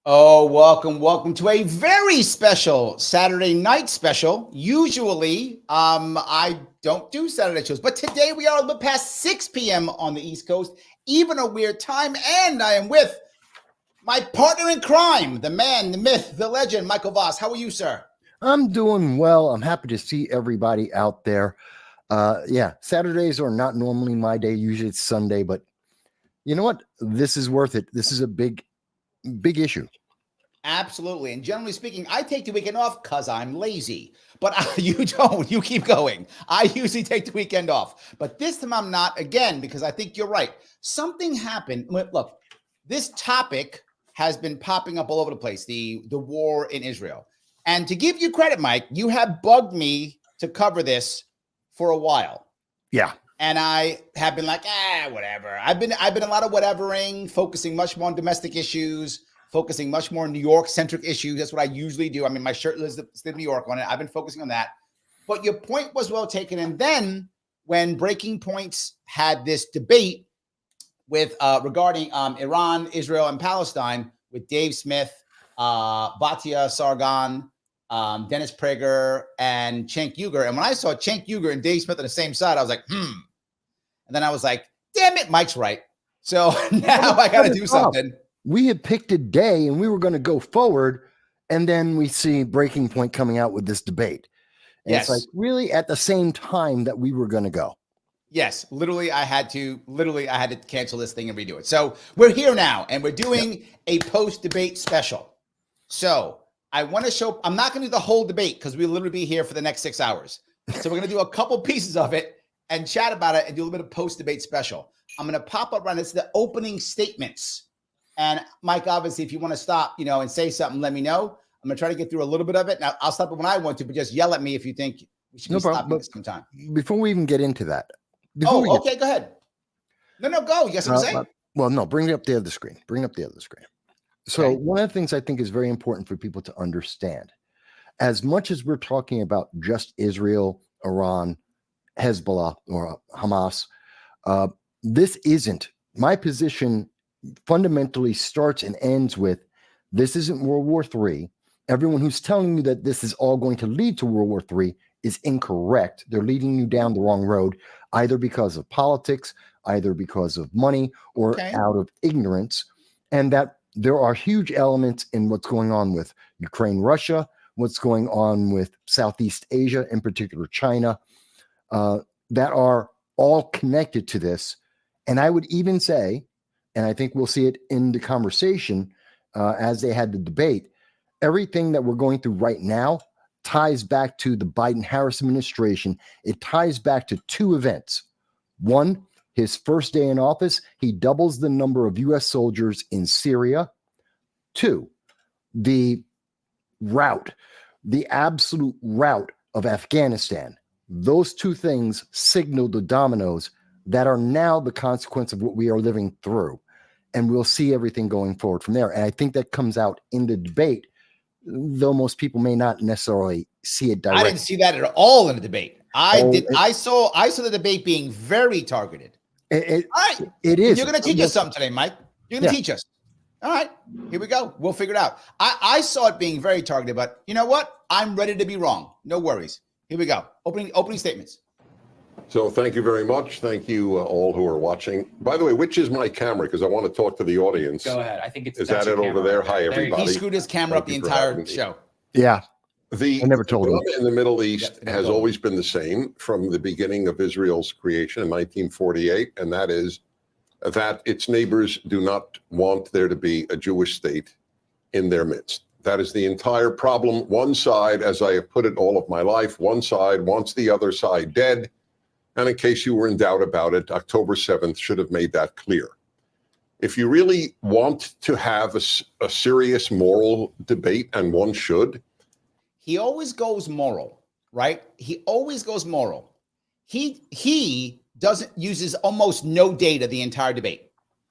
Oh, welcome to a very special Saturday night special. Usually, I don't do Saturday shows, but today we are a little past 6 p.m. on the East Coast, even a weird time, and I am with my partner in crime, the man, the myth, the legend, Michael Vass. How are you, sir? I'm doing well. I'm happy to see everybody out there. Yeah, Saturdays are not normally my day. Usually it's Sunday, but you know what? This is worth it. This is a big issue. Absolutely. And generally speaking, I take the weekend off because I'm lazy. But you don't. You keep going. I usually take the weekend off. But this time I'm not, again, because I think you're right. Something happened. Look, this topic has been popping up all over the place, the war in Israel. And to give you credit, Mike, you have bugged me to cover this for a while. Yeah. And I have been like, whatever. I've been a lot of whatevering, focusing much more on domestic issues, focusing much more on New York-centric issues. That's what I usually do. I mean, my shirt lives in New York on it. I've been focusing on that. But your point was well taken. And then when Breaking Points had this debate with regarding Iran, Israel, and Palestine with Dave Smith, Batya Sargon, Dennis Prager, and Cenk Uygur. And when I saw Cenk Uygur and Dave Smith on the same side, I was like, And then I was like, damn it, Mike's right. So now I got to do something. We had picked a day and we were going to go forward. And then we see Breaking Point coming out with this debate. And yes. It's like really at the same time that we were going to go. Yes. Literally, I had to cancel this thing and redo it. So we're here now and we're doing a post-debate special. So I want to show, I'm not going to do the whole debate because we'll literally be here for the next 6 hours. So we're going to do a couple pieces of it and chat about it and do a little bit of post-debate special. I'm going to pop up around. It's the opening statements. And Mike, obviously, if you want to stop, and say something, let me know. I'm going to try to get through a little bit of it. Now, I'll stop it when I want to, but just yell at me if you think we should be stopping at some time. Before we even get into that. Okay, go ahead. No, go. You got something to say? Well, no, bring up the other screen. So one of the things I think is very important for people to understand, as much as we're talking about just Israel, Iran, Hezbollah, or Hamas, this isn't. My position fundamentally starts and ends with, this isn't World War III. Everyone who's telling you that this is all going to lead to World War III is incorrect. They're leading you down the wrong road, either because of politics, either because of money, or out of ignorance. And that there are huge elements in what's going on with Ukraine, Russia, what's going on with Southeast Asia, in particular China, that are all connected to this. And I would even say, and I think we'll see it in the conversation as they had the debate, everything that we're going through right now ties back to the Biden-Harris administration. It ties back to two events. One, his first day in office, he doubles the number of U.S. soldiers in Syria. Two, the absolute rout of Afghanistan. Those two things signal the dominoes that are now the consequence of what we are living through. And we'll see everything going forward from there. And I think that comes out in the debate, though most people may not necessarily see it directly. I didn't see that at all in the debate. I saw the debate being very targeted. It is. You're going to teach us something today, Mike. You're going to teach us. All right, here we go. We'll figure it out. I saw it being very targeted, but you know what? I'm ready to be wrong. No worries. Here we go. Opening statements. So thank you very much. Thank you all who are watching. By the way, which is my camera? Because I want to talk to the audience. Go ahead. I think it's. Is that it over there? Hi, everybody. He screwed his camera up the entire show. Yeah. I never told him. In the Middle East has always been the same from the beginning of Israel's creation in 1948, and that is that its neighbors do not want there to be a Jewish state in their midst. That is the entire problem. One side, as I have put it all of my life, one side wants the other side dead. And in case you were in doubt about it, October 7th should have made that clear. If you really want to have a serious moral debate, and one should. He always goes moral, right? He always goes moral. He uses almost no data the entire debate.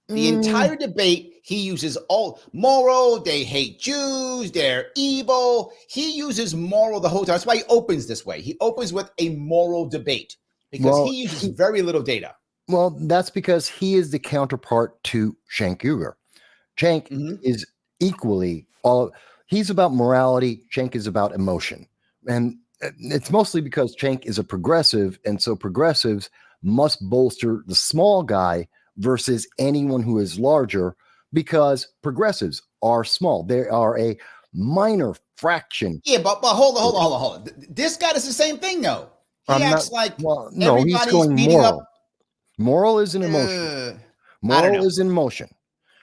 The entire debate, he uses all moral. They hate Jews. They're evil. He uses moral the whole time. That's why he opens this way. He opens with a moral debate because he uses very little data. Well, that's because he is the counterpart to Cenk Uygur. Cenk is equally he's about morality. Cenk is about emotion. And it's mostly because Cenk is a progressive. And so progressives must bolster the small guy versus anyone who is larger, because progressives are small. They are a minor fraction. Yeah, but hold on. This guy does the same thing, though. He acts like he's going moral. Moral is an emotion. Moral is an emotion.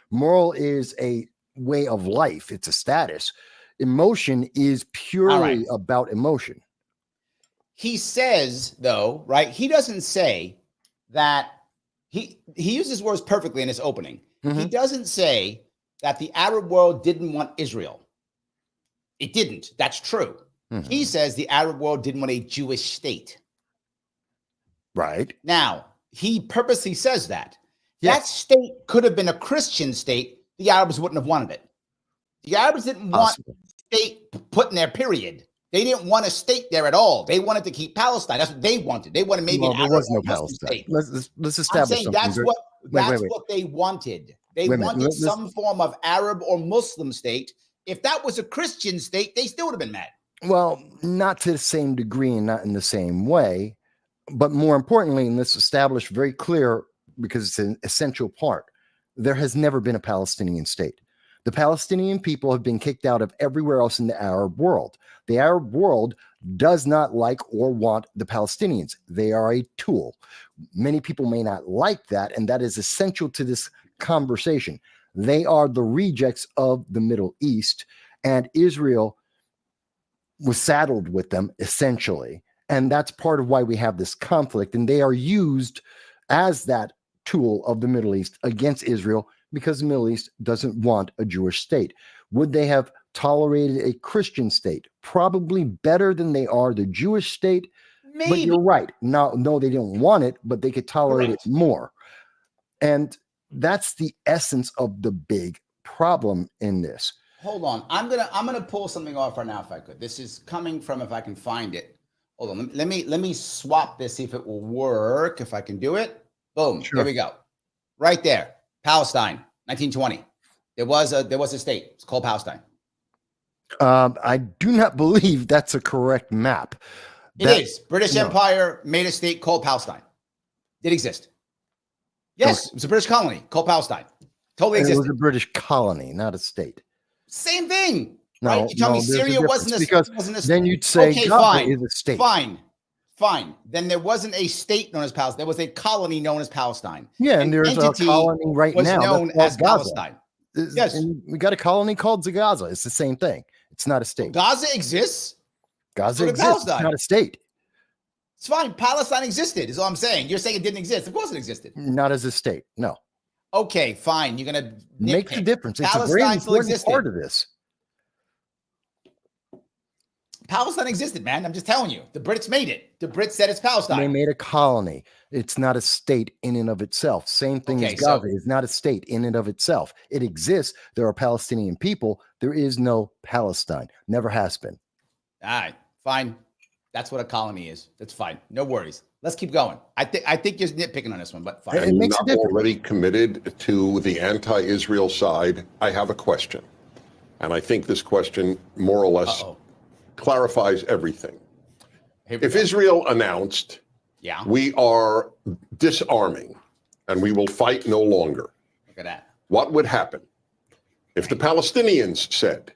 Moral is a way of life. It's a status. Emotion is purely about emotion. He says, though, right? He doesn't say that. He uses words perfectly in his opening. He doesn't say that the Arab world didn't want Israel. It didn't. That's true. He says the Arab world didn't want a Jewish state. Right. Now, he purposely says that. Yes. That state could have been a Christian state. The Arabs wouldn't have wanted it. The Arabs didn't want a state put in there, period. They didn't want a state there at all. They wanted to keep Palestine. That's what they wanted. They wanted maybe an Arab was no Palestine state. Let's establish something. That's what they wanted. They wanted some form of Arab or Muslim state. If that was a Christian state, they still would have been mad. Well, not to the same degree and not in the same way. But more importantly, and this established very clear because it's an essential part, there has never been a Palestinian state. The Palestinian people have been kicked out of everywhere else in the Arab world. The Arab world does not like or want the Palestinians. They are a tool. Many people may not like that, and that is essential to this conversation. They are the rejects of the Middle East, and Israel was saddled with them, essentially. And that's part of why we have this conflict, and they are used as that tool of the Middle East against Israel because the Middle East doesn't want a Jewish state. Would they have tolerated a Christian state? Probably better than they are the Jewish state. Maybe. But you're right. No, they didn't want it, but they could tolerate it more. And that's the essence of the big problem in this. Hold on. I'm gonna pull something off right now if I could. This is coming from, if I can find it. Hold on. Let me swap this, see if it will work. If I can do it. Boom. Sure. Here we go. Right there. Palestine, 1920. There was a state. It's called Palestine. I do not believe that's a correct map. It is. British Empire made a state called Palestine. Did exist. Yes, it was a British colony called Palestine. Totally existed. It was a British colony, not a state. Same thing. No, right? You tell me Syria wasn't a state. Then you'd say Gaza is a state. Fine. Then there wasn't a state known as Palestine. There was a colony known as Palestine. Yeah, and there's a colony right now known as Palestine. Yes. And we got a colony called Gaza. It's the same thing. It's not a state. Gaza exists. Gaza exists. It's not a state. It's fine. Palestine existed, is all I'm saying. You're saying it didn't exist. Of course it existed. Not as a state. No. Okay, fine. You're going to make the difference. It's a very important part of this. Palestine existed, man. I'm just telling you. The Brits made it. The Brits said it's Palestine. They made a colony. It's not a state in and of itself. Same thing as Gaza is not a state in and of itself. It exists. There are Palestinian people. There is no Palestine. Never has been. All right, fine. That's what a colony is. That's fine. No worries. Let's keep going. I think you're nitpicking on this one, but fine. It makes a difference. Already committed to the anti-Israel side. I have a question, and I think this question more or less clarifies everything. If Israel announced, we are disarming and we will fight no longer. Look at that. What would happen? If the Palestinians said,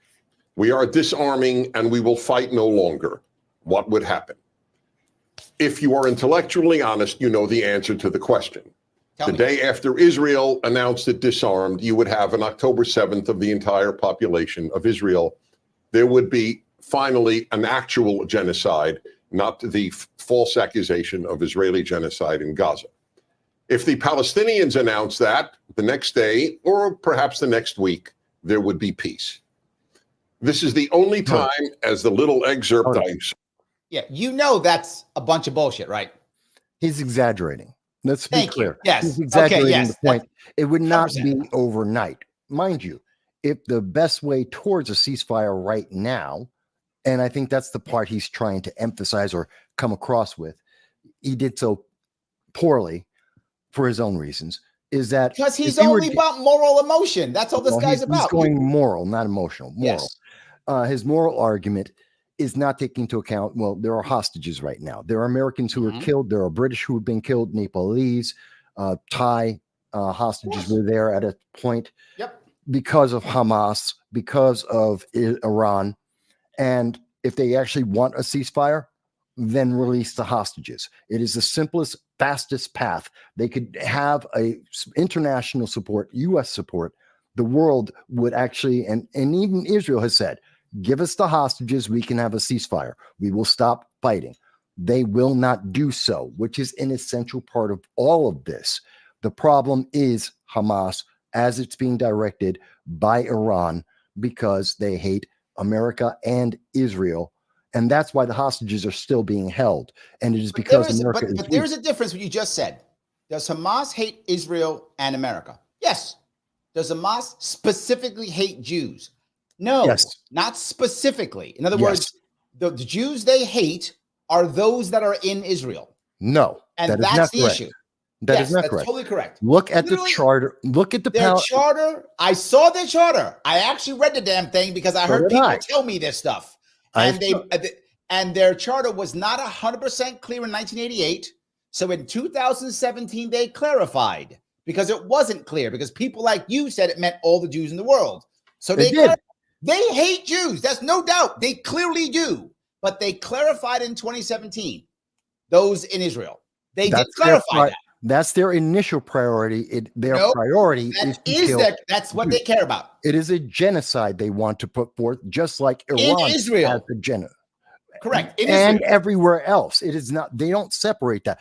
we are disarming and we will fight no longer, what would happen? If you are intellectually honest, you know the answer to the question. The day after Israel announced it disarmed, you would have an October 7th of the entire population of Israel. There would be finally an actual genocide, not the false accusation of Israeli genocide in Gaza. If the Palestinians announced that the next day, or perhaps the next week, there would be peace. This is the only time, as the little excerpt I... Yeah, you know that's a bunch of bullshit, right? He's exaggerating. Let's be Thank you. clear. Yes. He's exaggerating Okay, yes. the point. It would not 100%. be overnight. Mind you, if the best way towards a ceasefire right now, and I think that's the part he's trying to emphasize or come across with, he did so poorly for his own reasons, is that Because he's if he were only about moral emotion. That's all this guy's he's about. going moral, not emotional. Moral. Yes. His moral argument is not taking into account, well, there are hostages right now. There are Americans who were killed. There are British who have been killed, Nepalese, Thai hostages were there at a point because of Hamas, because of Iran. And if they actually want a ceasefire, then release the hostages. It is the simplest, fastest path. They could have a international support, U.S. support. The world would actually, and even Israel has said, give us the hostages, we can have a ceasefire. We will stop fighting. They will not do so, which is an essential part of all of this. The problem is Hamas, as it's being directed by Iran, because they hate America and Israel. And that's why the hostages are still being held. And it is because America is weak. There's a difference what you just said. Does Hamas hate Israel and America? Yes. Does Hamas specifically hate Jews? No, not specifically. In other words, the Jews they hate are those that are in Israel. No, and that's the issue. That is not correct. Totally correct. Look at the charter. Look at their charter. I saw their charter. I actually read the damn thing because I heard people tell me this stuff. And their charter was not 100% clear in 1988. So in 2017, they clarified because it wasn't clear because people like you said it meant all the Jews in the world. So they hate Jews. That's no doubt. They clearly do. But they clarified in 2017, those in Israel. Did clarify that. That's their initial priority. Their priority is to kill. That's what they care about. It is a genocide they want to put forth, just like Iran in Israel. has a genocide. Correct. And everywhere else. It is not, they don't separate that.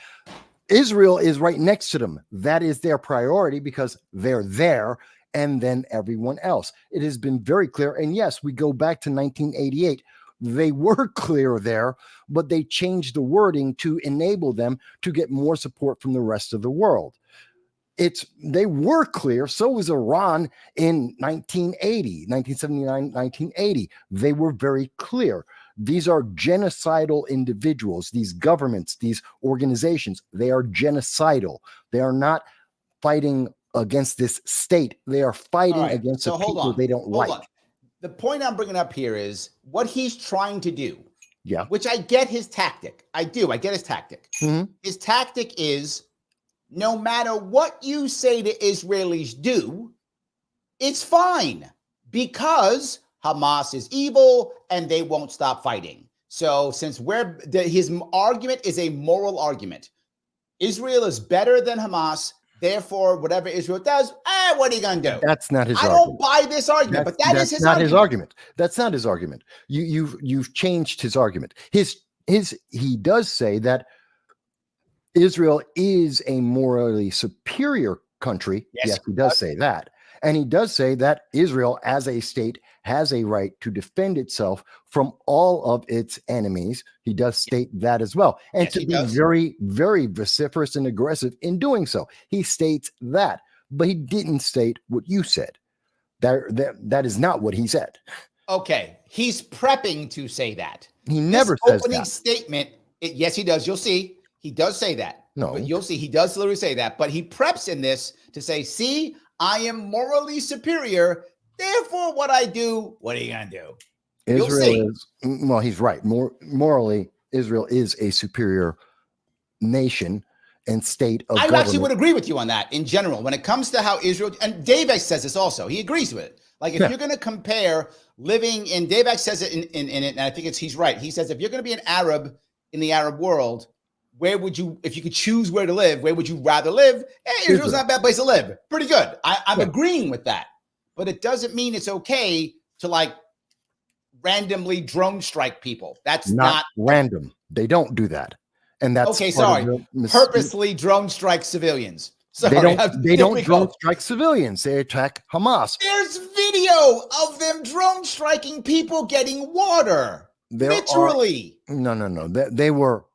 Israel is right next to them. That is their priority because they're there, and then everyone else. It has been very clear. And yes, we go back to 1988. They were clear there, but they changed the wording to enable them to get more support from the rest of the world. They were clear. So was Iran in 1979, 1980. They were very clear. These are genocidal individuals, these governments, these organizations. They are genocidal. They are not fighting against this state. They are fighting against the people they don't like. The point I'm bringing up here is what he's trying to do. Yeah. Which I get his tactic. I do. I get his tactic. Mm-hmm. His tactic is no matter what you say the Israelis do, it's fine because Hamas is evil and they won't stop fighting. So since his argument is a moral argument, Israel is better than Hamas. Therefore, whatever Israel does, what are you going to do? That's not his argument. I don't buy this argument, but that's his not argument. his argument. That's not his argument. You've changed his argument. He does say that Israel is a morally superior country. Yes, he does say that. And he does say that Israel as a state has a right to defend itself from all of its enemies. He does state that as well. And to be very, very vociferous and aggressive in doing so. He states that, but he didn't state what you said. That is not what he said. Okay. He's prepping to say that. He never says that. Opening statement. Yes, he does. You'll see. He does say that. No. But you'll see. He does literally say that. But he preps in this to say, see, I am morally superior. Therefore, what I do, what are you going to do? Israel is, well, he's right. Morally, Israel is a superior nation and state of government. Actually would agree with you on that in general. When it comes to how Israel, and Dave says this also, he agrees with it. Like if you're going to compare living in, Dave says it in it, and I think he's right. He says, if you're going to be an Arab in the Arab world, where would you, if you could choose where to live, where would you rather live? Israel's not a bad place to live. Pretty good. I'm agreeing with that. But it doesn't mean it's okay to like randomly drone strike people. That's not random. They don't do that. And that's okay. Sorry. Purposely drone strike civilians. Sorry. They don't drone strike civilians. They attack Hamas. There's video of them drone striking people getting water. Literally. No. They were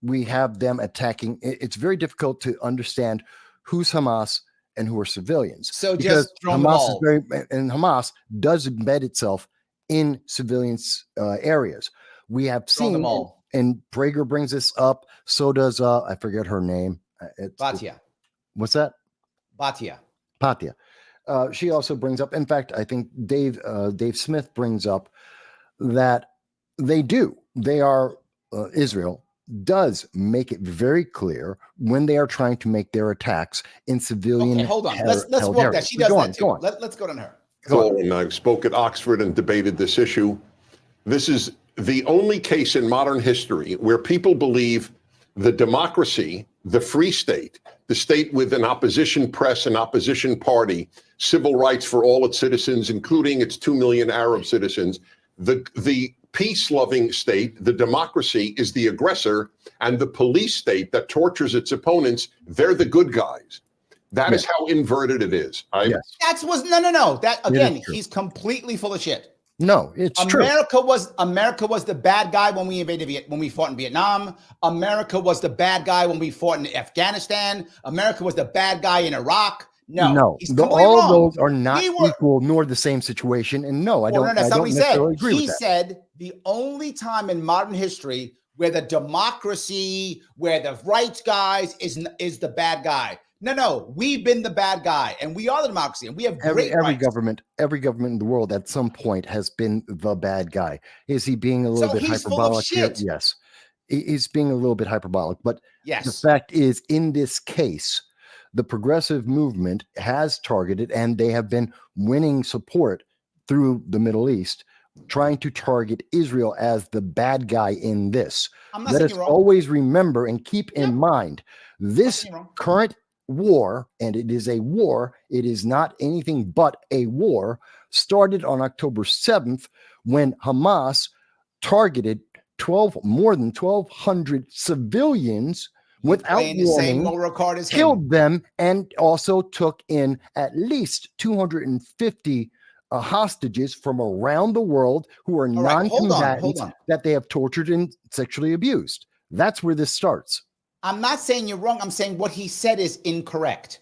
we have them attacking. It's very difficult to understand who's Hamas and who are civilians. So because just throw them all. Hamas does embed itself in civilians areas. We have Throw them seen, all. and Prager brings this up. So does I forget her name. Batia. What's that? Batia. Patia. She also brings up, in fact, I think Dave Smith brings up that Israel does make it very clear when they are trying to make their attacks in civilian. Okay, hold on. Let's walk that. She does that too. Let's go on her. And I spoke at Oxford and debated this issue. This is the only case in modern history where people believe the democracy, the free state, the state with an opposition press, an opposition party, civil rights for all its citizens, including its 2 million Arab citizens, the peace-loving state, the democracy, is the aggressor, and the police state that tortures its opponents, they're the good guys. That is how inverted it is. No. That again, he's completely full of shit. No, it's America was the bad guy when we fought in Vietnam. America was the bad guy when we fought in Afghanistan. America was the bad guy in Iraq. No, all of those are not equal nor the same situation. And no, I don't. That's not what he said. Agree he said the only time in modern history where the democracy, where the rights guys is the bad guy. No, we've been the bad guy, and we are the democracy, and we have every rights. government in the world at some point has been the bad guy. Is he being a little bit hyperbolic here? Yes, he's being a little bit hyperbolic. But the fact is, in this case, the progressive movement has targeted, and they have been winning support through the Middle East, trying to target Israel as the bad guy in this. Let us always remember and keep in mind this current war, and it is a war, it is not anything but a war, started on October 7th when Hamas targeted more than 1,200 civilians without warning, killed them, and also took in at least 250 hostages from around the world who are non-combatants that they have tortured and sexually abused. That's where this starts. I'm not saying you're wrong. I'm saying what he said is incorrect.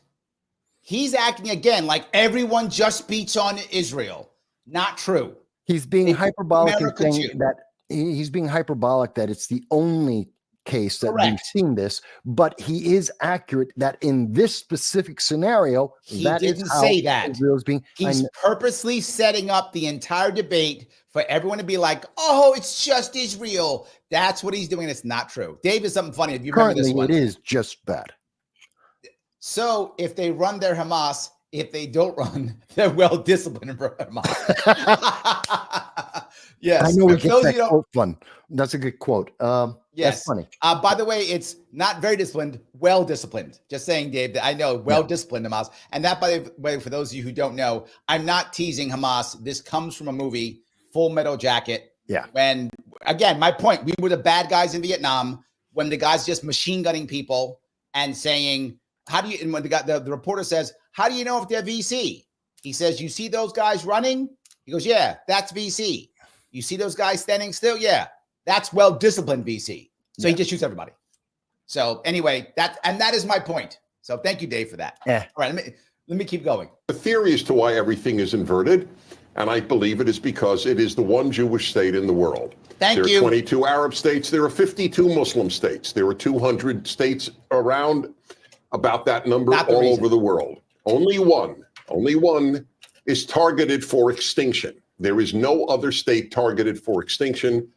He's acting again like everyone just beats on Israel. Not true. He's being hyperbolic in saying that he's being hyperbolic that it's the only case that we've seen this, but he is accurate that in this specific scenario, he didn't say that. Israel's being. He's purposely setting up the entire debate for everyone to be like, "Oh, it's just Israel." That's what he's doing. It's not true. Dave, is something funny. If you remember this one, it is just bad. So if they run their Hamas, if they don't run, they're well disciplined for Hamas. Yes, I know we get that quote fun. That's a good quote. Yes, that's funny. By the way, it's not very disciplined, well disciplined. Just saying, Dave, that I know well disciplined Hamas. And that, by the way, for those of you who don't know, I'm not teasing Hamas. This comes from a movie, Full Metal Jacket. Yeah. When, again, my point, we were the bad guys in Vietnam when the guys just machine gunning people and saying, how do you, and when the reporter says, how do you know if they're VC? He says, you see those guys running? He goes, yeah, that's VC. You see those guys standing still? Yeah, that's well-disciplined VC. So he just shoots everybody. So anyway, that is my point. So thank you, Dave, for that. All right, let me keep going. The theory as to why everything is inverted, and I believe it is because it is the one Jewish state in the world. There are 22 Arab states. There are 52 Muslim states. There are 200 states around about that number all over the world. Only one is targeted for extinction. There is no other state targeted for extinction.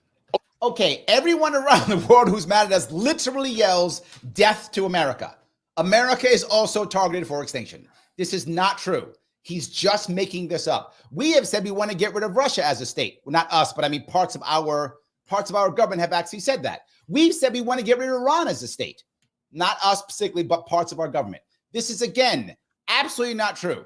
Okay, everyone around the world who's mad at us literally yells, death to America. America is also targeted for extinction. This is not true. He's just making this up. We have said we want to get rid of Russia as a state. Well, not us, but I mean parts of our government have actually said that. We've said we want to get rid of Iran as a state. Not us specifically, but parts of our government. This is, again, absolutely not true.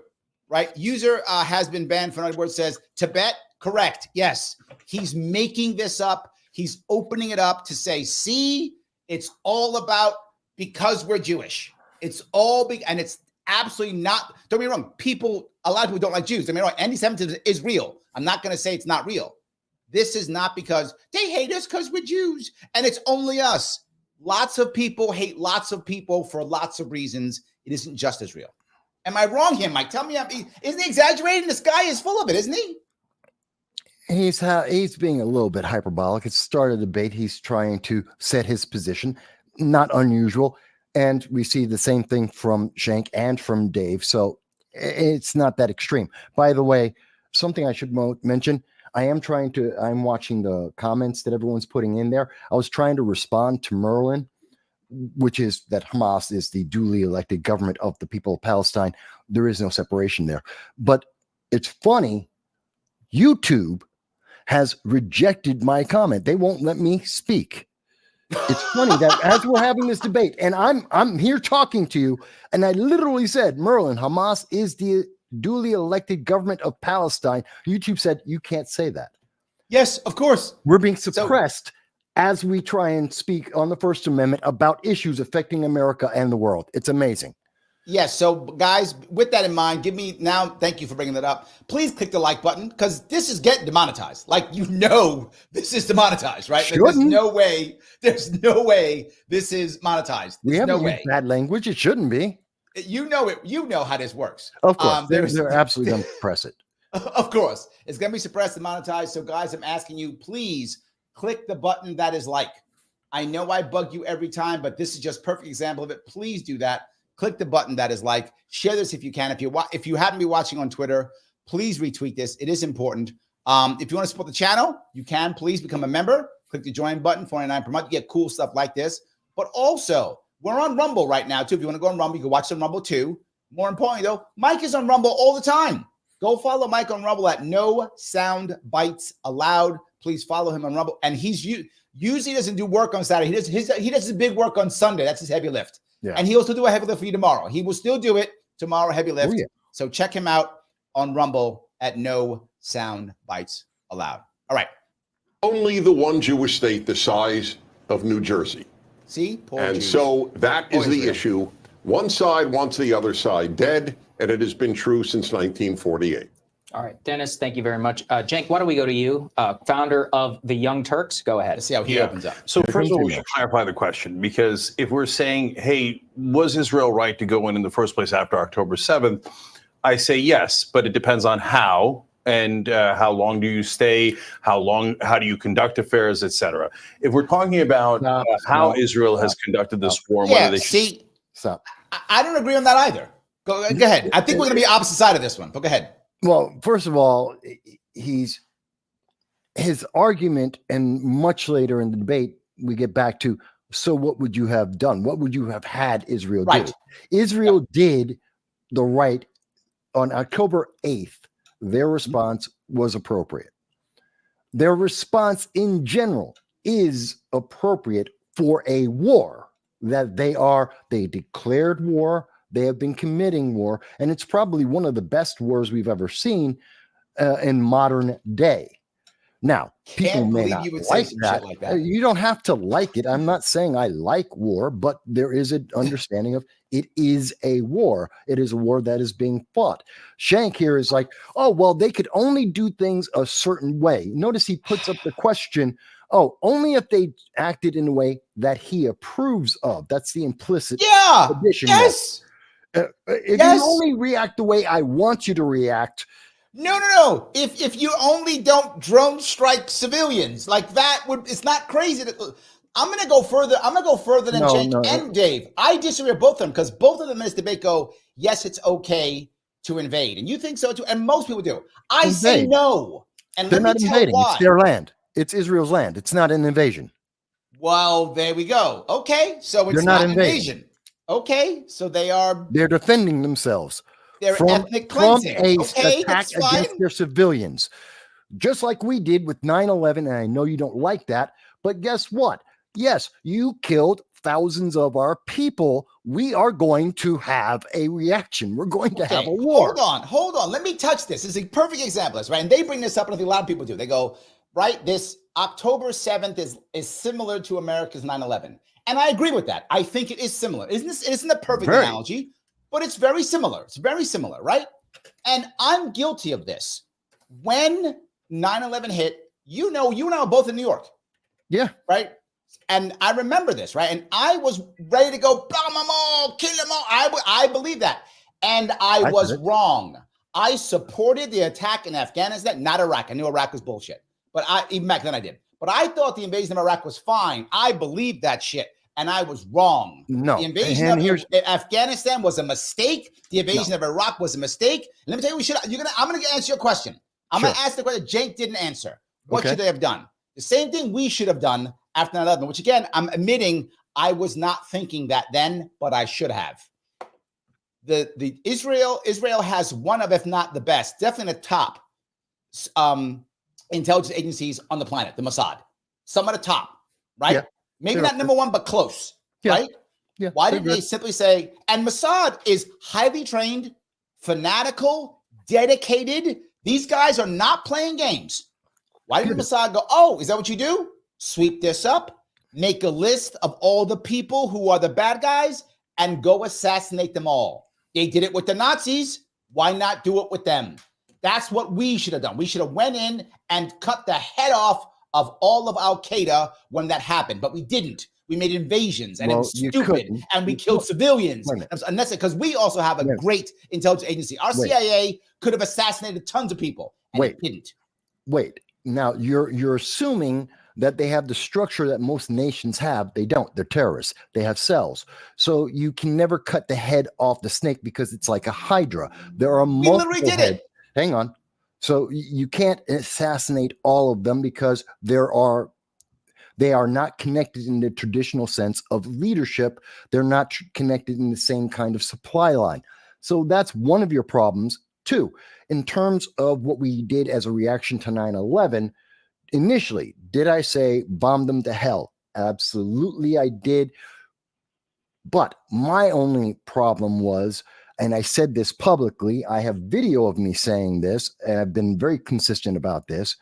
Right? User has been banned for another word, says Tibet. Correct. Yes. He's making this up. He's opening it up to say, see, it's all about because we're Jewish. It's all big, and it's absolutely not. Don't get me wrong. A lot of people don't like Jews. I mean, anti-Semitism is real. I'm not going to say it's not real. This is not because they hate us because we're Jews and it's only us. Lots of people hate lots of people for lots of reasons. It isn't just Israel. Am I wrong here, Mike? Tell me, isn't he exaggerating? This guy is full of it, isn't he? He's being a little bit hyperbolic. It started a debate. He's trying to set his position, not unusual. And we see the same thing from Shank and from Dave. So it's not that extreme. By the way, something I should mention, I'm watching the comments that everyone's putting in there. I was trying to respond to Merlin, which is that Hamas is the duly elected government of the people of Palestine. There is no separation there. But it's funny, YouTube has rejected my comment. They won't let me speak. It's funny that as we're having this debate, and I'm here talking to you, and I literally said, Merlin, Hamas is the duly elected government of Palestine. YouTube said, you can't say that. Yes, of course. We're being suppressed as we try and speak on the First Amendment about issues affecting America and the world. It's amazing. Yes. So, guys, with that in mind, thank you for bringing that up. Please click the like button because this is getting demonetized. Like, this is demonetized, right? Like, there's no way this is monetized. We haven't used bad language. It shouldn't be. You know it. You know how this works. Of course. They're absolutely going to suppress it. Of course. It's going to be suppressed and monetized. So, guys, I'm asking you, please click the button that is like. I know I bug you every time, but this is just a perfect example of it. Please do that. Click the button that is like. Share this if you can. If you happen to be watching on Twitter, please retweet this. It is important. If you want to support the channel, you can. Please become a member. Click the join button, $49 per month. You get cool stuff like this. But also, we're on Rumble right now, too. If you want to go on Rumble, you can watch on Rumble, too. More importantly, though, Mike is on Rumble all the time. Go follow Mike on Rumble at No Soundbites Allowed. Please follow him on Rumble. And he's usually doesn't do work on Saturday. He does his big work on Sunday. That's his heavy lift. Yeah. And he'll still do a heavy lift for you tomorrow. He will still do it tomorrow, heavy lift. Oh, yeah. So check him out on Rumble at No Soundbites Allowed. All right. Only the one Jewish state the size of New Jersey. See? And Jews. So that is the issue. One side wants the other side dead, and it has been true since 1948. All right, Dennis, thank you very much. Cenk, why don't we go to you, founder of the Young Turks? Go ahead. Let's see how he opens up. So first of all, we should clarify the question, because if we're saying, hey, was Israel right to go in the first place after October 7th? I say yes, but it depends on how and how long do you stay, how do you conduct affairs, etc. If we're talking about how Israel has conducted this war, whether they I don't agree on that either. Go ahead. I think we're going to be opposite side of this one, but go ahead. Well, first of all, his argument, and much later in the debate, we get back to, so what would you have done? What would you have had Israel do? Israel did the right on October 8th. Their response was appropriate. Their response in general is appropriate for a war that they declared war. They have been committing war, and it's probably one of the best wars we've ever seen in modern day. Now, people may not like that. You don't have to like it. I'm not saying I like war, but there is an understanding of it is a war. It is a war that is being fought. Shank here is like, oh, well, they could only do things a certain way. Notice he puts up the question, oh, only if they acted in a way that he approves of. That's the implicit addition. Yes. If you only react the way I want you to react. No. If you only don't drone strike civilians like that, it's not crazy. I'm going to go further. I'm going to go further than Cenk and Dave. I disagree with both of them because both of them in this debate go, yes, it's okay to invade. And you think so too. And most people do. I say no. And they're not invading. It's their land. It's Israel's land. It's not an invasion. Well, there we go. Okay. So it's not an invasion. Okay, so they're defending themselves. They're ethnic cleansing. From an attack against their civilians, just like we did with 9/11. And I know you don't like that, but guess what? Yes, you killed thousands of our people. We are going to have a reaction. We're going to have a war. Hold on. Let me touch this. This is a perfect example, right? And they bring this up, and I think a lot of people do. They go, right, this October 7th is similar to America's 9/11. And I agree with that. I think it is similar. Isn't a perfect analogy, but it's very similar. It's very similar, right? And I'm guilty of this. When 9/11 hit, you and I were both in New York. Yeah. Right? And I remember this, right? And I was ready to go, bomb them all, kill them all. I believe that. And I was wrong. I supported the attack in Afghanistan, not Iraq. I knew Iraq was bullshit. But even back then I did. But I thought the invasion of Iraq was fine. I believed that shit. And I was wrong. No. The invasion of Afghanistan was a mistake. The invasion of Iraq was a mistake. And let me tell you, I'm going to answer your question. I'm going to ask the question Jake didn't answer. What should they have done? The same thing we should have done after 9/11, which again, I'm admitting I was not thinking that then, but I should have. Israel has one of, if not the best, definitely the top intelligence agencies on the planet, the Mossad. Some of the top, right? Yeah. Maybe not number one, but close, right? Yeah. Why didn't they simply say, and Mossad is highly trained, fanatical, dedicated. These guys are not playing games. Why didn't Mossad go, oh, is that what you do? Sweep this up, make a list of all the people who are the bad guys, and go assassinate them all. They did it with the Nazis. Why not do it with them? That's what we should have done. We should have went in and cut the head off of all of Al-Qaeda when that happened, but we didn't. We made invasions, and it was stupid, and we killed civilians. And that's it, because we also have a great intelligence agency. Our CIA could have assassinated tons of people, and it didn't. Wait, now you're assuming that they have the structure that most nations have. They don't. They're terrorists. They have cells. So you can never cut the head off the snake because it's like a hydra. There are multiple literally did heads. it. Hang on. So you can't assassinate all of them because they are not connected in the traditional sense of leadership. They're not connected in the same kind of supply line. So that's one of your problems. Two, in terms of what we did as a reaction to 9/11, initially, did I say bomb them to hell? Absolutely, I did. But my only problem was, and I said this publicly, I have video of me saying this, and I've been very consistent about this.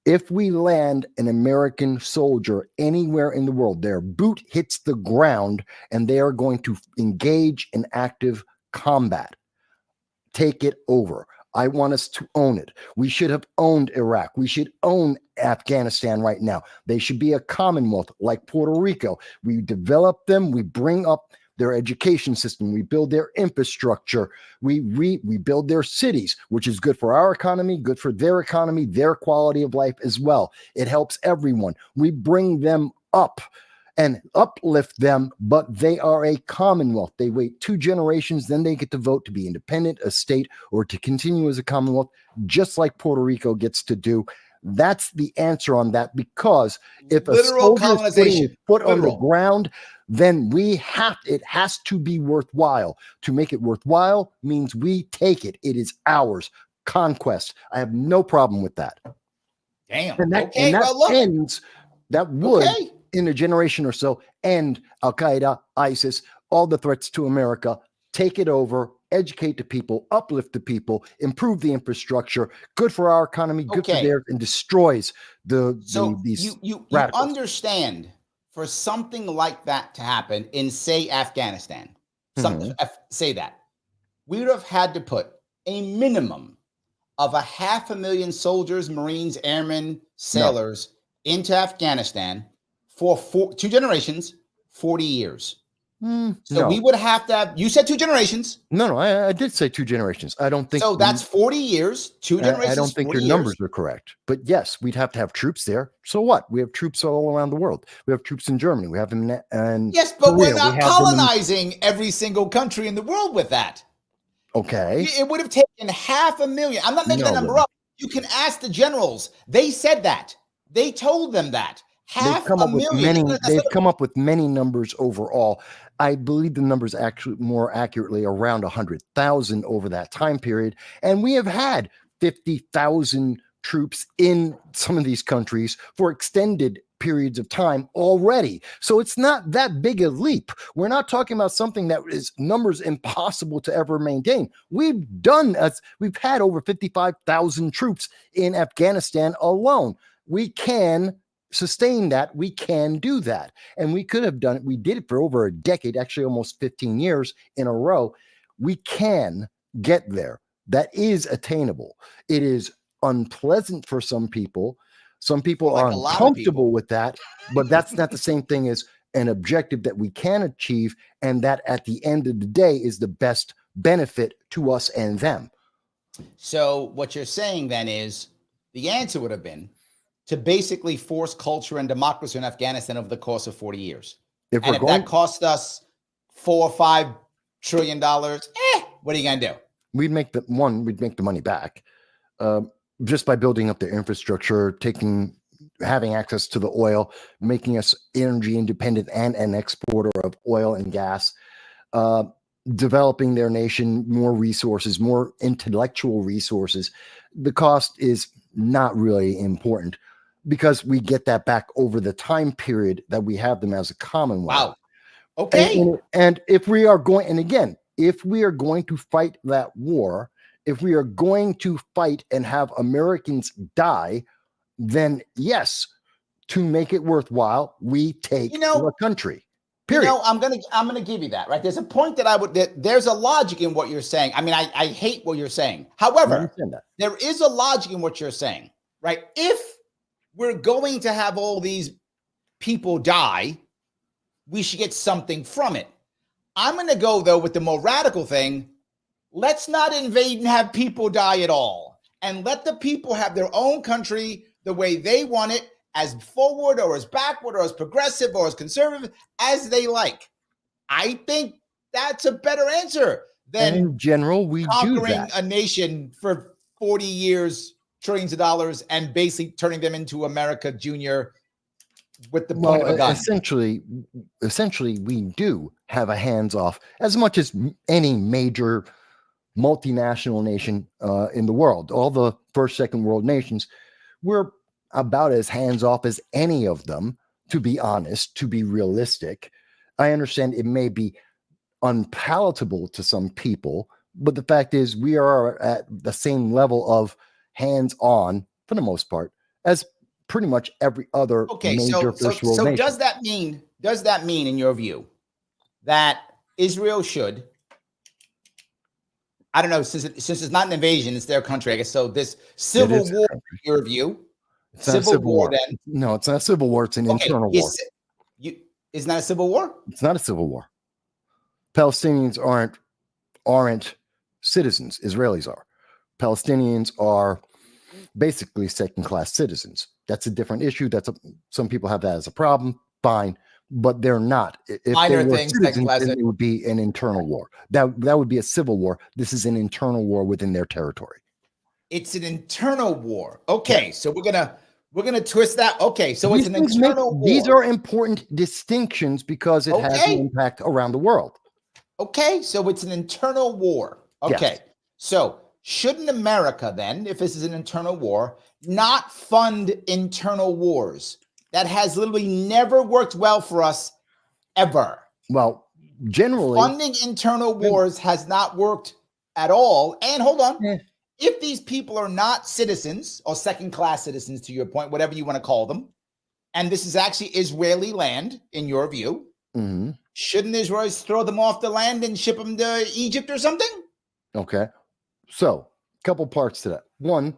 If we land an American soldier anywhere in the world, their boot hits the ground and they are going to engage in active combat. Take it over. I want us to own it. We should have owned Iraq. We should own Afghanistan right now. They should be a commonwealth like Puerto Rico. We develop them. We bring up their education system. We build their infrastructure. We build their cities, which is good for our economy, good for their economy, their quality of life as well. It helps everyone. We bring them up and uplift them, but they are a commonwealth. They wait 2 generations, then they get to vote to be independent, a state, or to continue as a commonwealth, just like Puerto Rico gets to do. That's the answer on that, because if a soldier is putting his foot on the ground, then it has to be worthwhile. To make it worthwhile means we take it. It is ours. Conquest. I have no problem with that. Damn. And that ends, that would, in a generation or so, end Al-Qaeda, ISIS, all the threats to America, take it over, educate the people, uplift the people, improve the infrastructure, good for our economy, good for theirs, and destroys these you understand, for something like that to happen in, say, Afghanistan, say that, we would have had to put a minimum of 500,000 soldiers, Marines, airmen, sailors into Afghanistan for 2 generations, 40 years. We would have to have, you said 2 generations. No, I did say 2 generations. I don't think so. That's 40 years, 2 generations. I don't think your numbers are correct. But yes, we'd have to have troops there. So what? We have troops all around the world. We have troops in Germany. We have them in yes, but Korea. We're not colonizing every single country in the world with that. Okay. It would have taken 500,000. I'm not making that number up. You can ask the generals. They said that. They told them that. They've come up with many numbers overall. I believe the numbers actually more accurately around 100,000 over that time period. And we have had 50,000 troops in some of these countries for extended periods of time already. So it's not that big a leap. We're not talking about something that is numbers impossible to ever maintain. We've had over 55,000 troops in Afghanistan alone. We can sustain that. We can do that. And we could have done it. We did it for over a decade, actually almost 15 years in a row. We can get there. That is attainable. It is unpleasant for some people, Some people Like are a lot of uncomfortable people. with that, but that's not the same thing as an objective that we can achieve, and that at the end of the day is the best benefit to us and them. So what you're saying then is the answer would have been to basically force culture and democracy in Afghanistan over the course of 40 years. If And we're if going, that cost us $4 or $5 trillion, what are you gonna do? we'd make the money back just by building up the infrastructure, having access to the oil, making us energy independent and an exporter of oil and gas, developing their nation, more resources, more intellectual resources. The cost is not really important because we get that back over the time period that we have them as a commonwealth. Wow. Okay. And if we are going, and again, if we are going to fight that war, if we are going to fight and have Americans die, then yes, to make it worthwhile, we take the country. Period. I'm gonna give you that, right? There's a point there's a logic in what you're saying. I mean, I hate what you're saying. However, there is a logic in what you're saying, right? If we're going to have all these people die, we should get something from it. I'm gonna go though with the more radical thing. Let's not invade and have people die at all, and let the people have their own country the way they want it, as forward or as backward or as progressive or as conservative as they like. I think that's a better answer than in general, we conquering a nation for 40 years, trillions of dollars, and basically turning them into America Junior with the point of a gun. Essentially, we do have a hands-off as much as any major multinational nation in the world. All the first, second world nations, we're about as hands-off as any of them, to be honest, to be realistic. I understand it may be unpalatable to some people, but the fact is we are at the same level of hands-on, for the most part, as pretty much every other major first world nation. Does that mean, in your view, that Israel should, I don't know, since it's not an invasion, it's their country, I guess, so this civil war, in your view, it's not a civil war. Then. No, it's not a civil war. It's an internal war. It's not a civil war? It's not a civil war. Palestinians aren't citizens. Israelis are. Palestinians are basically second-class citizens. That's a different issue. Some people have that as a problem. Fine, but they're not. If minor they were things, citizens, then it would be an internal war. That would be a civil war. This is an internal war within their territory. It's an internal war. Okay, so we're gonna twist that. Okay, so it's an internal war. These are important distinctions because it has an impact around the world. Okay, so it's an internal war. Okay, yes. So shouldn't America then, if this is an internal war, not fund internal wars? That has literally never worked well for us ever. Well, generally, funding internal wars has not worked at all. And hold on. Yeah. If these people are not citizens or second-class citizens, to your point, whatever you want to call them, and this is actually Israeli land, in your view, shouldn't Israelis throw them off the land and ship them to Egypt or something? Okay. So, a couple parts to that. One,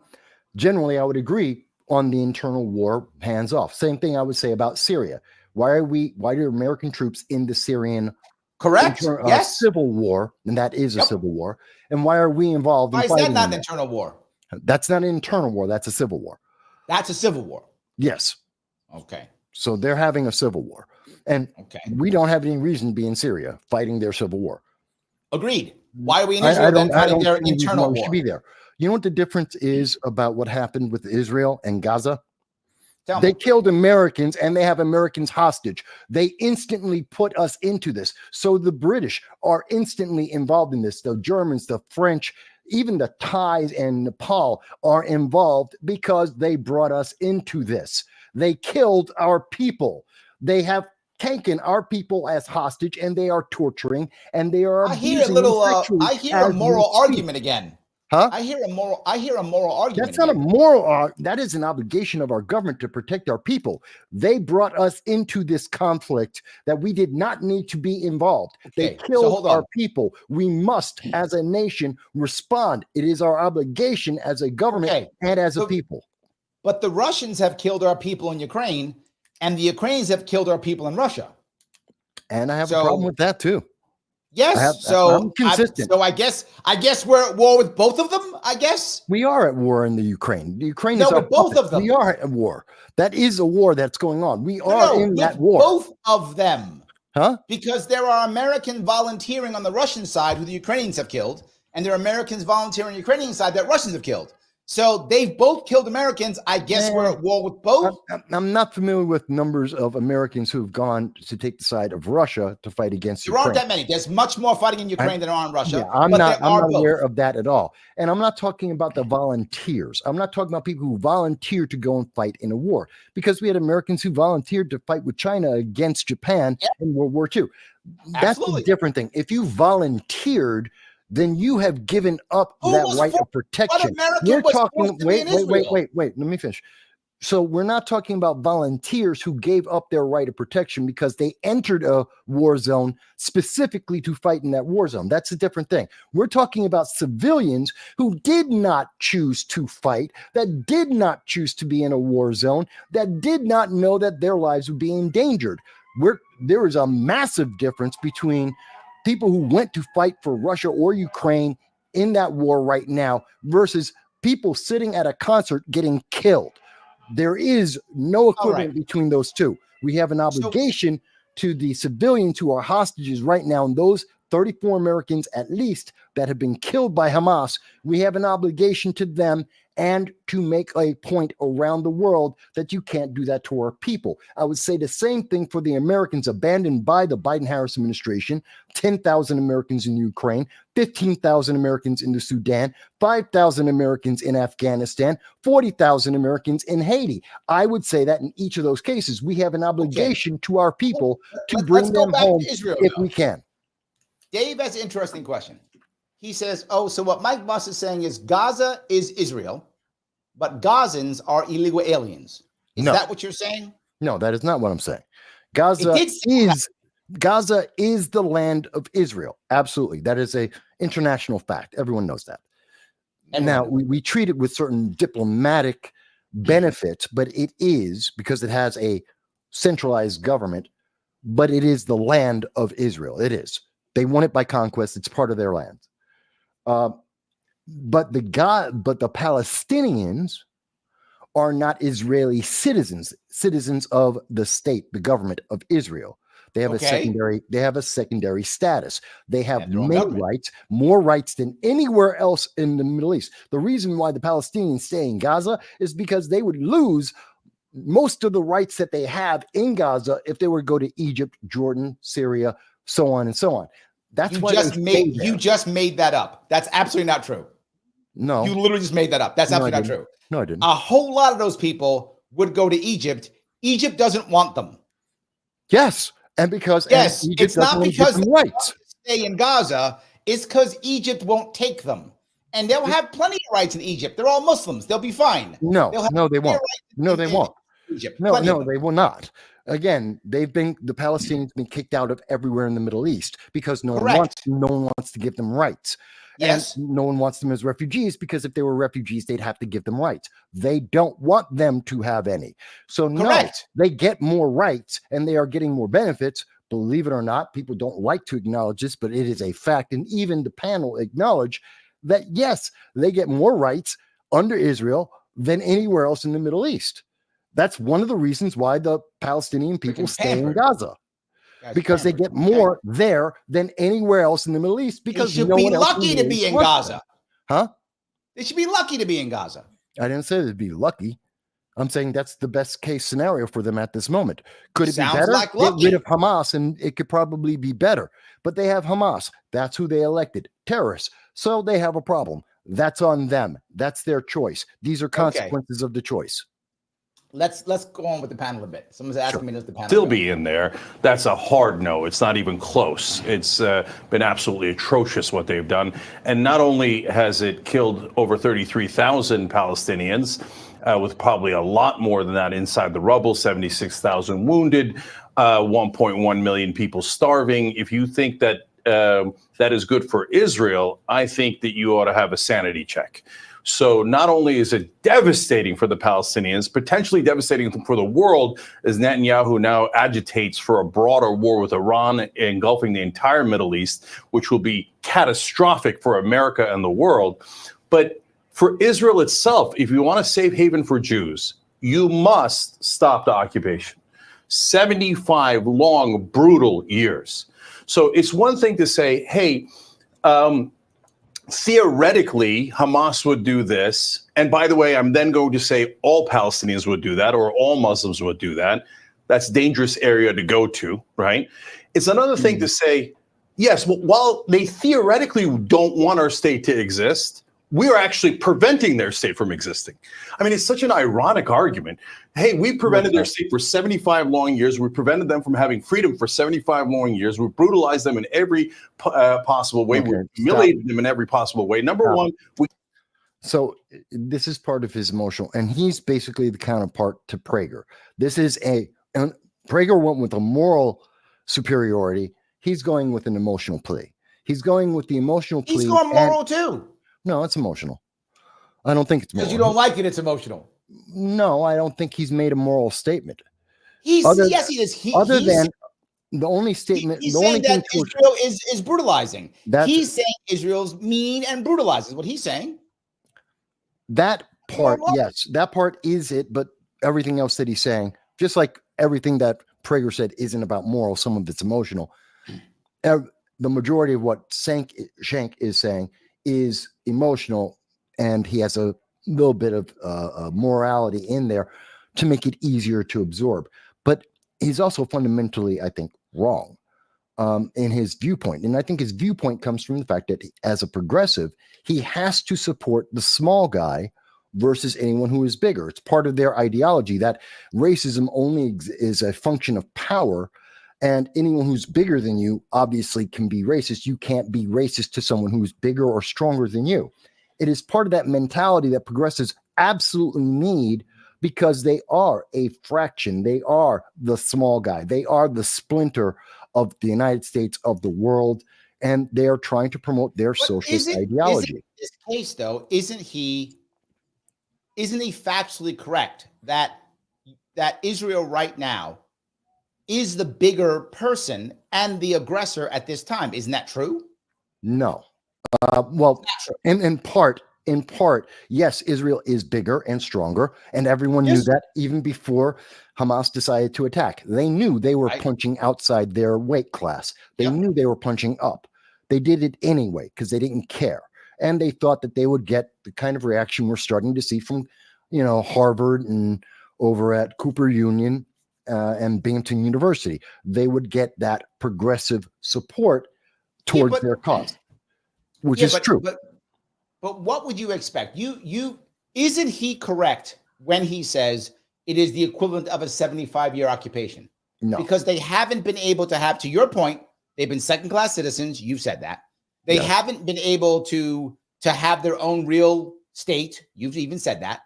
generally, I would agree on the internal war, hands off. Same thing I would say about Syria. Why do American troops in the Syrian civil war, and that is a civil war, and why are we involved in fighting? Why is that not an internal war? That's not an internal war, that's a civil war. That's a civil war. Yes. Okay. So they're having a civil war. And we don't have any reason to be in Syria fighting their civil war. Agreed. Why are we in Israel then fighting their internal war? Should be there. You know what the difference is about what happened with Israel and Gaza? They killed Americans and they have Americans hostage. They instantly put us into this. So the British are instantly involved in this. The Germans, the French, even the Thais and Nepal are involved because they brought us into this. They killed our people. They have taken our people as hostage and they are torturing and they are abusing them. I hear a moral argument again. Huh? I hear a moral argument. That's not a moral. That is an obligation of our government to protect our people. They brought us into this conflict that we did not need to be involved. They killed our people. We must, as a nation, respond. It is our obligation as a government and as a people. but the Russians have killed our people in Ukraine, and the Ukrainians have killed our people in Russia. And I have a problem with that too. Yes, I'm consistent. I guess we're at war with both of them. I guess we are at war in the Ukraine. The Ukraine no, is with both of them. We are at war. That is a war that's going on. We are in that war. Both of them, huh? Because there are Americans volunteering on the Russian side who the Ukrainians have killed, and there are Americans volunteering on the Ukrainian side that Russians have killed. So they've both killed Americans. I guess we're at war with both. I'm not familiar with numbers of Americans who've gone to take the side of Russia to fight against Ukraine. There aren't that many. There's much more fighting in Ukraine than there are in Russia. Yeah, I'm not aware of that at all. And I'm not talking about the volunteers. I'm not talking about people who volunteer to go and fight in a war, because we had Americans who volunteered to fight with China against Japan in World War II. That's a different thing. If you volunteered, then you have given up that right of protection. We're talking, wait, let me finish. So we're not talking about volunteers who gave up their right of protection because they entered a war zone specifically to fight in that war zone. That's a different thing. We're talking about civilians who did not choose to fight, that did not choose to be in a war zone, that did not know that their lives would be endangered. There is a massive difference between people who went to fight for Russia or Ukraine in that war right now versus people sitting at a concert getting killed. There is no equivalent between those two. We have an obligation to the civilians who are hostages right now, and those 34 Americans at least that have been killed by Hamas. We have an obligation to them and to make a point around the world that you can't do that to our people. I would say the same thing for the Americans abandoned by the Biden-Harris administration. 10,000 Americans in Ukraine, 15,000 Americans in the Sudan, 5,000 Americans in Afghanistan, 40,000 Americans in Haiti. I would say that in each of those cases, we have an obligation to our people to bring them home if we can. Dave has an interesting question. He says, so what Mike Vass is saying is Gaza is Israel, but Gazans are illegal aliens. Is that what you're saying? No, that is not what I'm saying. Gaza is the land of Israel. Absolutely. That is an international fact. Everyone knows that. And now we treat it with certain diplomatic benefits, but it is because it has a centralized government, but it is the land of Israel. It is. They won it by conquest. It's part of their land. But the Palestinians are not Israeli citizens of the state, the government of Israel. They have a secondary status. They have more rights than anywhere else in the Middle East. The reason why the Palestinians stay in Gaza is because they would lose most of the rights that they have in Gaza if they were to go to Egypt, Jordan, Syria, so on and so on. That's why you just made that up. That's absolutely not true. No. You literally just made that up. That's absolutely not true. No, I didn't. A whole lot of those people would go to Egypt. Egypt doesn't want them. Yes. And because it's not because they want to stay in Gaza, it's because Egypt won't take them. And they'll have plenty of rights in Egypt. They're all Muslims. They'll be fine. No, they won't. No, they won't. Egypt. No, they will not. Again, the Palestinians been kicked out of everywhere in the Middle East because no one wants to give them rights. Yes. And no one wants them as refugees because if they were refugees, they'd have to give them rights. They don't want them to have any. So they get more rights and they are getting more benefits. Believe it or not, people don't like to acknowledge this, but it is a fact. And even the panel acknowledge that, yes, they get more rights under Israel than anywhere else in the Middle East. That's one of the reasons why the Palestinian people stay in Gaza, because they get more there than anywhere else in the Middle East. Because they should be lucky to be in Gaza. Huh? They should be lucky to be in Gaza. I didn't say they'd be lucky. I'm saying that's the best case scenario for them at this moment. Could it be better? Get rid of Hamas and it could probably be better. But they have Hamas. That's who they elected. Terrorists. So they have a problem. That's on them. That's their choice. These are consequences of the choice. Let's go on with the panel a bit. Someone's asking me, does the panel still be in there? That's a hard no. It's not even close. It's been absolutely atrocious what they've done. And not only has it killed over 33,000 Palestinians, with probably a lot more than that inside the rubble, 76,000 wounded, 1.1 million people starving. If you think that that is good for Israel, I think that you ought to have a sanity check. So not only is it devastating for the Palestinians, potentially devastating for the world, as Netanyahu now agitates for a broader war with Iran engulfing the entire Middle East, which will be catastrophic for America and the world. But for Israel itself, if you want a safe haven for Jews, you must stop the occupation. 75 long, brutal years. So it's one thing to say, hey, theoretically, Hamas would do this. And by the way, I'm then going to say all Palestinians would do that, or all Muslims would do that. That's a dangerous area to go to, right? It's another thing to say, yes, well, while they theoretically don't want our state to exist, we're actually preventing their state from existing. I mean, it's such an ironic argument. Hey, we prevented their state for 75 long years. We prevented them from having freedom for 75 long years. We brutalized them in every possible way. We humiliated them in every possible way. Number one, so this is part of his emotional, and he's basically the counterpart to Prager. This is and Prager went with a moral superiority. He's going with an emotional plea. He's going with the emotional plea. He's going moral too. No, it's emotional. I don't think it's moral. Because you don't like it, it's emotional. No, I don't think he's made a moral statement. Yes, he is. Other than the only statement, he's the only saying thing that Israel is brutalizing. That's, he's saying Israel's mean and brutalizes. What he's saying. That part, yes, that part is it. But everything else that he's saying, just like everything that Prager said, isn't about moral. Some of it's emotional. The majority of what Shank is saying is emotional, and he has a little bit of morality in there to make it easier to absorb. But he's also fundamentally, I think, wrong in his viewpoint. And I think his viewpoint comes from the fact that as a progressive, he has to support the small guy versus anyone who is bigger. It's part of their ideology that racism only is a function of power. And anyone who's bigger than you obviously can be racist. You can't be racist to someone who's bigger or stronger than you. It is part of that mentality that progressives absolutely need, because they are a fraction. They are the small guy. They are the splinter of the United States, of the world, and they are trying to promote their socialist ideology. In this case, though, isn't he factually correct that Israel right now is the bigger person and the aggressor at this time? Isn't that true? No. Well, in part, yes, Israel is bigger and stronger, and everyone knew that even before Hamas decided to attack. They knew they were punching outside their weight class. They knew they were punching up. They did it anyway because they didn't care, and they thought that they would get the kind of reaction we're starting to see from, Harvard and over at Cooper Union and Binghamton University. They would get that progressive support towards their cause. Which is true. But what would you expect? Isn't he correct when he says it is the equivalent of a 75-year occupation? No. Because they haven't been able to have, to your point, they've been second-class citizens. You've said that. They haven't been able to have their own real state. You've even said that.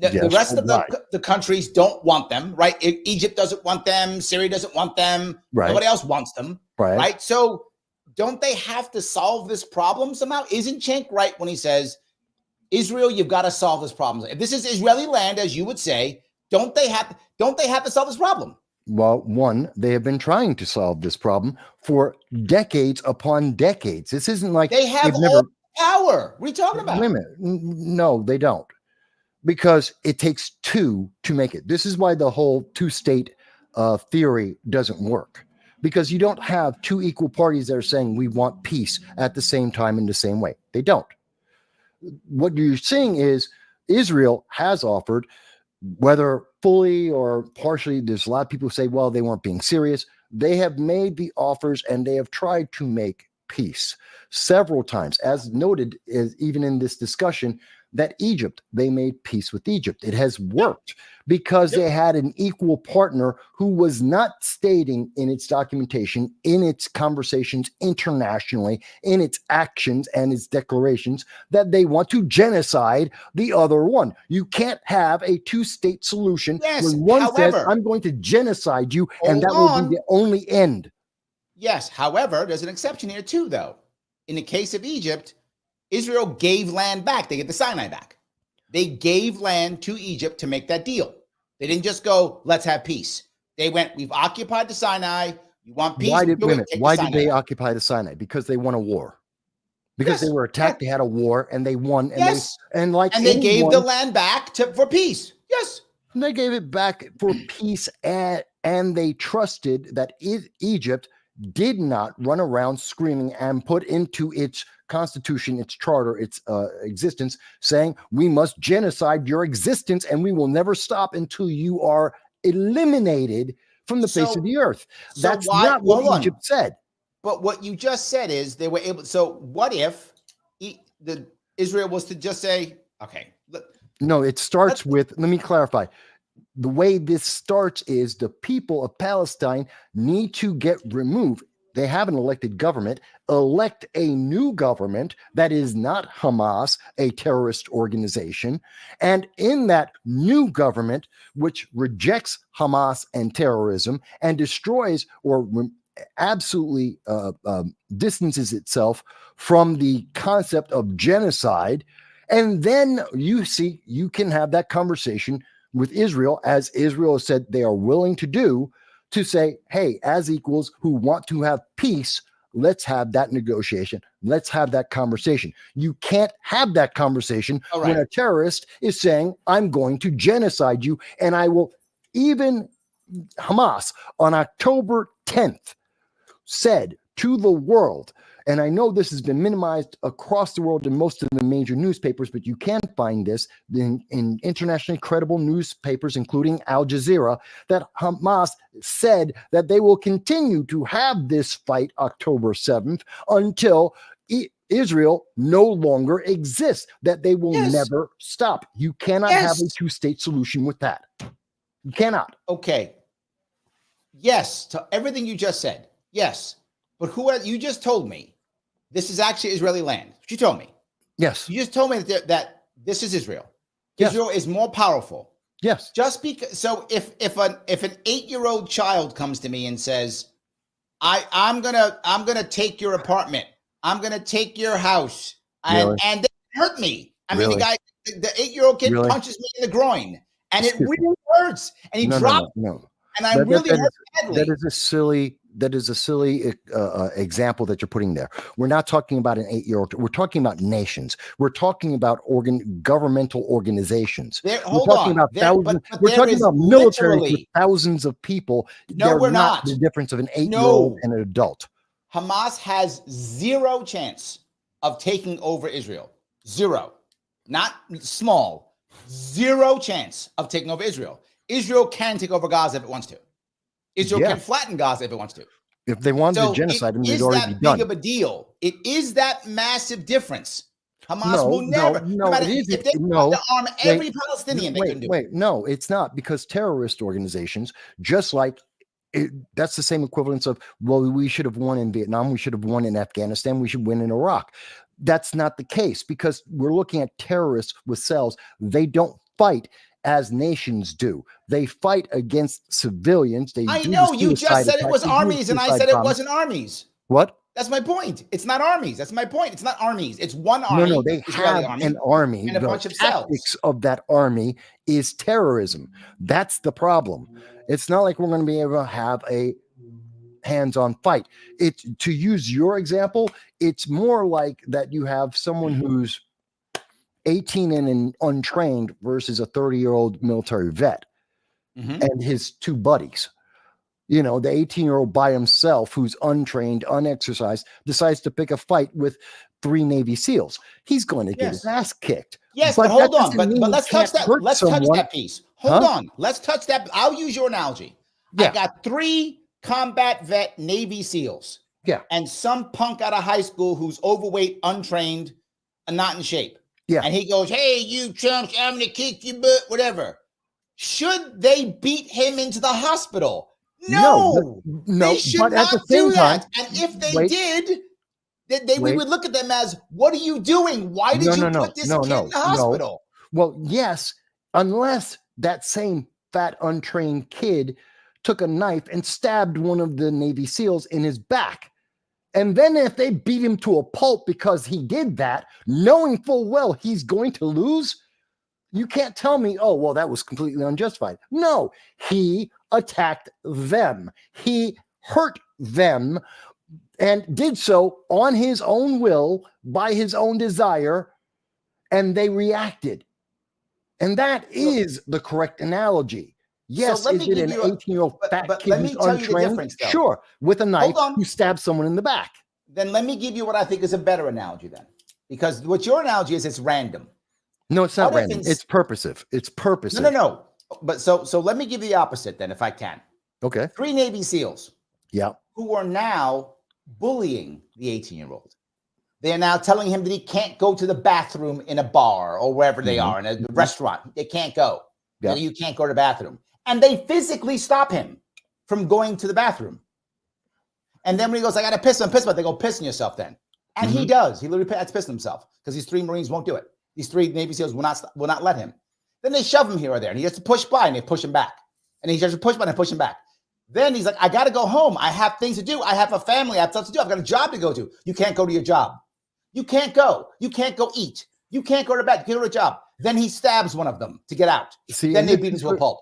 The rest of the countries don't want them, right? Egypt doesn't want them. Syria doesn't want them. Right. Nobody else wants them, right? So don't they have to solve this problem somehow? Isn't Cenk right when he says, Israel, you've got to solve this problem? If this is Israeli land, as you would say, don't they have to solve this problem? Well, one, they have been trying to solve this problem for decades upon decades. This isn't like they have all power. What are you talking about? No, they don't. Because it takes two to make it. This is why the whole two-state theory doesn't work. Because you don't have two equal parties that are saying we want peace at the same time in the same way. They don't. What you're seeing is Israel has offered, whether fully or partially, there's a lot of people who say, well, they weren't being serious. They have made the offers and they have tried to make peace several times, as noted even in this discussion, that Egypt, they made peace with Egypt. It has worked because they had an equal partner who was not stating in its documentation, in its conversations internationally, in its actions and its declarations that they want to genocide the other one. You can't have a two-state solution when one says, I'm going to genocide you, and that will be the only end. Yes. However, there's an exception here too, though. In the case of Egypt, Israel gave land back. They get the Sinai back. They gave land to Egypt to make that deal. They didn't just go, let's have peace. They went, we've occupied the Sinai. You want peace? Why did they back. occupy the Sinai? Because they won a war. Because Yes. they were attacked, they had a war, and they won. And yes. They gave the land back for peace. Yes. And they gave it back for peace, and they trusted that Egypt did not run around screaming and put into its constitution, its charter, its existence, saying, we must genocide your existence and we will never stop until you are eliminated from the face of the earth. That's not what Egypt said. But what you just said is they were able. So what if Israel was to just say, okay. No, it starts with, let me clarify. The way this starts is the people of Palestine need to get removed. They have an elected government, elect a new government that is not Hamas, a terrorist organization. And in that new government, which rejects Hamas and terrorism and destroys or absolutely distances itself from the concept of genocide. And then you can have that conversation with Israel, as Israel has said they are willing to do, to say, hey, as equals who want to have peace, let's have that negotiation. Let's have that conversation. You can't have that conversation when a terrorist is saying, I'm going to genocide you. And I will, even Hamas on October 10th said to the world, and I know this has been minimized across the world in most of the major newspapers, but you can find this in internationally credible newspapers, including Al Jazeera, that Hamas said that they will continue to have this fight October 7th until Israel no longer exists, that they will never stop. You cannot have a two-state solution with that. You cannot. Okay. Yes, to everything you just said. Yes. But you just told me this is actually Israeli land. You told me. Yes. You just told me that this is Israel. Yes. Israel is more powerful. Yes. Just because. So if an 8-year-old child comes to me and says, I'm gonna take your apartment, I'm gonna take your house, and they hurt me. I mean, the 8-year-old kid punches me in the groin, and it really hurts, and he drops. No. And I'm really hurt badly. That is a silly example that you're putting there. We're not talking about an 8-year-old. We're talking about nations. We're talking about governmental organizations. We're talking about militaries with thousands of people. No, we're not. The difference of an 8-year-old and an adult. Hamas has zero chance of taking over Israel. Zero. Not small. Zero chance of taking over Israel. Israel can take over Gaza if it wants to. Israel can flatten Gaza if it wants to. If they wanted to genocide them, they'd already be done. Big of a deal. It is that massive difference. Hamas will never. If they want to arm every Palestinian, they couldn't do it. No, it's not, because terrorist organizations, just like that's the same equivalence of, well, we should have won in Vietnam, we should have won in Afghanistan, we should win in Iraq. That's not the case, because we're looking at terrorists with cells. They don't fight as nations do. They fight against civilians. I know you just said it was armies, and I said it wasn't armies. What? That's my point. It's not armies. That's my point. It's not armies. It's one army. No, they have an army. And a bunch of cells. The tactics of that army is terrorism. That's the problem. It's not like we're going to be able to have a hands-on fight. To use your example, it's more like that you have someone who's 18 and untrained versus a 30-year-old military vet and his two buddies. You know, the 18-year-old by himself, who's untrained, unexercised, decides to pick a fight with 3 Navy SEALs. He's going to get his ass kicked. Yes, but hold on. But let's touch that. Let's touch that piece. Hold on. Let's touch that. I'll use your analogy. I got 3 combat vet Navy SEALs. Yeah. And some punk out of high school who's overweight, untrained, and not in shape. Yeah. And he goes, hey, you chumps, I'm going to kick your butt, whatever. Should they beat him into the hospital? No, they should but not at the same do time, that. And if they did, we would look at them as, what are you doing? Why did you put this kid in the hospital? Well, yes, unless that same fat, untrained kid took a knife and stabbed one of the Navy SEALs in his back. And then if they beat him to a pulp because he did that, knowing full well he's going to lose, you can't tell me, oh, well, that was completely unjustified. No, he attacked them. He hurt them and did so on his own will, by his own desire, and they reacted. And that is the correct analogy. Yes, is it an 18-year-old fat kid let me who's tell you the untrained? difference, though. Sure, with a knife on. who stabs someone in the back. Then let me give you what I think is a better analogy then. Because what your analogy is, it's random. No, it's not What if random. It's purposive. It's purposive. No. But so let me give you the opposite then, if I can. Okay. 3 Navy SEALs. Yeah. Who are now bullying the 18-year-old. They are now telling him that he can't go to the bathroom in a bar or wherever they are, in a restaurant. They can't go. Yeah. You can't go to the bathroom. And they physically stop him from going to the bathroom. And then when he goes, I got to piss, but they go, piss in yourself then. And he does. He literally has to piss himself because these 3 Marines won't do it. These 3 Navy SEALs will not let him. Then they shove him here or there, and he has to push by, and they push him back. And he has to push by and push him back. Then he's like, I got to go home. I have things to do. I have a family. I have stuff to do. I've got a job to go to. You can't go to your job. You can't go. You can't go eat. You can't go to bed. You can't go to a job. Then he stabs one of them to get out. See, then they beat him to a pulp.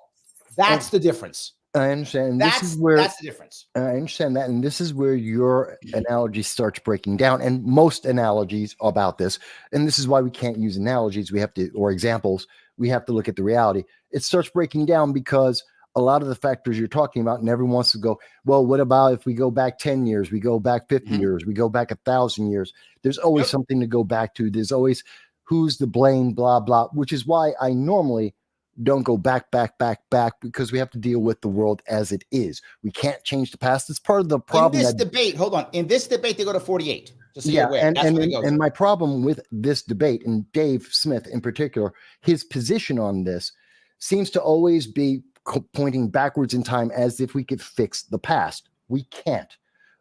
That's the difference. I understand. That's the difference. I understand that. And this is where your analogy starts breaking down. And most analogies about this, and this is why we can't use analogies. We have to, or examples, we have to look at the reality. It starts breaking down because a lot of the factors you're talking about, and everyone wants to go, well, what about if we go back 10 years, we go back 50 years, we go back 1,000 years? There's always something to go back to. There's always who's to blame, blah, blah, which is why I normally don't go back, because we have to deal with the world as it is. We can't change the past. It's part of the problem. In this debate, hold on. In this debate, they go to 48. Just so yeah, you're aware. And my problem with this debate, and Dave Smith in particular, his position on this seems to always be pointing backwards in time as if we could fix the past. We can't.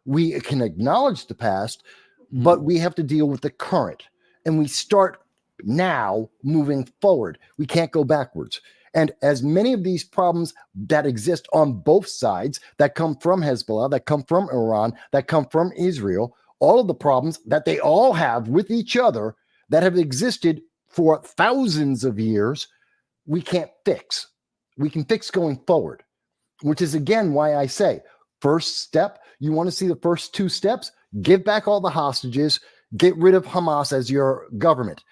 We can acknowledge the past, but we have to deal with the current. And we start now moving forward. We can't go backwards. And as many of these problems that exist on both sides, that come from Hezbollah, that come from Iran, that come from Israel, all of the problems that they all have with each other that have existed for thousands of years, we can't fix. We can fix going forward, which is again why I say first step, you want to see the first 2 steps, give back all the hostages, get rid of Hamas as your government.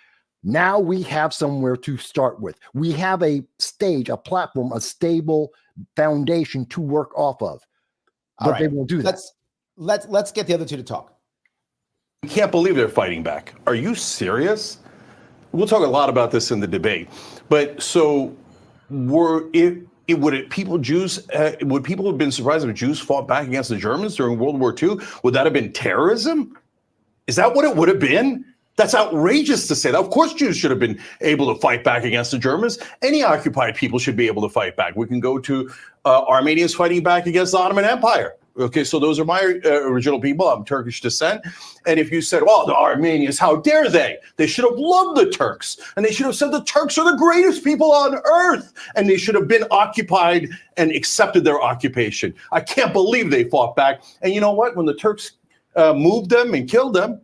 Now we have somewhere to start with. We have a stage, a platform, a stable foundation to work off of. But they won't do that. Let's get the other 2 to talk. I can't believe they're fighting back. Are you serious? We'll talk a lot about this in the debate. But so would people have been surprised if Jews fought back against the Germans during World War II? Would that have been terrorism? Is that what it would have been? That's outrageous to say that. Of course, Jews should have been able to fight back against the Germans. Any occupied people should be able to fight back. We can go to Armenians fighting back against the Ottoman Empire. Okay, so those are my original people. I'm Turkish descent. And if you said, well, the Armenians, how dare they? They should have loved the Turks. And they should have said the Turks are the greatest people on earth. And they should have been occupied and accepted their occupation. I can't believe they fought back. And you know what? When the Turks moved them and killed them,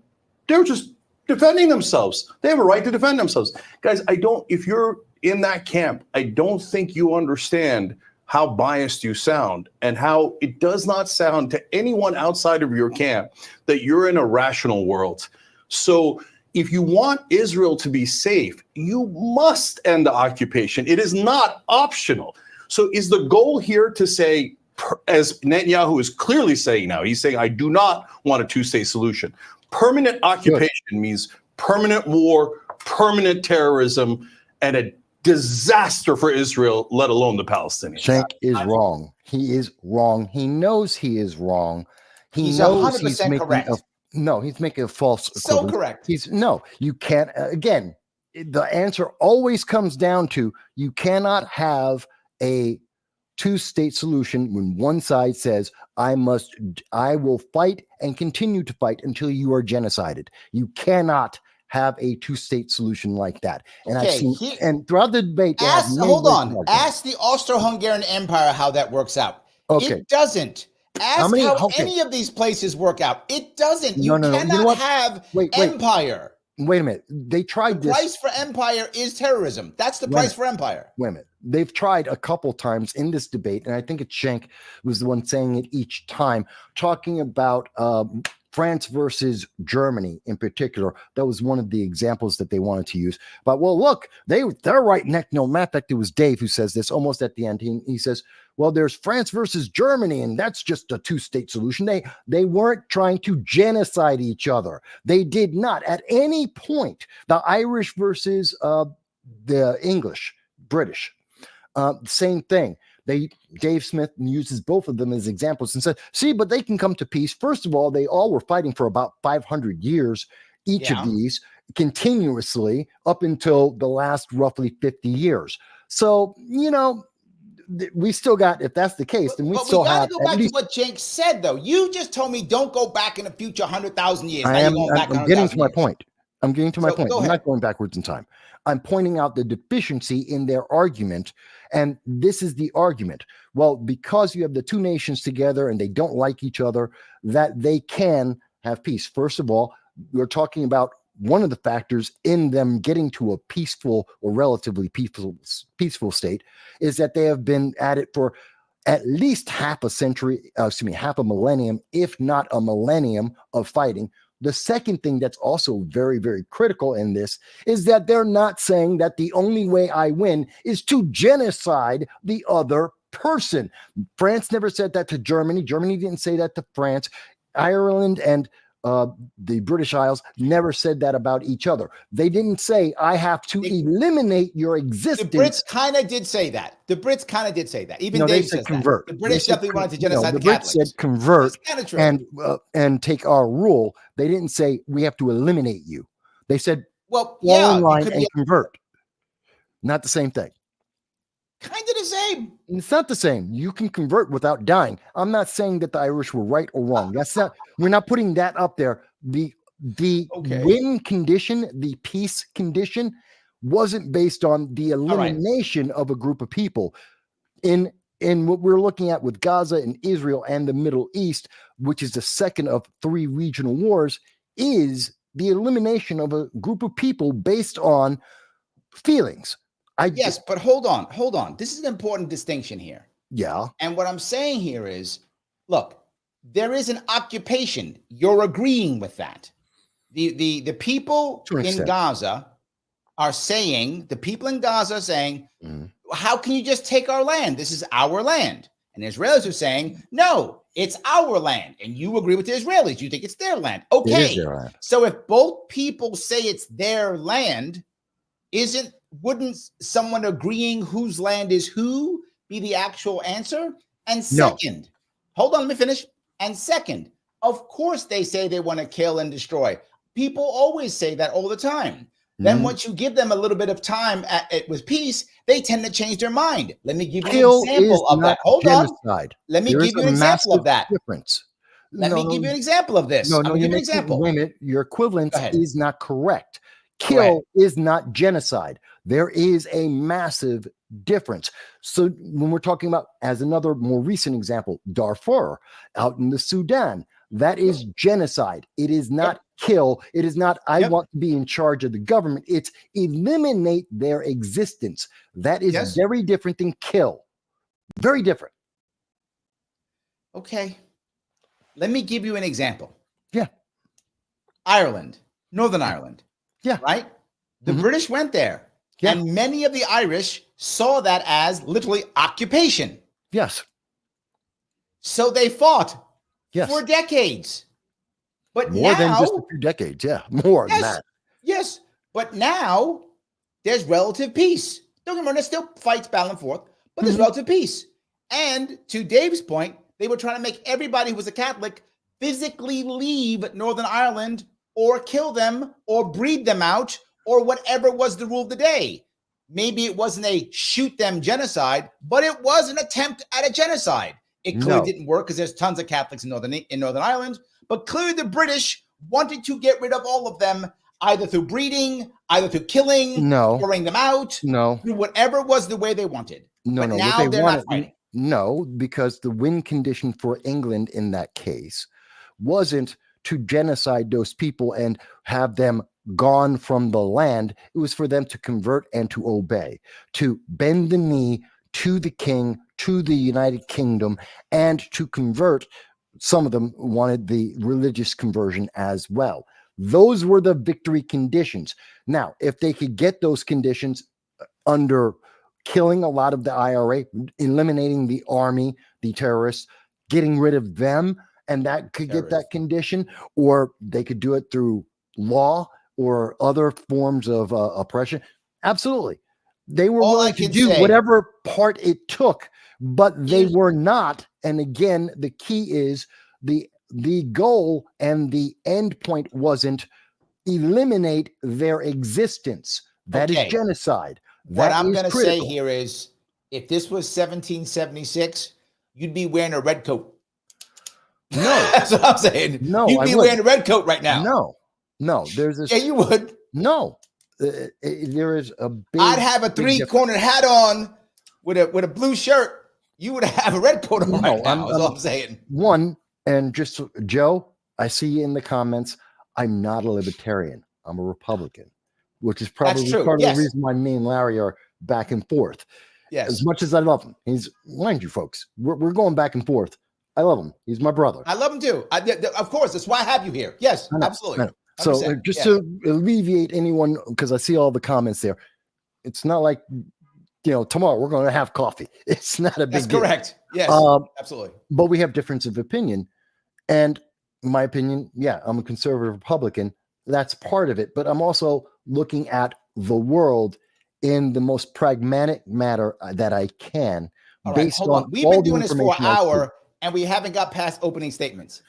they were just defending themselves. They have a right to defend themselves. Guys, if you're in that camp, I don't think you understand how biased you sound and how it does not sound to anyone outside of your camp that you're in a rational world. So if you want Israel to be safe, you must end the occupation. It is not optional. So is the goal here to say, as Netanyahu is clearly saying now, he's saying, I do not want a 2-state solution. Permanent occupation means permanent war, permanent terrorism, and a disaster for Israel, let alone the Palestinians. Shank is wrong. He is wrong. He knows he is wrong. He's 100% correct. He's making a false. So correct. You can't. Again, the answer always comes down to you cannot have a 2-state solution when one side says, I will fight and continue to fight until you are genocided. You cannot have a 2-state solution like that. And I've seen, and throughout the debate, ask the Austro-Hungarian Empire how that works out. Okay. It doesn't. Ask many- how okay. any of these places work out. It doesn't. No, You no, no. You know cannot what? have Wait. empire. Wait a minute. They The tried this. price for empire is terrorism. That's the Wait a price minute. for empire. Wait a minute. They've tried a couple times in this debate, and I think it's Schenck was the one saying it each time, talking about France versus Germany in particular. That was one of the examples that they wanted to use. But well, look, they're right neck. No, matter of fact, it was Dave who says this almost at the end. He says, well, there's France versus Germany, and that's just a two-state solution. They weren't trying to genocide each other. They did not at any point. The Irish versus the English, British, same thing. Dave Smith uses both of them as examples and said, see, but they can come to peace. First of all, they all were fighting for about 500 years, each of these continuously up until the last roughly 50 years. So, we still got, if that's the case, then we But still we gotta have go at back to least. what Jake said, though. You just told me don't go back in the future 100,000 years. I Now am. you're going back I'm getting to 100,000 my years. point. I'm getting to my So, point. go I'm ahead. not going backwards in time. I'm pointing out the deficiency in their argument. And this is the argument. Well, because you have the two nations together and they don't like each other, that they can have peace. First of all, we're talking about one of the factors in them getting to a peaceful or relatively peaceful state is that they have been at it for at least half a millennium, if not a millennium of fighting. The second thing that's also very, very critical in this is that they're not saying that the only way I win is to genocide the other person. France never said that to Germany. Germany didn't say that to France. Ireland and the British Isles never said that about each other. They didn't say, I have to eliminate your The existence. Brits kind of did say that. Even No, they Dave said says convert. that. The British definitely wanted to genocide the the Brits Catholics. said convert It's kind of true. and take our rule. They didn't say we have to eliminate you. They said Well, fall yeah, in line it could and be convert. Not the same thing. kind of the same. It's not the same. You can convert without dying. I'm not saying that the Irish were right or wrong. That's not. We're not putting that up there. The Okay. win condition, the peace condition, wasn't based on the elimination of a group of people. In what we're looking at with Gaza and Israel and the Middle East, which is the second of 3 regional wars, is the elimination of a group of people based on feelings. Yes, but hold on. This is an important distinction here. Yeah. And what I'm saying here is, look, there is an occupation. You're agreeing with that. The people To an in extent. Gaza are saying, Mhm. how can you just take our land? This is our land. And the Israelis are saying, no, it's our land. And you agree with the Israelis. You think it's their land. It Okay. is their land. So if both people say it's their land, wouldn't someone agreeing whose land is who be the actual answer? And second, hold on, let me finish. And second, of course they say they want to kill and destroy. People always say that all the time. Then once you give them a little bit of time with peace, they tend to change their mind. Let me give you Kill an example is of that. not Hold on. genocide. Let me There give is you a an example of massive that. difference. Let me give you an example of this. No, I'm no, gonna you're give you an making, example. wait a minute. Your equivalence Go ahead. is not correct. Go Kill ahead. is not genocide. There is a massive difference. So when we're talking about, as another more recent example, Darfur out in the Sudan, that is genocide. It is not kill. It is not, I want to be in charge of the government. It's eliminate their existence. That is very different than kill. Very different. Okay. Let me give you an example. Yeah. Ireland, Northern Ireland. Yeah. Right? The British went there. Yeah. And many of the Irish saw that as literally occupation. Yes. So they fought Yes. for decades. But More now, than just a few decades. Yeah. More than yes, that. yes. But now there's relative peace. Don't get me wrong, there's still fights back and forth, but there's relative peace. And to Dave's point, they were trying to make everybody who was a Catholic physically leave Northern Ireland or kill them or breed them out or whatever was the rule of the day. Maybe it wasn't a shoot them genocide, but it was an attempt at a genocide. It clearly didn't work because there's tons of Catholics in Northern Ireland, but clearly the British wanted to get rid of all of them, either through breeding, either through killing, throwing them out, through whatever was the way they wanted. No, but no. now What they they're wanted, not fighting. No, because the win condition for England in that case wasn't to genocide those people and have them gone from the land. It was for them to convert and to obey, to bend the knee to the king, to the United Kingdom, and to convert. Some of them wanted the religious conversion as well. Those were the victory conditions. Now, if they could get those conditions under killing a lot of the IRA, eliminating the army, the terrorists, getting rid of them, and that could get that condition, or they could do it through law or other forms of oppression. Absolutely. They were willing to do whatever part it took, but they were not. And again, the key is the goal and the end point wasn't eliminate their existence. That is genocide. What I'm going to say here is, if this was 1776, you'd be wearing a red coat. No, that's what I'm saying. No, you'd be wearing a red coat right now. No. There's this. Yeah, you would. No, there is a big. I'd have a three-cornered hat on with a blue shirt. You would have a red coat on right now. That's all I'm saying. One, and just Joe, I see you in the comments. I'm not a libertarian. I'm a Republican, which is probably part of the reason why me and Larry are back and forth. Yes. As much as I love him, mind you, folks, we're going back and forth. I love him. He's my brother. I love him too. Of course, that's why I have you here. Yes, absolutely. So just to alleviate anyone, because I see all the comments there, it's not like, tomorrow we're going to have coffee. It's not a big deal. That's correct. Yes, absolutely. But we have difference of opinion. And my opinion, I'm a conservative Republican. That's part of it. But I'm also looking at the world in the most pragmatic manner that I can. Based on we've been doing this for an hour and we haven't got past opening statements.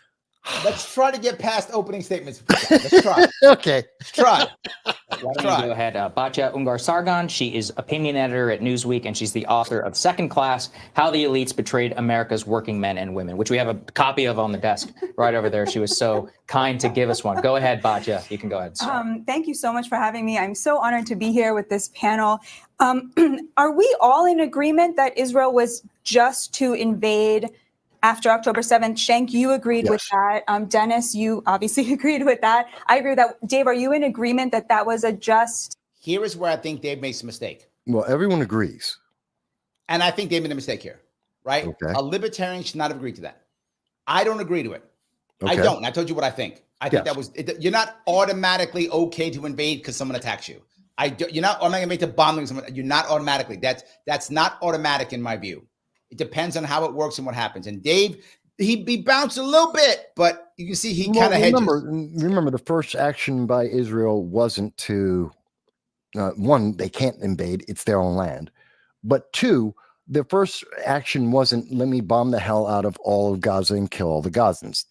Let's try to get past opening statements. Let's try. Okay. Let's try. Why don't you go ahead? Batya Ungar-Sargon. She is opinion editor at Newsweek, and she's the author of Second Class: How the Elites Betrayed America's Working Men and Women, which we have a copy of on the desk right over there. She was so kind to give us one. Go ahead, Batya. You can go ahead. Thank you so much for having me. I'm so honored to be here with this panel. Are we all in agreement that Israel was just to invade after October 7th? Shank, you agreed with that. Dennis, you obviously agreed with that. I agree with that. Dave, are you in agreement that that was a just? Here is where I think Dave makes a mistake. Well, everyone agrees. And I think Dave made a mistake here, right? Okay. A libertarian should not have agreed to that. I don't agree to it. Okay. I don't. I told you what I think. I think that was, you're not automatically okay to invade because someone attacks you. You're not automatically to bomb someone. You're not automatically. That's not automatic in my view. It depends on how it works and what happens. And Dave, he bounced a little bit, but you can see he kind of hedges. Remember, the first action by Israel wasn't to, one, they can't invade. It's their own land. But two, the first action wasn't, let me bomb the hell out of all of Gaza and kill all the Gazans.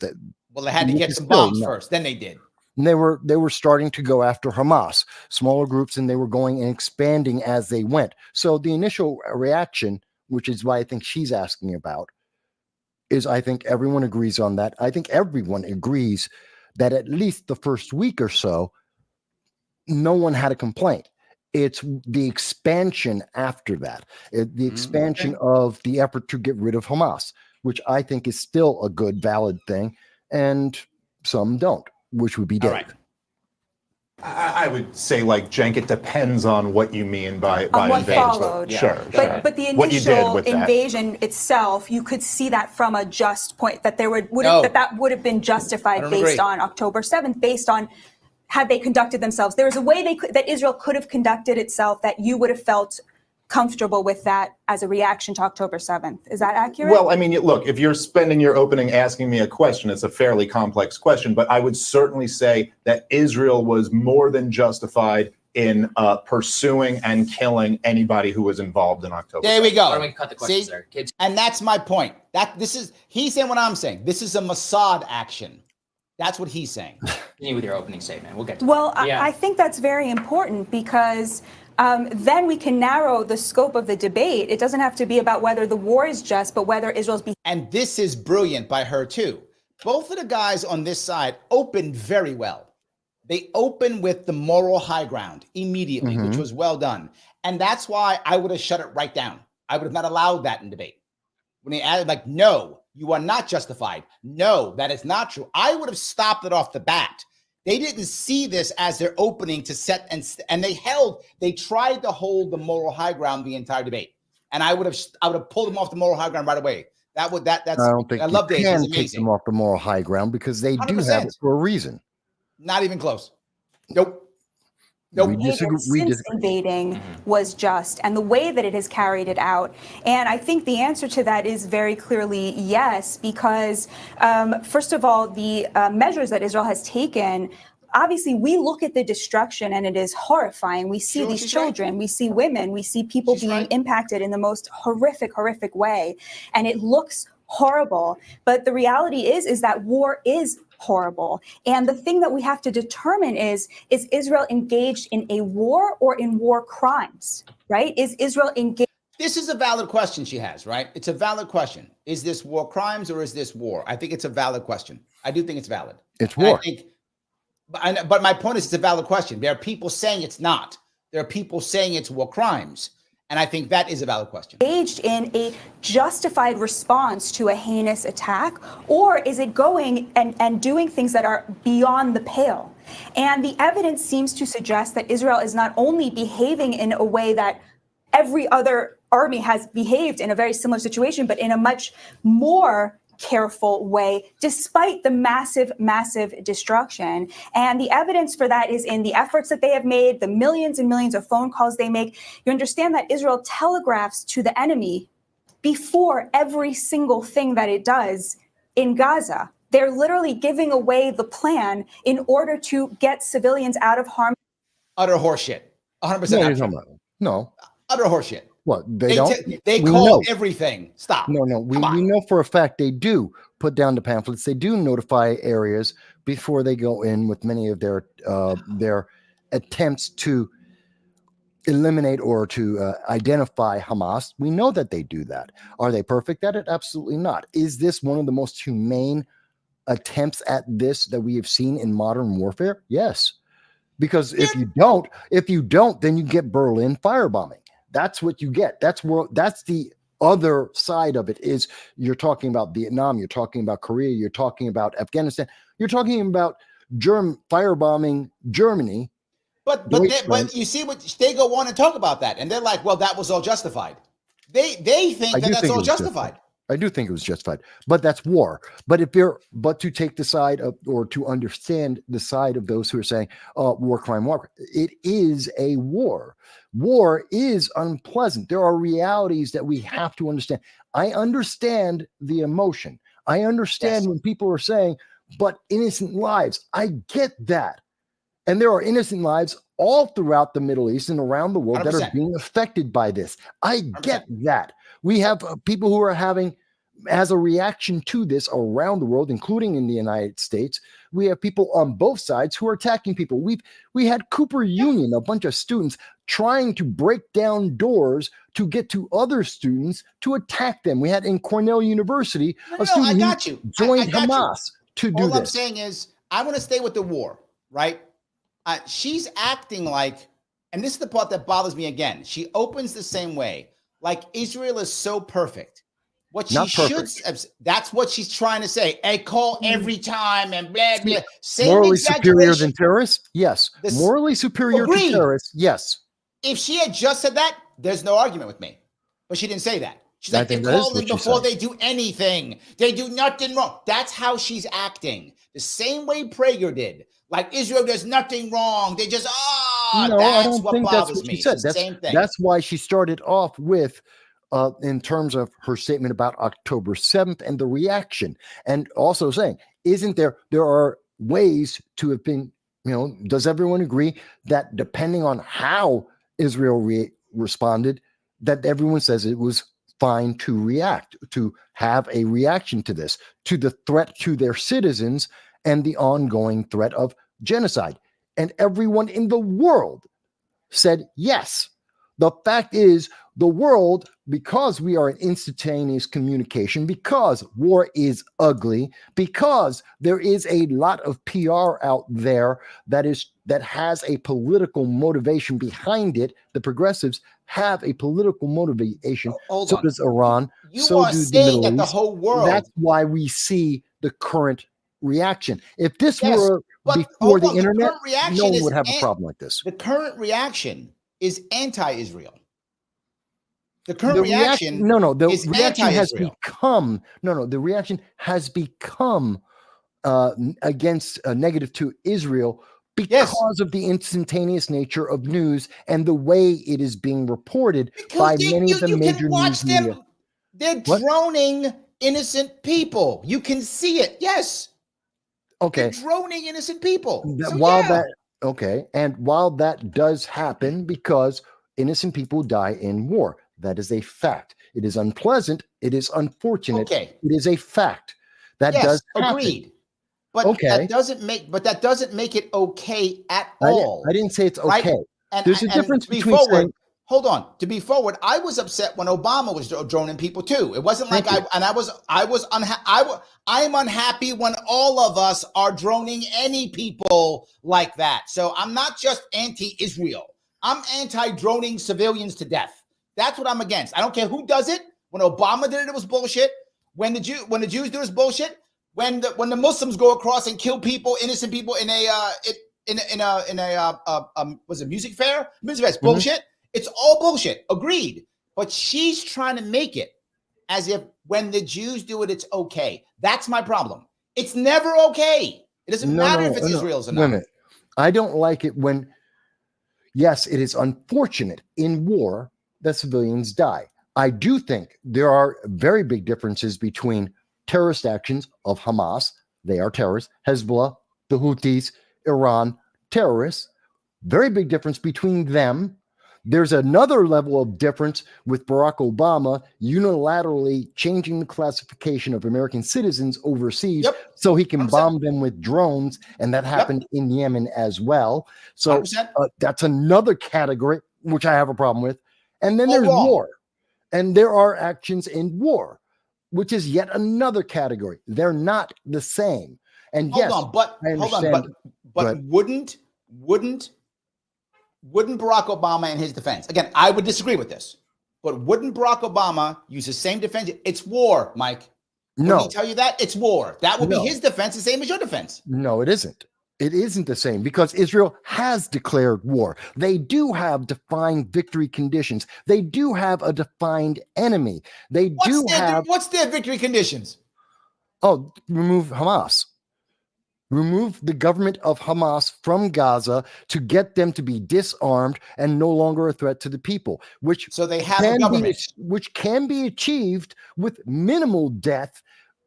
Well, they had to get some bombs first. Then they did. And they were starting to go after Hamas, smaller groups, and they were going and expanding as they went. So the initial reaction, which is why I think she's asking about, is I think everyone agrees on that. I think everyone agrees that at least the first week or so, no one had a complaint. It's the expansion after that, the expansion of the effort to get rid of Hamas, which I think is still a good, valid thing, and some don't, which would be Dave. Right. I would say, like Cenk, it depends on what you mean by what invasion. followed. Sure. But the initial invasion itself, you could see that from a just point, that there that would have been justified based on October 7th, based on had they conducted themselves. There was a way that Israel could have conducted itself that you would have felt comfortable with that as a reaction to October 7th. Is that accurate? Well, I mean, look, if you're spending your opening asking me a question, it's a fairly complex question, but I would certainly say that Israel was more than justified in pursuing and killing anybody who was involved in October. There we go. Why don't we cut the questions there, kids? And that's my point. He's saying what I'm saying. This is a Mossad action. That's what he's saying. Continue with your opening statement. We'll get to that. I think that's very important because then we can narrow the scope of the debate. It doesn't have to be about whether the war is just, but whether Israel's And this is brilliant by her too. Both of the guys on this side opened very well. They opened with the moral high ground immediately, which was well done. And that's why I would have shut it right down. I would have not allowed that in debate. when they added like, no, you are not justified. No, that is not true. I would have stopped it off the bat. They didn't see this as their opening to set, and they tried to hold the moral high ground the entire debate. And I would have pulled them off the moral high ground right away. That's I don't think I love you Dave. can He's take amazing. them off the moral high ground because they 100%. Do have it for a reason. Not even close. Nope. We disagree. Since invading was just, and the way that it has carried it out. And I think the answer to that is very clearly yes, because first of all, the measures that Israel has taken, obviously we look at the destruction and it is horrifying. We see these children, we see women, we see people being impacted in the most horrific way. And it looks horrible. But the reality is that war is horrible. And the thing that we have to determine is Israel engaged in a war or in war crimes, right? Is Israel engaged? This is a valid question she has, right? It's a valid question. Is this war crimes or is this war? I think it's a valid question. I do think it's valid. It's war. But my point is it's a valid question. There are people saying it's not. There are people saying it's war crimes. And I think that is a valid question. Engaged in a justified response to a heinous attack, or is it going and doing things that are beyond the pale? And the evidence seems to suggest that Israel is not only behaving in a way that every other army has behaved in a very similar situation, but in a much more careful way, despite the massive destruction. And the evidence for that is in the efforts that they have made, the millions and millions of phone calls they make. You understand that Israel telegraphs to the enemy before every single thing that it does in Gaza. They're literally giving away the plan in order to get civilians out of harm. Utter horseshit. 100%. No. Utter horseshit. What, they don't? They call everything. Stop. No. We know for a fact they do put down the pamphlets. They do notify areas before they go in with many of their attempts to eliminate or to identify Hamas. We know that they do that. Are they perfect at it? Absolutely not. Is this one of the most humane attempts at this that we have seen in modern warfare? Yes. Because if you don't, then you get Berlin firebombing. That's what you get. That's the other side of it. Is you're talking about Vietnam, you're talking about Korea, you're talking about Afghanistan, you're talking about firebombing Germany. But you see what they go on and talk about that, and they're like, well, that was all justified. They think that's all justified. I do think it was justified, but that's war. But to take the side of, or to understand the side of those who are saying, war crime, it is a war. War is unpleasant. There are realities that we have to understand. I understand the emotion. I understand when people are saying, but innocent lives. I get that. And there are innocent lives all throughout the Middle East and around the world 100%. That are being affected by this. I get 100%. That. We have people who are having, as a reaction to this around the world, including in the United States, we have people on both sides who are attacking people. We had Cooper Union, a bunch of students trying to break down doors to get to other students to attack them. We had in Cornell University a student who joined Hamas to do this. All I'm saying is I want to stay with the war, right? She's acting like, and this is the part that bothers me again. She opens the same way, like Israel is so perfect. What she should, that's what she's trying to say. A call every time and blah, blah. Same morally superior than terrorists? Yes. Morally superior to terrorists? Yes. If she had just said that, there's no argument with me. But she didn't say that. She's like, they call them before they do anything. They do nothing wrong. That's how she's acting. The same way Prager did. Like Israel does nothing wrong. They just, no, that's I don't what think bothers that's what me. she said. It's the same thing. That's why she started off with, in terms of her statement about October 7th and the reaction, and also saying, there are ways to have been, does everyone agree that depending on how Israel responded, that everyone says it was fine to react, to have a reaction to this, to the threat to their citizens and the ongoing threat of genocide. And everyone in the world said yes. The fact is, the world, because we are in instantaneous communication, because war is ugly, because there is a lot of PR out there that has a political motivation behind it, the progressives have a political motivation. So does Iran. You so are do the saying Middle that the East. whole world. That's why we see the current reaction. If this Yes, were but before hold the on, internet, current reaction no one is would have a problem like this. The current reaction is anti-Israel. The current The reaction the is reaction has anti-Israel. become the reaction has become against negative to Israel because of the instantaneous nature of news and the way it is being reported by many of the major news media. They're droning innocent people. You can see it. Yes. Okay. They're droning innocent people. And while that does happen, because innocent people die in war, that is a fact. It is unpleasant. It is unfortunate. Okay. It is a fact. That does happen. Agreed. But that doesn't make it okay at all. I didn't say it's okay. Right? And, there's a difference between saying, hold on. To be forward, I was upset when Obama was droning people too. It wasn't like I am unhappy when all of us are droning any people like that. So I'm not just anti-Israel. I'm anti-droning civilians to death. That's what I'm against. I don't care who does it. When Obama did it, it was bullshit. When the Jews do it, it's bullshit. When the Muslims go across and kill people, innocent people in a was it music fair? Music fair, it's bullshit. It's all bullshit. Agreed. But she's trying to make it as if when the Jews do it, it's okay. That's my problem. It's never okay. It doesn't matter if it's Israel's or not. Wait a minute. I don't like it when, yes, it is unfortunate in war that civilians die. I do think there are very big differences between terrorist actions of Hamas, they are terrorists, Hezbollah, the Houthis, Iran, terrorists, very big difference between them. There's another level of difference with Barack Obama unilaterally changing the classification of American citizens overseas so he can 100%. bomb them with drones, and that happened in Yemen as well. So that's another category, which I have a problem with. And then there's war. And there are actions in war, which is yet another category. They're not the same. And but wouldn't Barack Obama, in his defense, again, I would disagree with this, but wouldn't Barack Obama use the same defense? It's war, Mike. Wouldn't he tell you that? It's war. That would be his defense, the same as your defense. No, it isn't. It isn't the same because Israel has declared war. They do have defined victory conditions. They do have a defined enemy. What's their victory conditions? Oh, remove Hamas. Remove the government of Hamas from Gaza to get them to be disarmed and no longer a threat to the people, which they have a government, which can be achieved with minimal death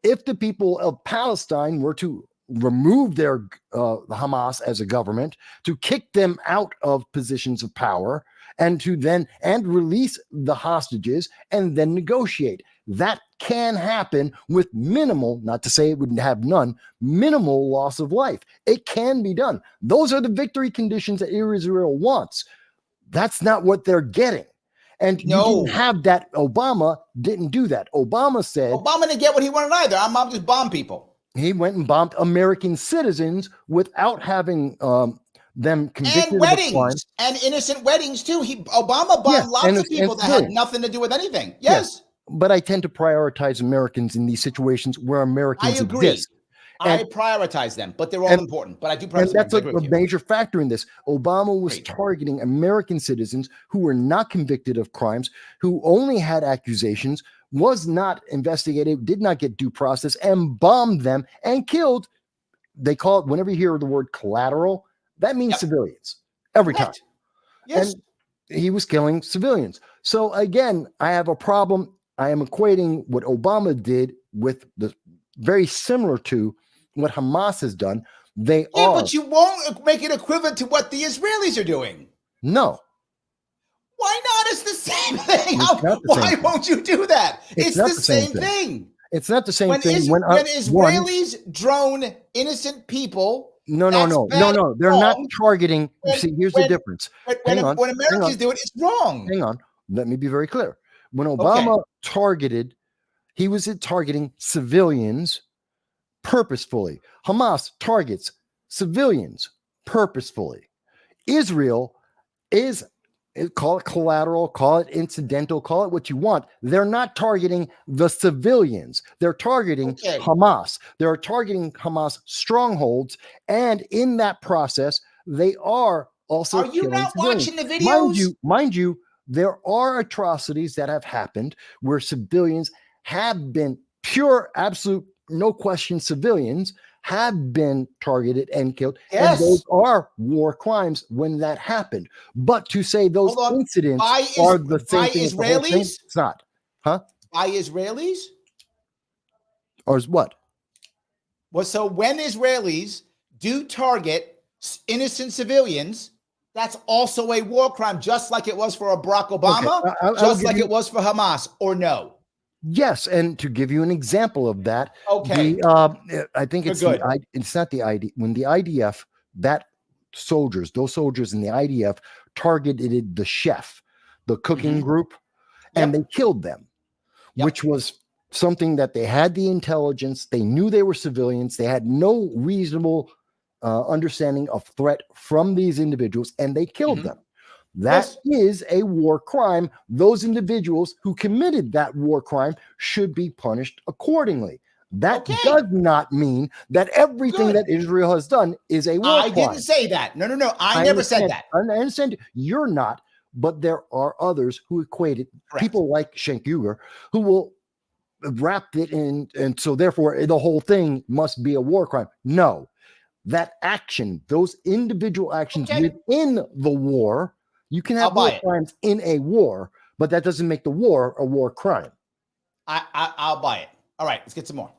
if the people of Palestine were to remove their Hamas as a government, to kick them out of positions of power, and to then release the hostages and then negotiate. That can happen with minimal, not to say it would have none, minimal loss of life. It can be done. Those are the victory conditions that Israel wants. That's not what they're getting. And you didn't have that. Obama didn't do that. Obama didn't get what he wanted either. I'm just bomb people. He went and bombed American citizens without having them convicted and weddings and innocent weddings too. Obama bombed lots of people that had nothing to do with anything. Yes. But I tend to prioritize Americans in these situations where Americans exist. I prioritize them, but they're all important. But I do prioritize them. And that's a major factor in this. Obama was targeting American citizens who were not convicted of crimes, who only had accusations, was not investigated, did not get due process, and bombed them and killed. They call it, whenever you hear the word collateral, that means civilians every time. Yes. And he was killing civilians. So again, I have a problem. I am equating what Obama did with the very similar to what Hamas has done. But you won't make it equivalent to what the Israelis are doing. No. Why not? It's the same thing. Why won't you do that? It's the same thing. It's not the same thing. When Israelis drone innocent people. No. They're not targeting. See, here's the difference. When Americans do it, it's wrong. Hang on. Let me be very clear. When Obama targeted, he was targeting civilians purposefully. Hamas targets civilians purposefully. Israel is call it collateral, call it incidental, call it what you want. They're not targeting the civilians. They're targeting Hamas. They're targeting Hamas strongholds. And in that process, they are also. Are you not civilians. watching the videos? Mind you, there are atrocities that have happened where civilians have been pure, absolute, no question civilians have been targeted and killed. Yes. And those are war crimes when that happened. But to say those incidents are the same thing as the whole thing, it's not. Huh? By Israelis? Or is what? Well, so when Israelis do target innocent civilians, that's also a war crime, just like it was for a Barack Obama, just like it was for Hamas, or no? Yes, and to give you an example of that, I think it's not the ID when the IDF those soldiers in the IDF targeted the chef, the cooking group, and they killed them, which was something that they had the intelligence, they knew they were civilians, they had no reasonable understanding of threat from these individuals, and they killed them. That is a war crime. Those individuals who committed that war crime should be punished accordingly. That does not mean that everything that Israel has done is a war crime. I didn't say that. No. I never said that. I understand you're not, but there are others who equate it. People like Cenk Uygur who will wrap it in, and so therefore the whole thing must be a war crime. No, that action, those individual actions within the war. You can have war crimes in a war, but that doesn't make the war a war crime. I'll buy it. All right, let's get some more.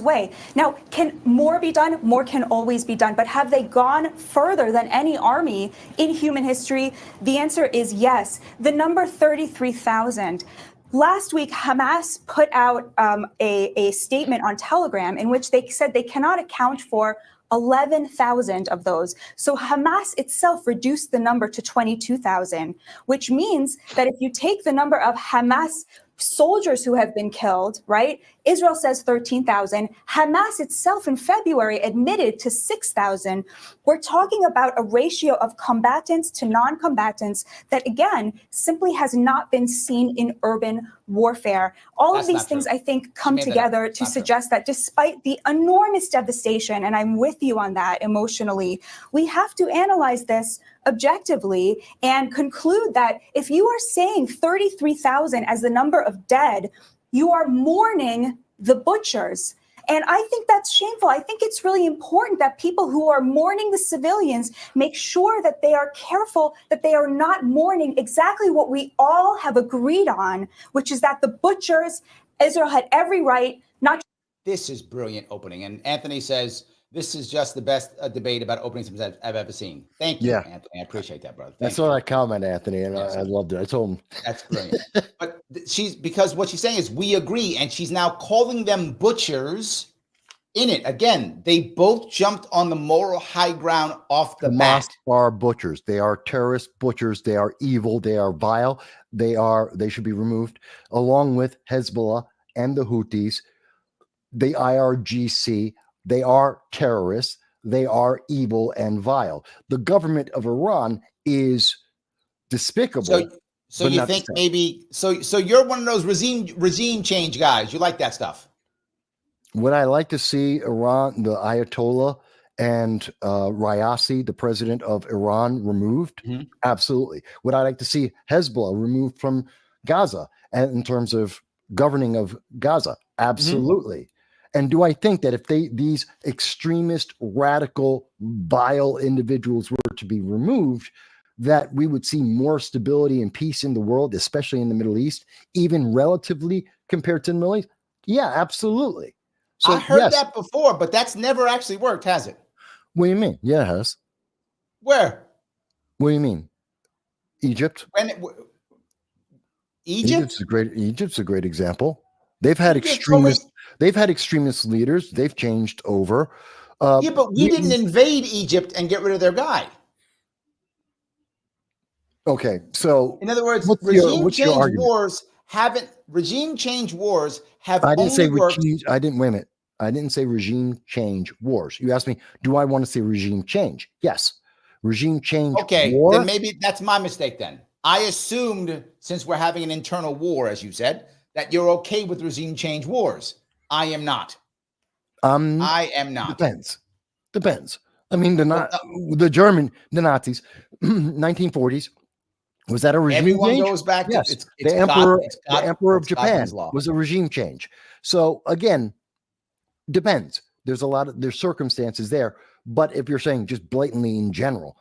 Way. Now, can more be done? More can always be done. But have they gone further than any army in human history? The answer is yes. The number 33,000. Last week, Hamas put out a statement on Telegram in which they said they cannot account for 11,000 of those. So Hamas itself reduced the number to 22,000, which means that if you take the number of Hamas soldiers who have been killed, right? Israel says 13,000. Hamas itself in February admitted to 6,000. We're talking about a ratio of combatants to non-combatants that, again, simply has not been seen in urban warfare. All of these things, I think, come together to suggest that despite the enormous devastation, and I'm with you on that emotionally, we have to analyze this objectively and conclude that if you are saying 33,000 as the number of dead, you are mourning the butchers. And I think that's shameful. I think it's really important that people who are mourning the civilians make sure that they are careful, that they are not mourning exactly what we all have agreed on, which is that the butchers, Israel had every right not. This is brilliant opening. And Anthony says, this is just the best debate about openings I've ever seen. Thank you, Anthony. I appreciate that, brother. That's what I comment, Anthony, and I loved it. I told him. That's brilliant. But because what she's saying is we agree, and she's now calling them butchers in it. Again, they both jumped on the moral high ground off the bat. Hamas are butchers. They are terrorist butchers. They are evil. They are vile. They should be removed, along with Hezbollah and the Houthis, the IRGC. They are terrorists. They are evil and vile. The government of Iran is despicable. So you think maybe so you're one of those regime change guys. You like that stuff. Would I like to see Iran, the Ayatollah and Riyasi, the president of Iran, removed? Mm-hmm. Absolutely. Would I like to see Hezbollah removed from Gaza and in terms of governing of Gaza? Absolutely. Mm-hmm. And do I think that if these extremist, radical, vile individuals were to be removed, that we would see more stability and peace in the world, especially in the Middle East, even relatively compared to the Middle East? Yeah, absolutely. So, I heard that before, but that's never actually worked, has it? What do you mean? Yeah, it has. Where? What do you mean? Egypt? Egypt? Egypt's a great example. They've had extremist leaders. They've changed over. But we didn't invade Egypt and get rid of their guy. Okay, so in other words, regime change wars have. I didn't say regime. I didn't say regime change wars. You asked me, do I want to see regime change? Yes, regime change. Okay, then maybe that's my mistake. Then I assumed, since we're having an internal war, as you said, that you're okay with regime change wars. I am not. I am not. Depends. I mean, the Nazis, 1940s. Was that a regime Everyone change? goes back to yes. The emperor of Japan law. Was a regime change. So again, depends. There's circumstances there. But if you're saying just blatantly in general,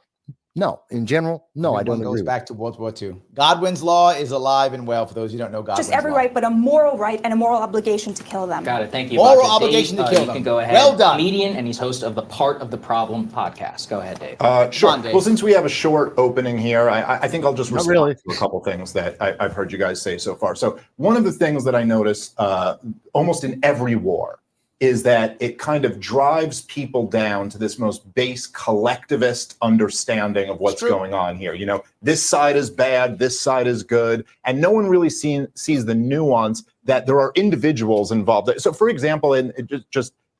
no. In general, no, I don't agree. Goes back to World War II. Godwin's law is alive and well. For those who don't know, Godwin's just every law. Right, but a moral right and a moral obligation to kill them. Got it. Thank you. Moral obligation to kill them. You can go ahead. Well done. Comedian, and he's host of the Part of the Problem podcast. Go ahead, Dave. Sure. Dave. Well, since we have a short opening here, I think I'll just respond to a couple things that I've heard you guys say so far. So one of the things that I notice almost in every war is that it kind of drives people down to this most base collectivist understanding of what's going on here. You know, this side is bad, this side is good, and no one really sees the nuance that there are individuals involved. So, for example, in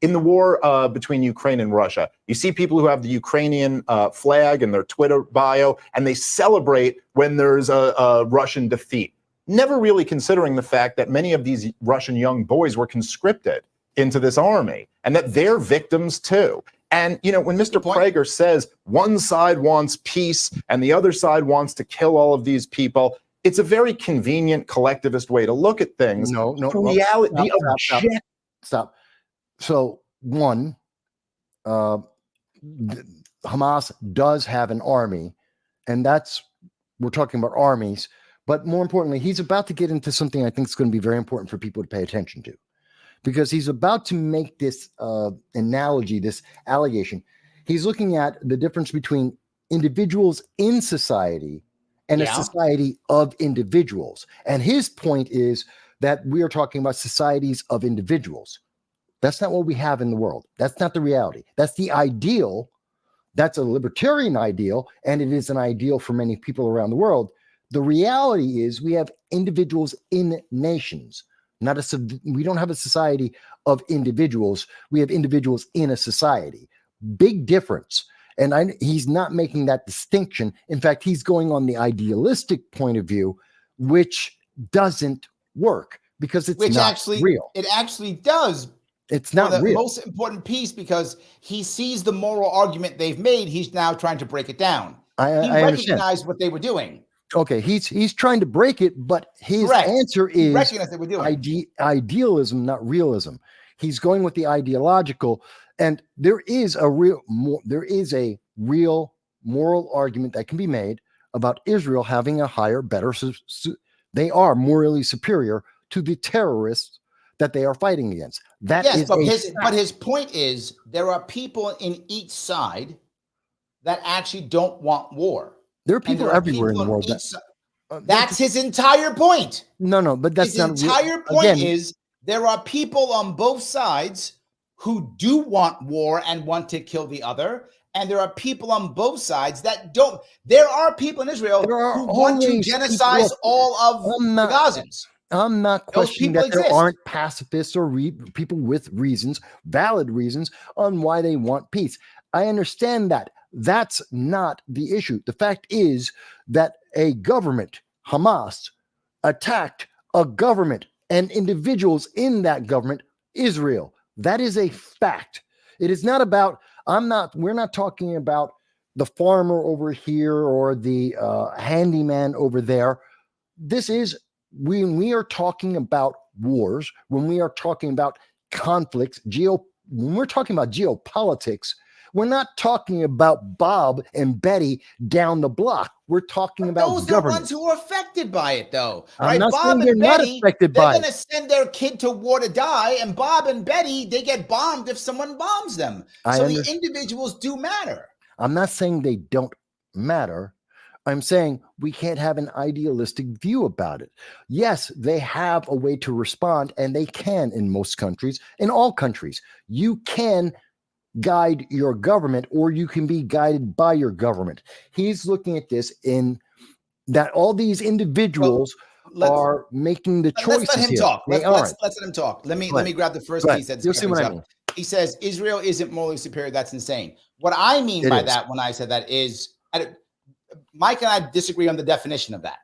the war between Ukraine and Russia, you see people who have the Ukrainian flag in their Twitter bio, and they celebrate when there's a Russian defeat, never really considering the fact that many of these Russian young boys were conscripted into this army, and that they're victims too. And, you know, when Mr. Prager says one side wants peace and the other side wants to kill all of these people, it's a very convenient collectivist way to look at things. No. Reality, Stop. So, one, Hamas does have an army, and we're talking about armies, but more importantly, he's about to get into something I think is going to be very important for people to pay attention to. Because he's about to make this analogy, this allegation. He's looking at the difference between individuals in society and a society of individuals. And his point is that we are talking about societies of individuals. That's not what we have in the world. That's not the reality. That's the ideal. That's a libertarian ideal, and it is an ideal for many people around the world. The reality is we have individuals in nations. We don't have a society of individuals. We have individuals in a society. Big difference. And he's not making that distinction. In fact, he's going on the idealistic point of view, which doesn't work because it's not real. It actually does. It's not real. The most important piece, because he sees the moral argument they've made. He's now trying to break it down. I recognized what they were doing. Okay, he's trying to break it, but his answer is idealism, not realism. He's going with the ideological, and there is a real moral argument that can be made about Israel having a higher, better. They are morally superior to the terrorists that they are fighting against. But his point is there are people in each side that actually don't want war. There are people everywhere in the world. That's his entire point. No, but that's not his entire point. Is there are people on both sides who do want war and want to kill the other, and there are people on both sides that don't. There are people in Israel who want to genocide all of the Gazans. I'm not questioning that there aren't pacifists or people with reasons, valid reasons, on why they want peace. I understand that. That's not the issue. The fact is that a government, Hamas, attacked a government and individuals in that government, Israel. That is a fact. It is not about, we're not talking about the farmer over here or the handyman over there. This is, when we are talking about wars, when we are talking about conflicts, when we're talking about geopolitics, we're not talking about Bob and Betty down the block. We're talking about those government. Those are the ones who are affected by it, though. I'm not Bob saying they're and not Betty, affected by it. They're going to send their kid to war to die, and Bob and Betty, they get bombed if someone bombs them. So the individuals do matter. I'm not saying they don't matter. I'm saying we can't have an idealistic view about it. Yes, they have a way to respond, and they can in most countries, in all countries. You can guide your government, or you can be guided by your government. He's looking at this in that all these individuals are making the choices. Let's let him talk. Let's let him talk. Let me grab the first piece that you'll see what I mean. He says Israel isn't morally superior. That's insane. What I mean by that, when I said that, is Mike and I disagree on the definition of that.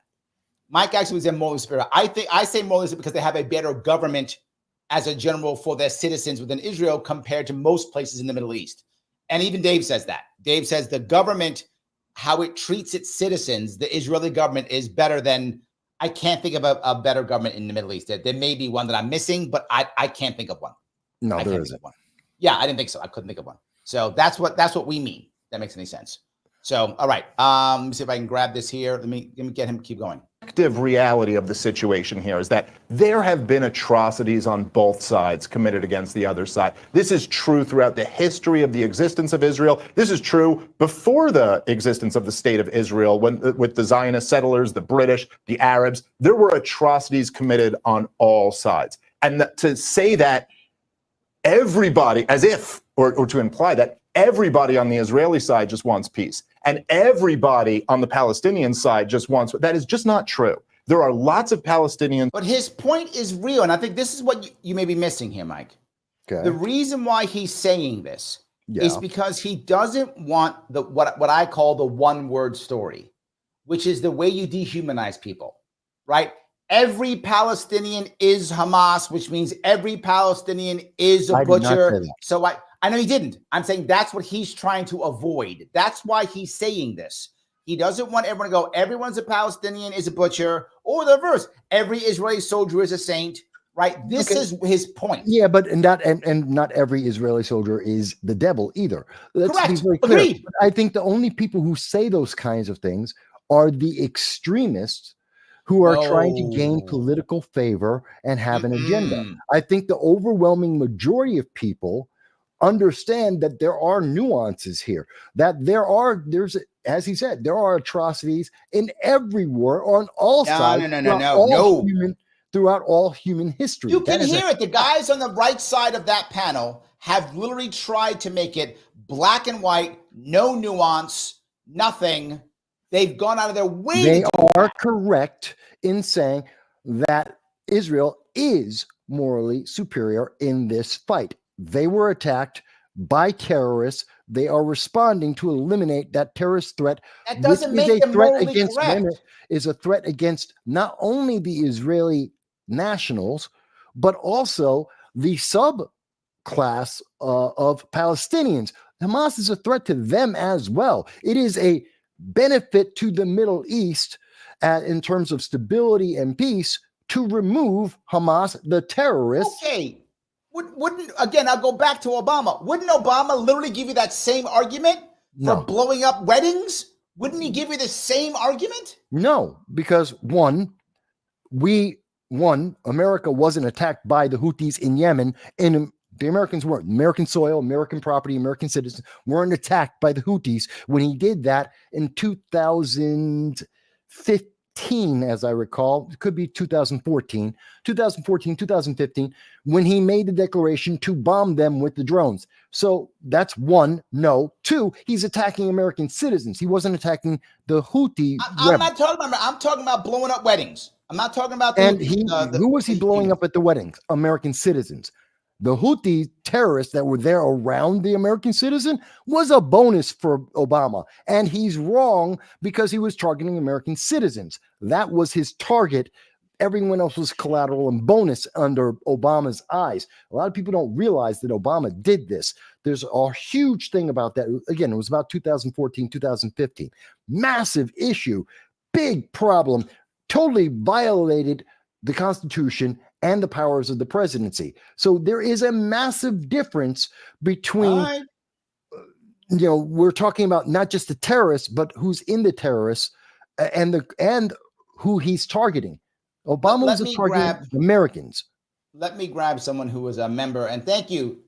Mike actually said morally superior. I say morally superior because they have a better government as a general for their citizens within Israel compared to most places in the Middle East. And even Dave says that. Dave says the government, how it treats its citizens, the Israeli government is better than, I can't think of a better government in the Middle East. There may be one that I'm missing, but I can't think of one. No, there isn't one. Yeah, I didn't think so. I couldn't think of one. So that's what we mean. That makes any sense. So, all right. Let me see if I can grab this here. Let me get him, keep going. Objective reality of the situation here is that there have been atrocities on both sides committed against the other side. This is true throughout the history of the existence of Israel. This is true before the existence of the state of Israel, when with the Zionist settlers, the British, the Arabs. There were atrocities committed on all sides. And to say that everybody, as if, or to imply that everybody on the Israeli side just wants peace, and everybody on the Palestinian side just wants, that is just not true. There are lots of Palestinians. But his point is real, and I think this is what you may be missing here, Mike. Okay. The reason why he's saying this is because he doesn't want the what I call the one-word story, which is the way you dehumanize people, right? Every Palestinian is Hamas, which means every Palestinian is a butcher. So I know he didn't. I'm saying that's what he's trying to avoid. That's why he's saying this. He doesn't want everyone to go, everyone's a Palestinian is a butcher, or the reverse. Every Israeli soldier is a saint, right? This is his point. Yeah, but not every Israeli soldier is the devil either. Let's Correct. be very clear. Agreed. I think the only people who say those kinds of things are the extremists who are trying to gain political favor and have an agenda. I think the overwhelming majority of people understand that there are nuances here, that there's, as he said, there are atrocities in every war on all sides. Throughout all human history. You can hear it. The guys on the right side of that panel have literally tried to make it black and white, no nuance, nothing. They've gone out of their way. They are correct in saying that Israel is morally superior in this fight. They were attacked by terrorists. They are responding to eliminate that terrorist threat. That doesn't make them morally correct. Is a threat against not only the Israeli nationals, but also the subclass of Palestinians. Hamas is a threat to them as well. It is a benefit to the Middle East in terms of stability and peace to remove Hamas, the terrorists. Okay. Wouldn't again, I'll go back to Obama. Wouldn't Obama literally give you that same argument for blowing up weddings? Wouldn't he give you the same argument? No, because America wasn't attacked by the Houthis in Yemen, and the Americans weren't. American soil, American property, American citizens weren't attacked by the Houthis when he did that in 2015, as I recall. It could be 2014, 2015, when he made the declaration to bomb them with the drones. So that's one, no. Two, he's attacking American citizens. He wasn't attacking the Houthi I'm not talking about, I'm talking about blowing up weddings. I'm not talking about who was he blowing up at the weddings? American citizens. The Houthi terrorists that were there around the American citizen was a bonus for Obama. And he's wrong because he was targeting American citizens. That was his target. Everyone else was collateral and bonus under Obama's eyes. A lot of people don't realize that Obama did this. There's a huge thing about that. Again, it was about 2014, 2015. Massive issue, big problem, totally violated the Constitution and the powers of the presidency. So there is a massive difference between, we're talking about not just the terrorists, but who's in the terrorists and who he's targeting. Obama was targeting Americans. Let me grab someone who was a member, and thank you,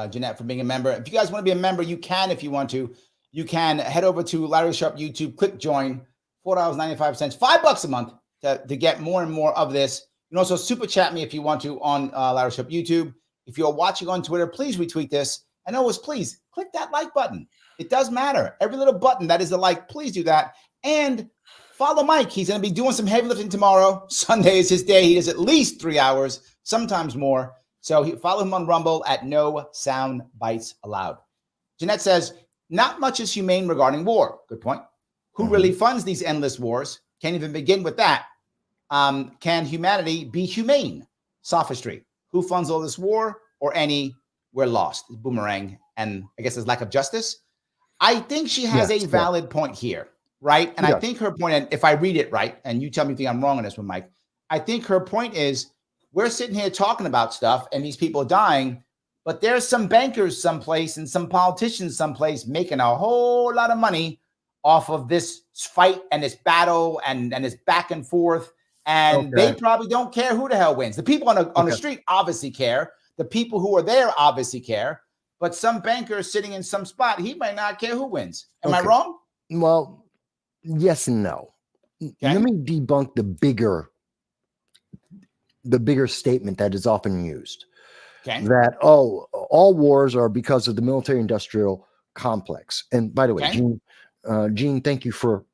Jeanette, for being a member. If you guys want to be a member, you can. If you want to, you can head over to Larry Sharpe YouTube, click join, $4.95, $5 a month to get more and more of this. You can also super chat me if you want to on Larry Sharpe YouTube. If you're watching on Twitter, please retweet this. And always, please click that like button. It does matter. Every little button that is a like, please do that. And follow Mike. He's going to be doing some heavy lifting tomorrow. Sunday is his day. He does at least 3 hours, sometimes more. So follow him on Rumble at No Soundbites Allowed. Jeanette says, not much is humane regarding war. Good point. Who really funds these endless wars? Can't even begin with that. Can humanity be humane? Sophistry. Who funds all this war or any? We're lost. Boomerang. And I guess it's lack of justice. I think she has a valid point here, right? And I think her point, and if I read it right, and you tell me if I'm wrong on this one, Mike, I think her point is we're sitting here talking about stuff and these people are dying, but there's some bankers someplace and some politicians someplace making a whole lot of money off of this fight and this battle and this back and forth. And they probably don't care who the hell wins. The people on the street obviously care. The people who are there obviously care. But some banker sitting in some spot, he might not care who wins. Am I wrong? Well, yes and no. Let me debunk the bigger statement that is often used. That, all wars are because of the military-industrial complex. And by the way, Gene, thank you for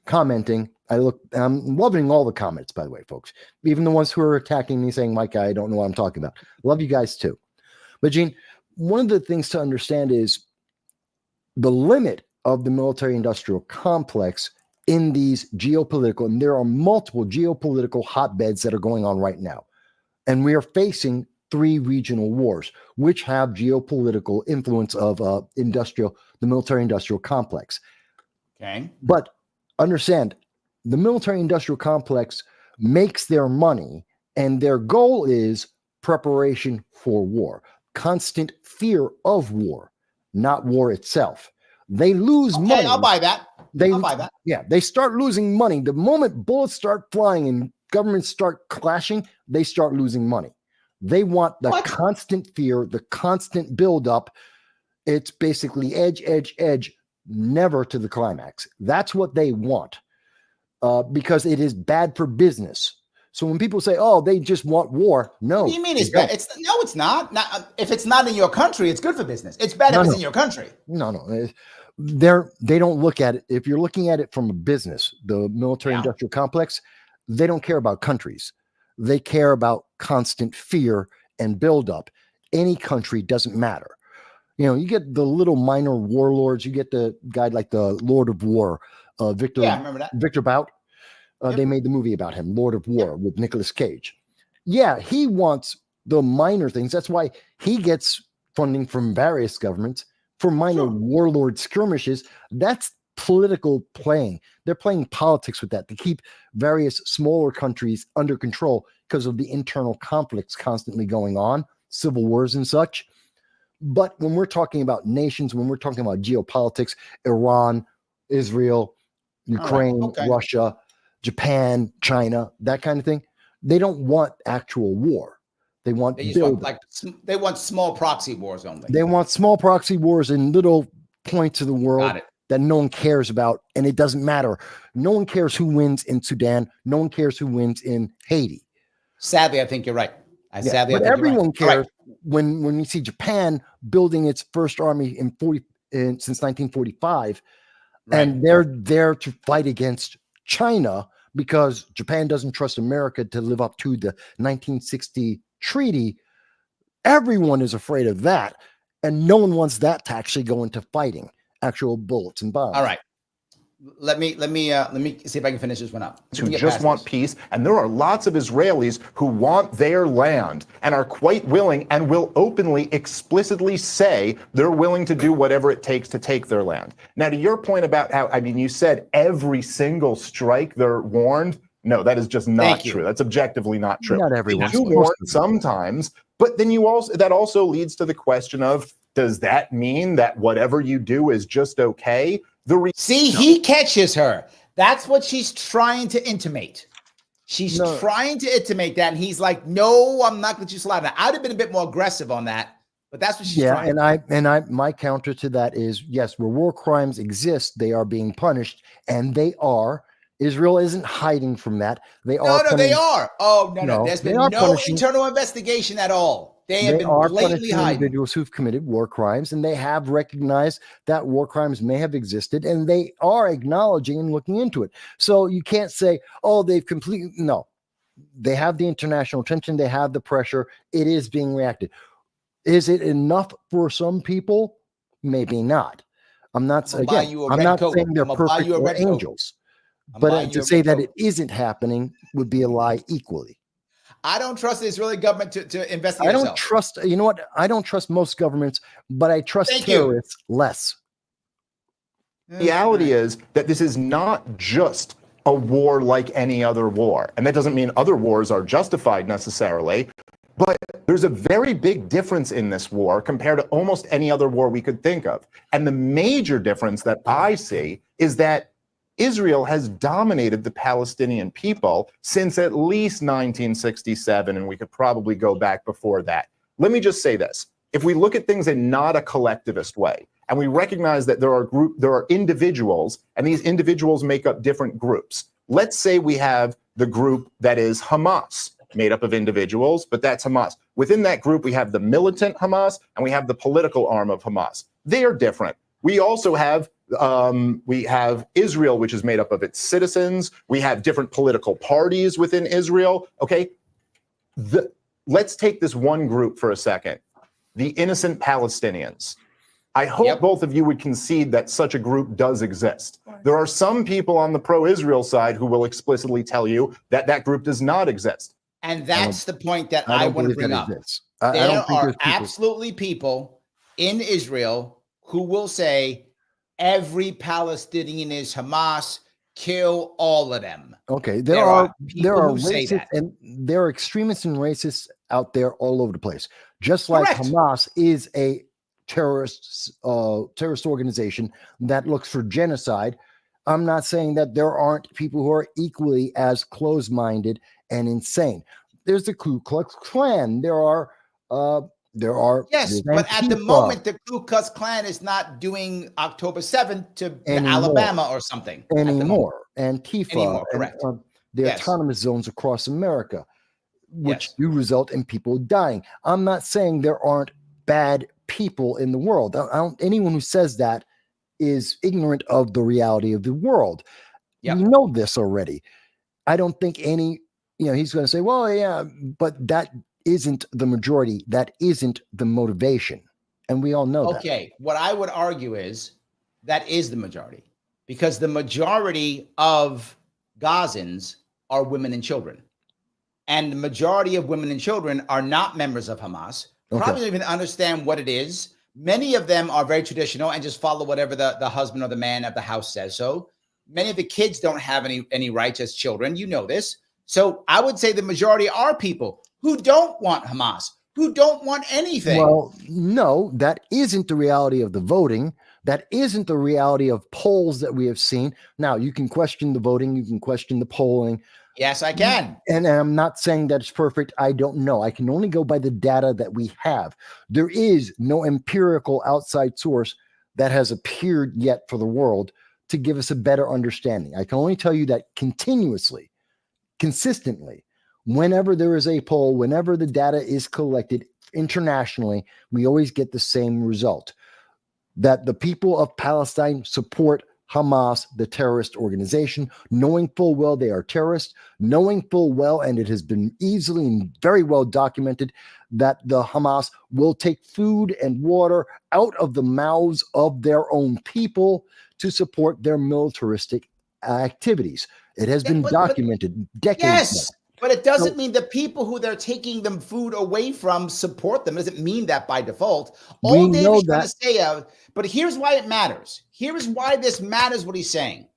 commenting. I'm loving all the comments, by the way, folks. Even the ones who are attacking me saying, Mike, I don't know what I'm talking about. Love you guys too. But Gene, one of the things to understand is the limit of the military-industrial complex in these geopolitical, and there are multiple geopolitical hotbeds that are going on right now. And we are facing 3 regional wars, which have geopolitical influence of the military-industrial complex. But understand, the military-industrial complex makes their money, and their goal is preparation for war. Constant fear of war, not war itself. They lose money. I'll buy that. I'll buy that. Yeah, they start losing money. The moment bullets start flying and governments start clashing, they start losing money. They want the constant fear, the constant buildup. It's basically edge, edge, edge, never to the climax. That's what they want because it is bad for business. So when people say, "Oh, they just want war," no. What do you mean it's bad? It's not. If it's not in your country, it's good for business. It's bad if it's in your country. No. They don't look at it. If you're looking at it from a business, the military-industrial complex, they don't care about countries. They care about constant fear and buildup. Any country doesn't matter. You get the little minor warlords. You get the guy like the Lord of War, Victor. Yeah, I remember that. Victor Bout. They made the movie about him, Lord of War, with Nicolas Cage. Yeah, he wants the minor things. That's why he gets funding from various governments for minor warlord skirmishes. That's political playing. They're playing politics with that to keep various smaller countries under control because of the internal conflicts constantly going on, civil wars and such. But when we're talking about nations, when we're talking about geopolitics, Iran, Israel, Ukraine, Russia, Japan, China, that kind of thing, they don't want actual war. They want they want small proxy wars only. They want small proxy wars in little points of the world that no one cares about, and it doesn't matter. No one cares who wins in Sudan. No one cares who wins in Haiti. Sadly, I think you're right. But everyone cares when you see Japan building its first army since 1945, and they're there to fight against China because Japan doesn't trust America to live up to the 1960 treaty. Everyone is afraid of that, and no one wants that to actually go into fighting actual bullets and bombs. All right. Let me see if I can finish this one up. Who just want peace, and there are lots of Israelis who want their land and are quite willing and will openly, explicitly say they're willing to do whatever it takes to take their land. Now, to your point about how, you said every single strike they're warned. No, that is just not true. That's objectively not true. Not everyone. You warn sometimes, but then that also leads to the question of, does that mean that whatever you do is just okay? He catches her. That's what she's trying to intimate. She's trying to intimate that, and he's like, "No, I'm not going to slide." Now, I'd have been a bit more aggressive on that, but that's what she's trying. My counter to that is yes, where war crimes exist, they are being punished, and they are. Israel isn't hiding from that. They are. They are. Oh no. There's been no internal investigation at all. They have been blatantly hiding individuals who've committed war crimes, and they have recognized that war crimes may have existed, and they are acknowledging and looking into it. So you can't say, "Oh, they've completely." No, they have the international attention. They have the pressure. It is being reacted. Is it enough for some people? Maybe not. I'm not I'm gonna buy again. you a I'm red not coat. saying they're I'm gonna buy perfect you a or red coat. angels, I'm but buying you to a say red that coat. it isn't happening would be a lie equally. I don't trust the Israeli government to investigate I don't itself. trust. You know what? I don't trust most governments, but I trust Thank you. terrorists less. The reality is that this is not just a war like any other war. And that doesn't mean other wars are justified necessarily, but there's a very big difference in this war compared to almost any other war we could think of. And the major difference that I see is that Israel has dominated the Palestinian people since at least 1967, and we could probably go back before that. Let me just say this. If we look at things in not a collectivist way, and we recognize that there are individuals, and these individuals make up different groups. Let's say we have the group that is Hamas, made up of individuals, but that's Hamas. Within that group, we have the militant Hamas, and we have the political arm of Hamas. They are different. We also have Israel, which is made up of its citizens. We have different political parties within Israel. Okay, let's take this one group for a second. The innocent Palestinians. I hope both of you would concede that such a group does exist. There are some people on the pro-Israel side who will explicitly tell you that that group does not exist. And that's the point that I want to bring up. There are absolutely people in Israel who will say every Palestinian is Hamas, kill all of them. Okay, there are racists and there are extremists and racists out there all over the place. Just like Correct. Hamas is a terrorist organization that looks for genocide. I'm not saying that there aren't people who are equally as close-minded and insane. There's the Ku Klux Klan. There are yes, but at the moment, the Ku Klux Klan is not doing October 7th to Alabama or something anymore. Antifa, correct? And the autonomous zones across America, which do result in people dying. I'm not saying there aren't bad people in the world. Anyone who says that is ignorant of the reality of the world. We know this already. I don't think he's going to say, well, yeah, but that isn't the majority. That isn't the motivation. And we all know that. Okay. What I would argue is that is the majority, because the majority of Gazans are women and children. And the majority of women and children are not members of Hamas. Probably don't even understand what it is. Many of them are very traditional and just follow whatever the husband or the man of the house says. So many of the kids don't have any rights as children. You know this. So I would say the majority are people who don't want Hamas, who don't want anything. Well, no, that isn't the reality of the voting. That isn't the reality of polls that we have seen. Now, you can question the voting. You can question the polling. Yes, I can. And I'm not saying that it's perfect. I don't know. I can only go by the data that we have. There is no empirical outside source that has appeared yet for the world to give us a better understanding. I can only tell you that consistently, whenever there is a poll, whenever the data is collected internationally, we always get the same result, that the people of Palestine support Hamas, the terrorist organization, knowing full well they are terrorists, knowing full well, and it has been easily and very well documented, that the Hamas will take food and water out of the mouths of their own people to support their militaristic activities. It has been documented decades Yes, now. but it doesn't mean the people who they're taking them food away from support them. It doesn't mean that by default. All David's trying to say, but here's why it matters. Here's why this matters, what he's saying.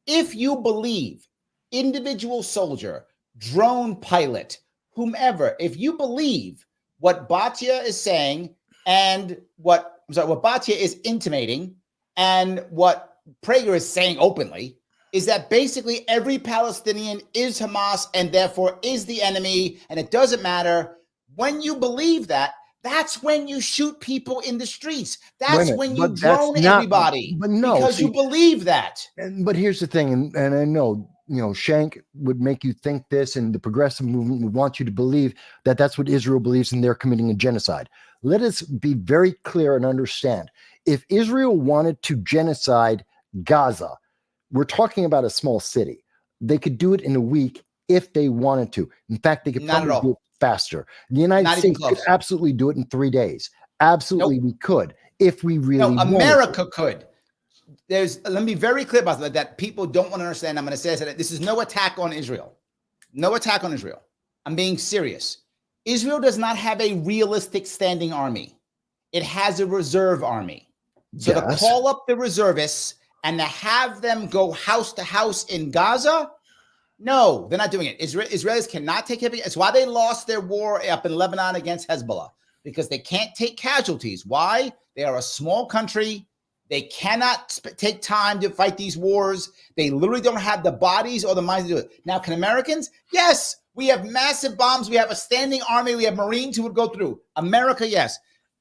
If you believe individual soldier, drone pilot, whomever, if you believe what Batya is saying and what Batya is intimating and what Prager is saying openly, is that basically every Palestinian is Hamas and therefore is the enemy, and it doesn't matter. When you believe that, that's when you shoot people in the streets. That's when you drone everybody. But no, because you believe that. But here's the thing, and I know, Shank would make you think this, and the progressive movement would want you to believe that that's what Israel believes, and they're committing a genocide. Let us be very clear and understand. If Israel wanted to genocide Gaza, we're talking about a small city. They could do it in a week if they wanted to. In fact, they could probably do it faster. The United States could absolutely do it in 3 days. Absolutely, we could if we really wanted America could. let me be very clear about that people don't want to understand. I'm going to say that this is no attack on Israel. No attack on Israel. I'm being serious. Israel does not have a realistic standing army. It has a reserve army. So to call up the reservists and to have them go house to house in Gaza, no, they're not doing it. Israelis cannot take heavy. It's why they lost their war up in Lebanon against Hezbollah, because they can't take casualties. Why? They are a small country. They cannot take time to fight these wars. They literally don't have the bodies or the minds to do it. Now, can Americans? Yes. We have massive bombs. We have a standing army. We have Marines who would go through. America, yes.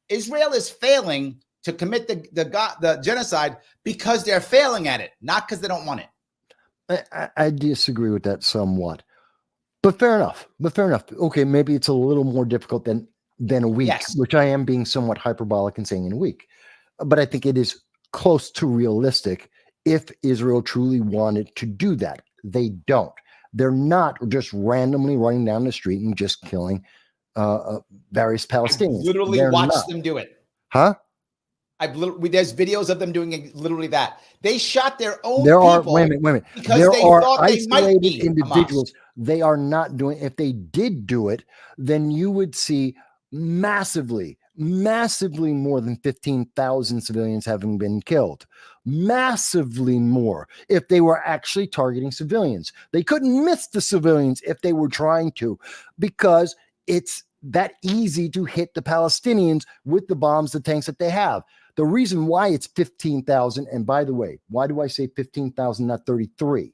Israel is failing to commit the genocide because they're failing at it, not because they don't want it. I disagree with that somewhat, but fair enough. Okay, maybe it's a little more difficult than a week, which I am being somewhat hyperbolic and saying in a week. But I think it is close to realistic if Israel truly wanted to do that. They don't. They're not just randomly running down the street and just killing various Palestinians. I literally watched them do it. Huh? There's videos of them doing literally that. They shot their own people. Wait a minute. Because there they are thought they might be individuals. Hamas. They are not doing. If they did do it, then you would see massively more than 15,000 civilians having been killed. Massively more if they were actually targeting civilians. They couldn't miss the civilians if they were trying to, because it's that easy to hit the Palestinians with the bombs, the tanks that they have. The reason why it's 15,000, and by the way, why do I say 15,000, not 33?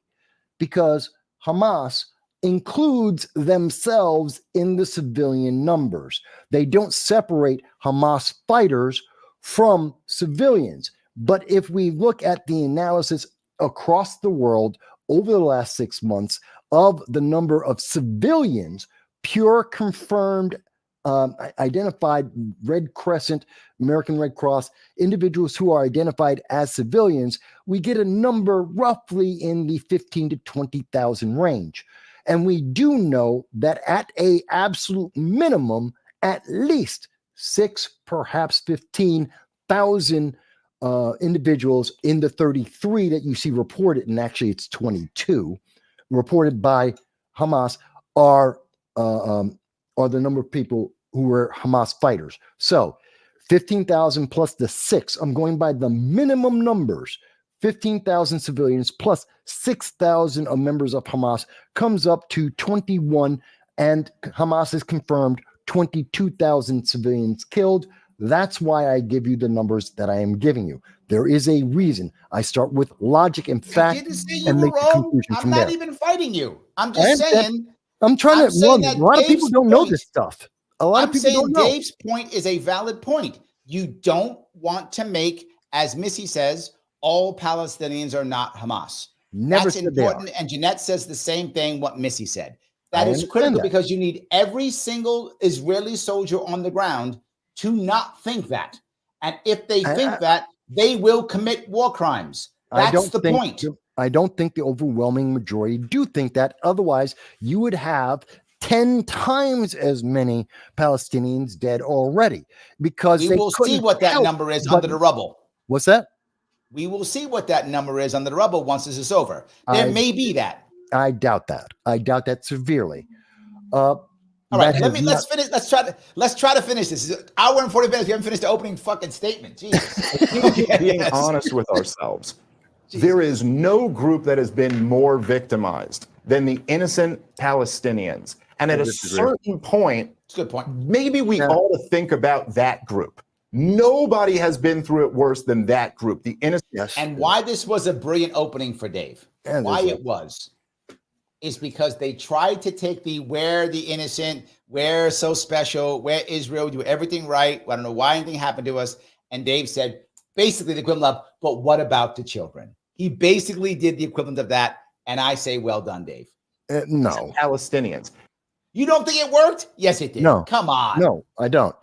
Because Hamas includes themselves in the civilian numbers. They don't separate Hamas fighters from civilians. But if we look at the analysis across the world over the last 6 months of the number of civilians, pure confirmed identified Red Crescent, American Red Cross, individuals who are identified as civilians, we get a number roughly in the 15 to 20,000 range. And we do know that at a absolute minimum, at least 6, perhaps 15,000 individuals in the 33 that you see reported, and actually it's 22 reported by Hamas, are the number of people who were Hamas fighters. So 15,000 plus the 6, I'm going by the minimum numbers, 15,000 civilians plus 6,000 of members of Hamas comes up to 21, and Hamas has confirmed 22,000 civilians killed. That's why I give you the numbers that I am giving you. There is a reason. I start with logic and fact and make the conclusion from there. I'm not even fighting you. I'm just saying. I'm trying to. A lot of people don't know this stuff. A lot of people don't know. Dave's point is a valid point. You don't want to make, as Missy says, all Palestinians are not Hamas. Never That's important. And Jeanette says the same thing, what Missy said. That is critical because you need every single Israeli soldier on the ground to not think that. And if they think that, they will commit war crimes. That's the point. I don't think the overwhelming majority do think that. Otherwise, you would have 10 times as many Palestinians dead already, because we will see what that number is under the rubble. What's that? We will see what that number is under the rubble once this is over. There may be that. I doubt that. I doubt that severely. All right, let's finish. Let's try to finish this. It's an hour and 40 minutes. We haven't finished the opening fucking statement. Jesus. Being honest with ourselves. Jesus. There is no group that has been more victimized than the innocent Palestinians. And at a certain point, it's a good point. Maybe we ought to think about that group. Nobody has been through it worse than that group, the innocent. Yes. And why this was a brilliant opening for Dave, why it was, is because they tried to take we're the innocent, we're so special, we're Israel, we do everything right. I don't know why anything happened to us. And Dave said, basically the equivalent of, but what about the children? He basically did the equivalent of that. And I say, well done, Dave. No. Palestinians. You don't think it worked? Yes, it did. No. Come on. No, I don't.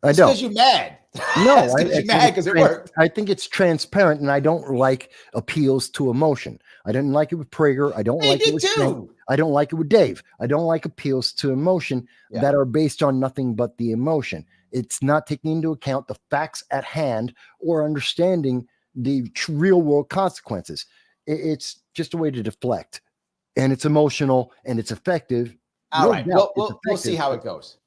I don't. Because you're mad. No, you're mad because it worked. I think it's transparent, and I don't like appeals to emotion. I didn't like it with Prager. I don't like it with Snake. I don't like it with Dave. I don't like appeals to emotion that are based on nothing but the emotion. It's not taking into account the facts at hand or understanding the real world consequences. It's just a way to deflect, and it's emotional and it's effective. All right. Well, we'll see how it goes.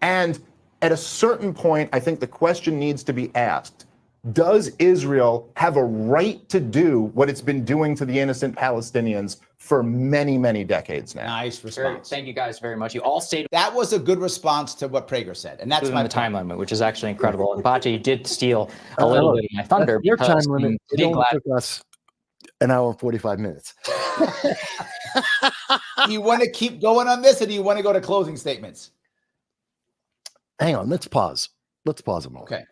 And at a certain point, I think the question needs to be asked. Does Israel have a right to do what it's been doing to the innocent Palestinians for many, many decades now? Nice response. Thank you guys very much. You all stayed. That was a good response to what Prager said, and that's my time limit, which is actually incredible. And Bache did steal a little bit of my thunder. Your time limit. It only took us an hour and 45 minutes. Do you want to keep going on this, or do you want to go to closing statements? Hang on. Let's pause. Let's pause a moment. Okay.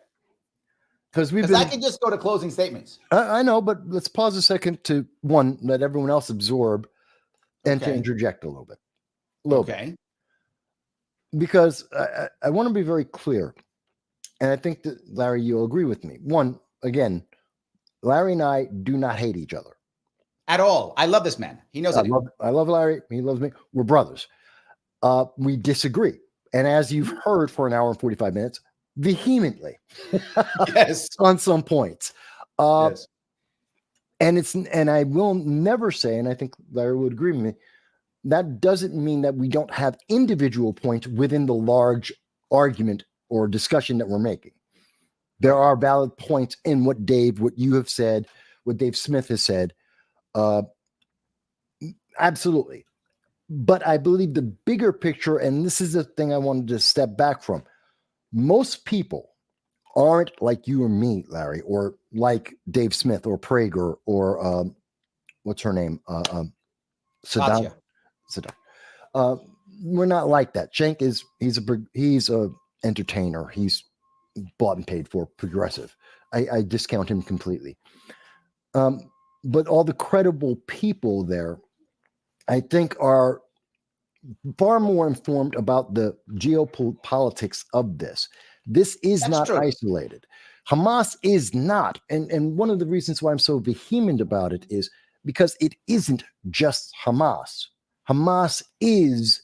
Because I can just go to closing statements. I know, but let's pause a second to one, let everyone else absorb and to interject a little bit. Bit. Because I want to be very clear. And I think that, Larry, you'll agree with me. One, again, Larry and I do not hate each other. At all. I love this man. He knows I love Larry. He loves me. We're brothers. We disagree. And as you've heard for an hour and 45 minutes, vehemently. Yes. On some points. Yes. And I will never say, and I think Larry would agree with me, that doesn't mean that we don't have individual points within the large argument or discussion that we're making. There are valid points in what you have said, what Dave Smith has said. Absolutely. But I believe the bigger picture, and this is the thing I wanted to step back from, most people aren't like you or me, Larry, or like Dave Smith or Prager or what's her name? Saddam. We're not like that. Cenk he's a entertainer. He's bought and paid for, progressive. I discount him completely. But all the credible people there, I think, are far more informed about the geopolitics of this. This is not isolated. Hamas is not. And one of the reasons why I'm so vehement about it is because it isn't just Hamas. Hamas is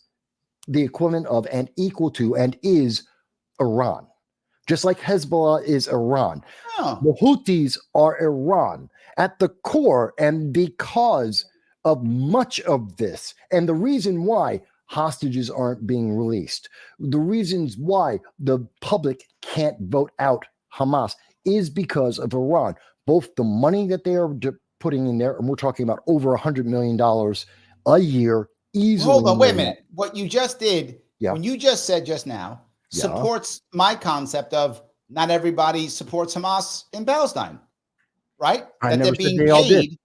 the equivalent of and equal to and is Iran. Just like Hezbollah is Iran. Oh. The Houthis are Iran at the core, and because of much of this, and the reason why hostages aren't being released, the reasons why the public can't vote out Hamas is because of Iran. Both the money that they are putting in there, and we're talking about over $100 million a year easily. Hold on, wait a minute. What you just did, Yeah. when you just said just now, Yeah. supports my concept of not everybody supports Hamas in Palestine, right? I That never they're said being they all did. paid.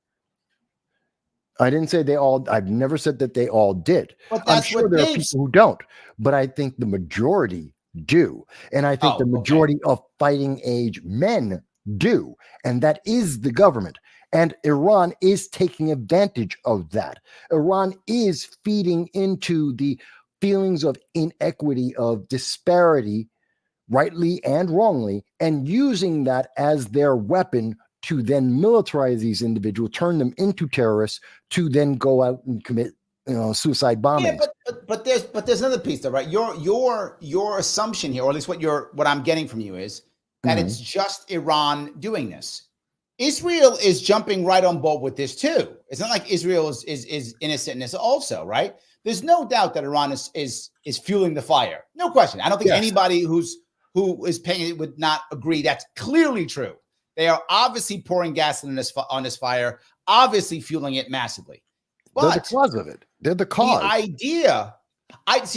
I didn't say they all. I've never said that they all did. But I'm that's sure what there are Dave's. people who don't, but I think the majority do, and I think Oh, the okay. majority of fighting age men do, and that is the government. And Iran is taking advantage of that. Iran is feeding into the feelings of inequity, of disparity, rightly and wrongly, and using that as their weapon to then militarize these individuals, turn them into terrorists, to then go out and commit, suicide bombings. Yeah, but there's another piece though, right? Your assumption here, or at least what I'm getting from you is that it's just Iran doing this. Israel is jumping right on board with this too. It's not like Israel is innocent in this also, right? There's no doubt that Iran is fueling the fire. No question. I don't think anybody who is paying it would not agree that's clearly true. They are obviously pouring gasoline on this fire, obviously fueling it massively. But they're the cause of it. They're the cause. The idea,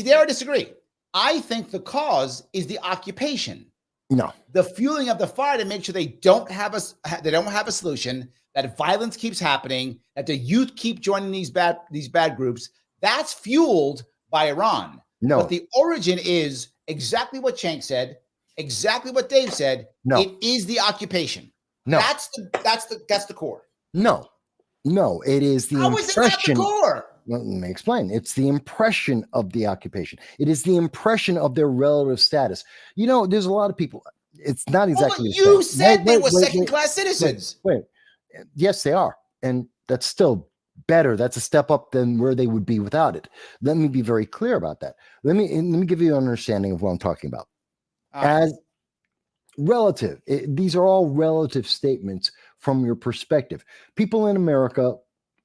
there I disagree. I think the cause is the occupation. No, the fueling of the fire to make sure they don't have a solution, that violence keeps happening, that the youth keep joining these bad groups. That's fueled by Iran. No, but the origin is exactly what Cenk said, exactly what Dave said. No, it is the occupation. No, that's the core. No, it is the How impression. Is it not the core? Let me explain. It's the impression of the occupation. It is the impression of their relative status. There's a lot of people. It's not exactly. You said they were second-class citizens. Wait. Yes, they are, and that's still better. That's a step up than where they would be without it. Let me be very clear about that. Let me give you an understanding of what I'm talking about. As relative. These are all relative statements from your perspective. People in America,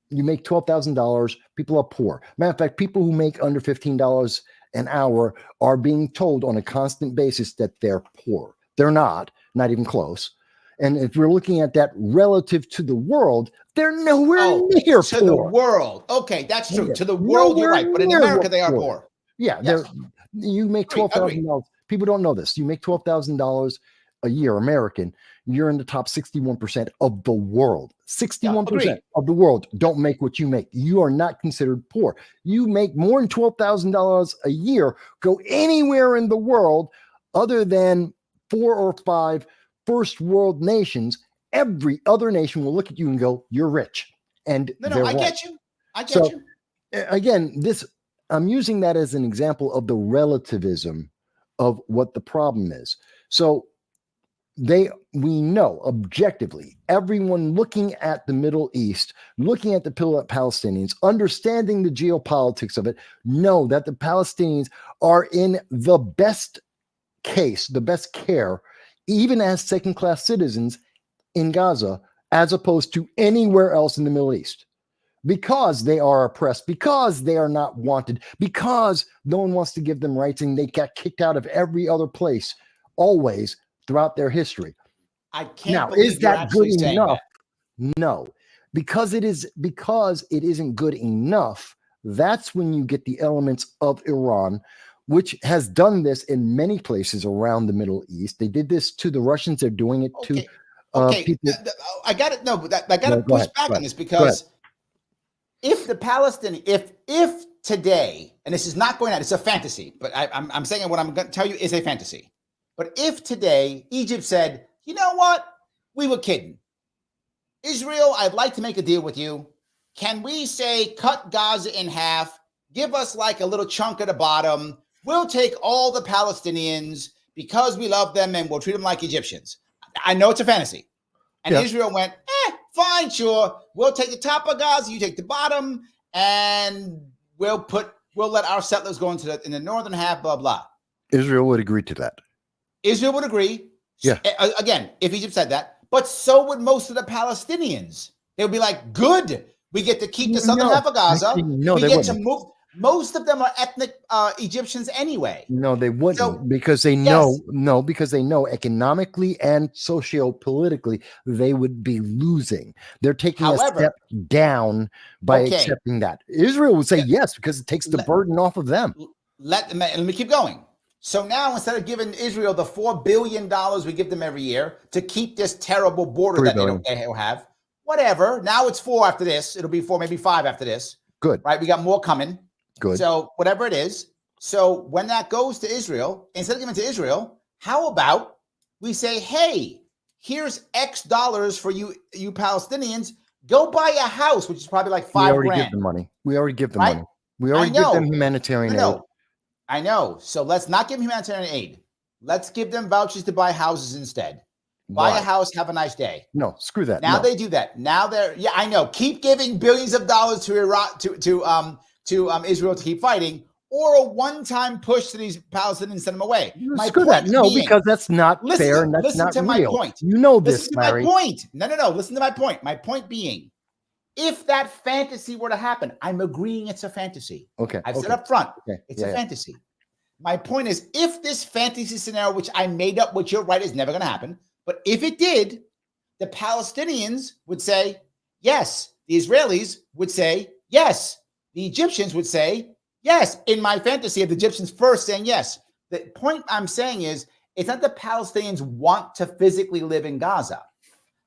you make $12,000, people are poor. Matter of fact, people who make under $15 an hour are being told on a constant basis that they're poor. They're not even close. And if we're looking at that relative to the world, they're nowhere near to poor. the world. Okay, that's true. To the world, you're right. But in America, they are poor. Yeah, you make $12,000. People don't know this. You make $12,000 a year, American. You're in the top 61% of the world. 61% of the world don't make what you make. You are not considered poor. You make more than $12,000 a year. Go anywhere in the world other than 4 or 5 first world nations. Every other nation will look at you and go, "You're rich." And I get you. I get you. Again, I'm using that as an example of the relativism of what the problem is. So we know objectively, everyone looking at the Middle East, looking at the Palestinians, understanding the geopolitics of it, know that the Palestinians are in the best case, the best care, even as second-class citizens in Gaza, as opposed to anywhere else in the Middle East. Because they are oppressed, because they are not wanted, because no one wants to give them rights, and they got kicked out of every other place, always throughout their history. I can't now, believe is that good enough? That. No, because it isn't good enough. That's when you get the elements of Iran, which has done this in many places around the Middle East. They did this to the Russians. They're doing it to people. I got it. No, but I got to push back on this because if the Palestinian, if today, and this is not going out, it's a fantasy, but I'm saying what I'm going to tell you is a fantasy. But if today Egypt said, "You know what? We were kidding. Israel, I'd like to make a deal with you. Can we say cut Gaza in half, give us like a little chunk at the bottom? We'll take all the Palestinians because we love them and we'll treat them like Egyptians." I know it's a fantasy. And Israel went, fine, sure. We'll take the top of Gaza, you take the bottom, and we'll let our settlers go into in the northern half, blah, blah. Israel would agree to that. Israel would agree. Yeah. Again, if Egypt said that, but so would most of the Palestinians. They would be like, good, we get to keep the southern half of Gaza. No, we they get wouldn't. to move. Most of them are ethnic Egyptians anyway. No, they wouldn't, because they know, because they know economically and socio-politically they would be losing. They're taking a step down by accepting that. Israel would say yes, because it takes the burden off of them. Let me keep going. So now, instead of giving Israel the $4 billion we give them every year to keep this terrible border that they don't have, whatever. Now it's 4 after this. It'll be 4, maybe 5 after this. Good. Right? We got more coming. Good. So whatever it is. So when that goes to Israel, instead of giving it to Israel, how about we say, hey, here's X dollars for you Palestinians. Go buy a house, which is probably like $5,000. We already give them money. We already give them money. We already give them humanitarian aid. I know. So let's not give them humanitarian aid. Let's give them vouchers to buy houses instead. Buy a house, have a nice day. No, screw that. Now they do that. Now I know. Keep giving billions of dollars to Iraq, to Israel to keep fighting, or a one-time push to these Palestinians, send them away. Screw that. No, because that's not fair and that's not real. My point. You know this, Larry. My point. No. Listen to my point. My point being, if that fantasy were to happen, I'm agreeing it's a fantasy. Okay. I've said up front, it's a fantasy. My point is, if this fantasy scenario, which I made up, which you're right, is never going to happen, but if it did, the Palestinians would say yes. The Israelis would say yes. The Egyptians would say yes. In my fantasy of the Egyptians first saying yes. The point I'm saying is, it's not the Palestinians want to physically live in Gaza.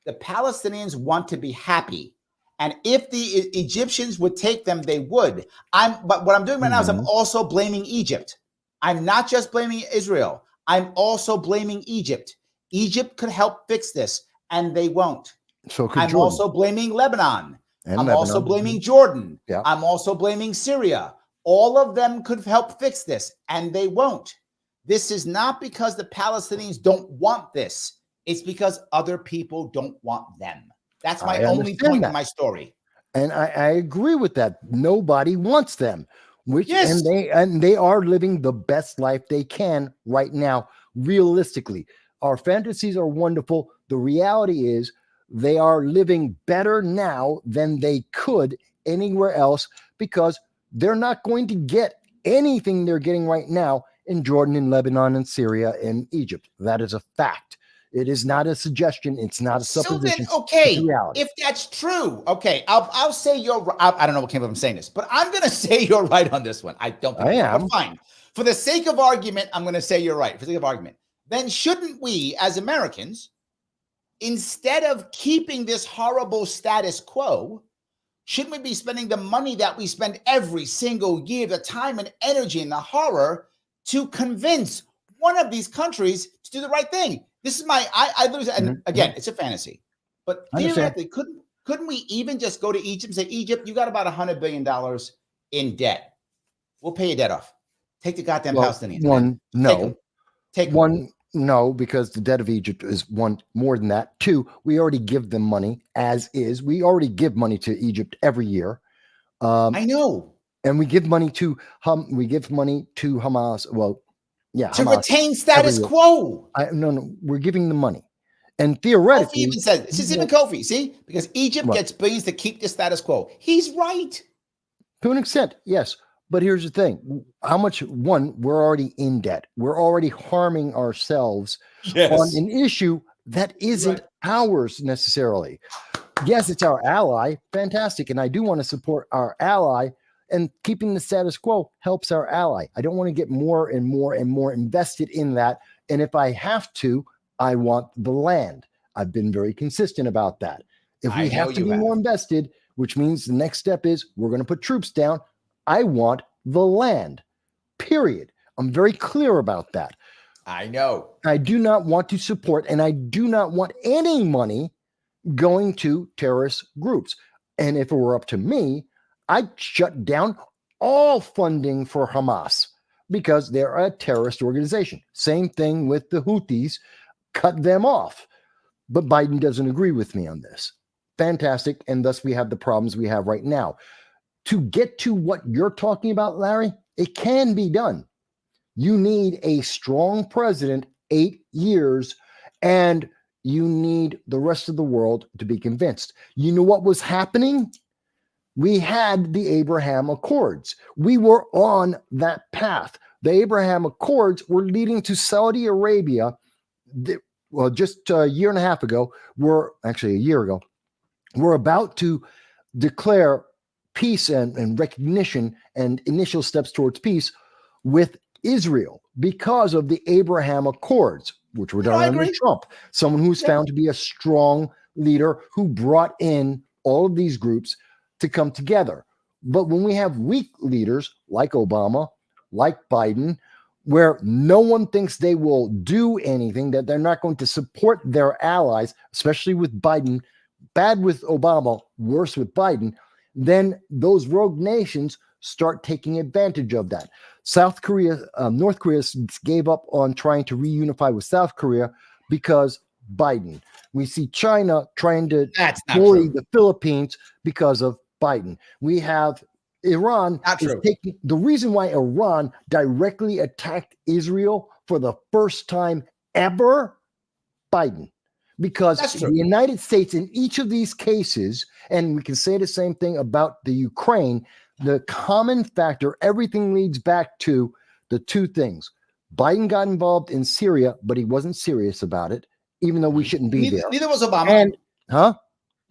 The Palestinians want to be happy. And if the Egyptians would take them, they would. But what I'm doing right now is I'm also blaming Egypt. I'm not just blaming Israel. I'm also blaming Egypt. Egypt could help fix this, and they won't. So could I'm Jordan. also blaming Lebanon. I'm Lebanon. also blaming Jordan. Yeah. I'm also blaming Syria. All of them could help fix this, and they won't. This is not because the Palestinians don't want this. It's because other people don't want them. That's my only point in my story. And I agree with that. Nobody wants them. And they are living the best life they can right now, realistically. Our fantasies are wonderful. The reality is they are living better now than they could anywhere else because they're not going to get anything they're getting right now in Jordan and Lebanon and Syria and Egypt. That is a fact. It is not a suggestion. It's not a supposition. So then, okay, reality. if that's true, okay, I'll say you're right. I don't know what came up I'm saying this, but I'm going to say you're right on this one. I don't think I am. But fine. For the sake of argument, I'm going to say you're right. For the sake of argument. Then shouldn't we, as Americans, instead of keeping this horrible status quo, shouldn't we be spending the money that we spend every single year, the time and energy and the horror to convince one of these countries to do the right thing? This is my, I lose it. And again, it's a fantasy, but theoretically, couldn't we even just go to Egypt and say, Egypt, you got about $100 billion in debt. We'll pay your debt off. Take the goddamn Palestinians. No, because the debt of Egypt is one more than that. Two, we already give them money as is. We already give money to Egypt every year. I know. And we give money to Hamas. Well, yeah, to Hamas retain status quo. No, we're giving them money, and theoretically, Kofi even said this is even Kofi. See, because Egypt gets billions to keep the status quo. He's right to an extent, yes. But here's the thing: how much? One, we're already in debt. We're already harming ourselves on an issue that isn't ours necessarily. Yes, it's our ally. Fantastic, and I do want to support our ally. And keeping the status quo helps our ally. I don't want to get more and more and more invested in that. And if I have to, I want the land. I've been very consistent about that. If we have to be more invested, which means the next step is we're going to put troops down, I want the land, period. I'm very clear about that. I know. I do not want to support, and I do not want any money going to terrorist groups. And if it were up to me, I'd shut down all funding for Hamas because they're a terrorist organization. Same thing with the Houthis, cut them off. But Biden doesn't agree with me on this. Fantastic. And thus we have the problems we have right now. To get to what you're talking about, Larry, it can be done. You need a strong president, 8 years, and you need the rest of the world to be convinced. You know what was happening? We had the Abraham Accords. We were on that path. The Abraham Accords were leading to Saudi Arabia. Just a year and a half ago, a year ago, we're about to declare peace and recognition and initial steps towards peace with Israel because of the Abraham Accords, which were done under Trump, someone who's found to be a strong leader who brought in all of these groups to come together. But when we have weak leaders like Obama, like Biden, where no one thinks they will do anything, that they're not going to support their allies, especially with Biden, bad with Obama, worse with Biden, then those rogue nations start taking advantage of that. North Korea gave up on trying to reunify with South Korea because Biden. We see China trying to bully the Philippines because of Biden. We have Iran taking the reason why Iran directly attacked Israel for the first time ever, Biden. Because the United States in each of these cases, and we can say the same thing about the Ukraine, the common factor, everything leads back to the two things. Biden got involved in Syria, but he wasn't serious about it, even though we shouldn't be there. Neither was Obama.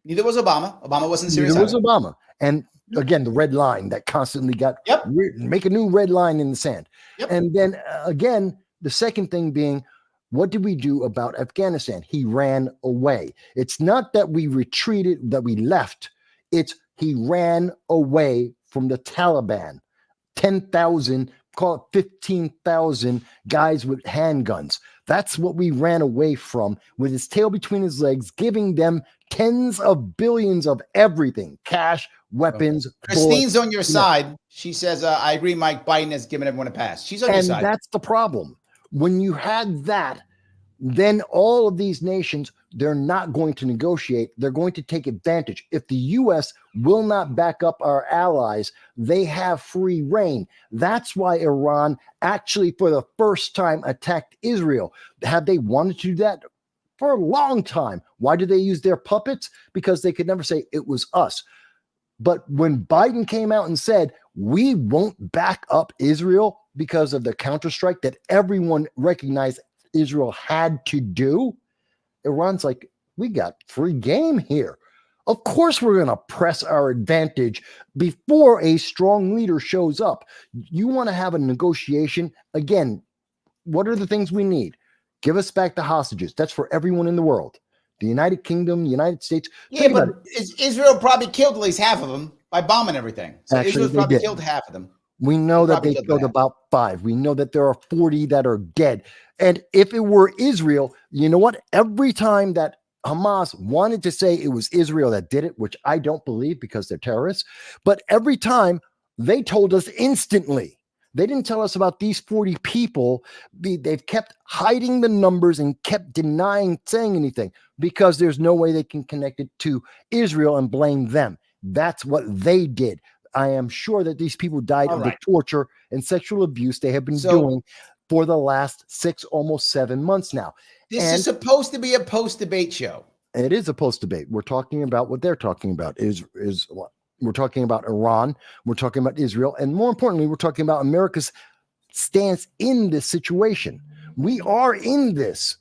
Neither was Obama. Obama wasn't serious. Neither was Obama. And again, the red line that constantly got make a new red line in the sand. And then again, the second thing being, what did we do about Afghanistan? He ran away. It's not that we retreated, that we left. It's he ran away from the Taliban. 10,000, call it 15,000 guys with handguns. That's what we ran away from, with his tail between his legs, giving them tens of billions of everything, cash, weapons. Christine's on your side. She says, I agree, Mike, Biden has given everyone a pass. She's on your side. And that's the problem. When you had that, then all of these nations, they're not going to negotiate. They're going to take advantage. If the U.S. will not back up our allies, they have free reign. That's why Iran actually, for the first time, attacked Israel. Have they wanted to do that? For a long time. Why did they use their puppets? Because they could never say it was us. But when Biden came out and said, we won't back up Israel because of the counterstrike that everyone recognized Israel had to do, Iran's like, we got free game here. Of course, we're going to press our advantage before a strong leader shows up. You want to have a negotiation? Again, what are the things we need? Give us back the hostages. That's for everyone in the world. The United Kingdom, the United States. Yeah, but Israel probably killed at least half of them by bombing everything. So Actually, Israel's probably killed half of them. We know that they killed about 5. We know that there are 40 that are dead. And if it were Israel, you know what? Every time that Hamas wanted to say it was Israel that did it, which I don't believe because they're terrorists, but every time they told us instantly. They didn't tell us about these 40 people. They've kept hiding the numbers and kept denying saying anything because there's no way they can connect it to Israel and blame them. That's what they did. I am sure that these people died of the torture and sexual abuse they have been doing for the last 6, almost 7 months now. This is supposed to be a post-debate show. It is a post-debate. We're talking about what they're talking about. We're talking about Iran. We're talking about Israel. And more importantly, we're talking about America's stance in this situation. We are in this.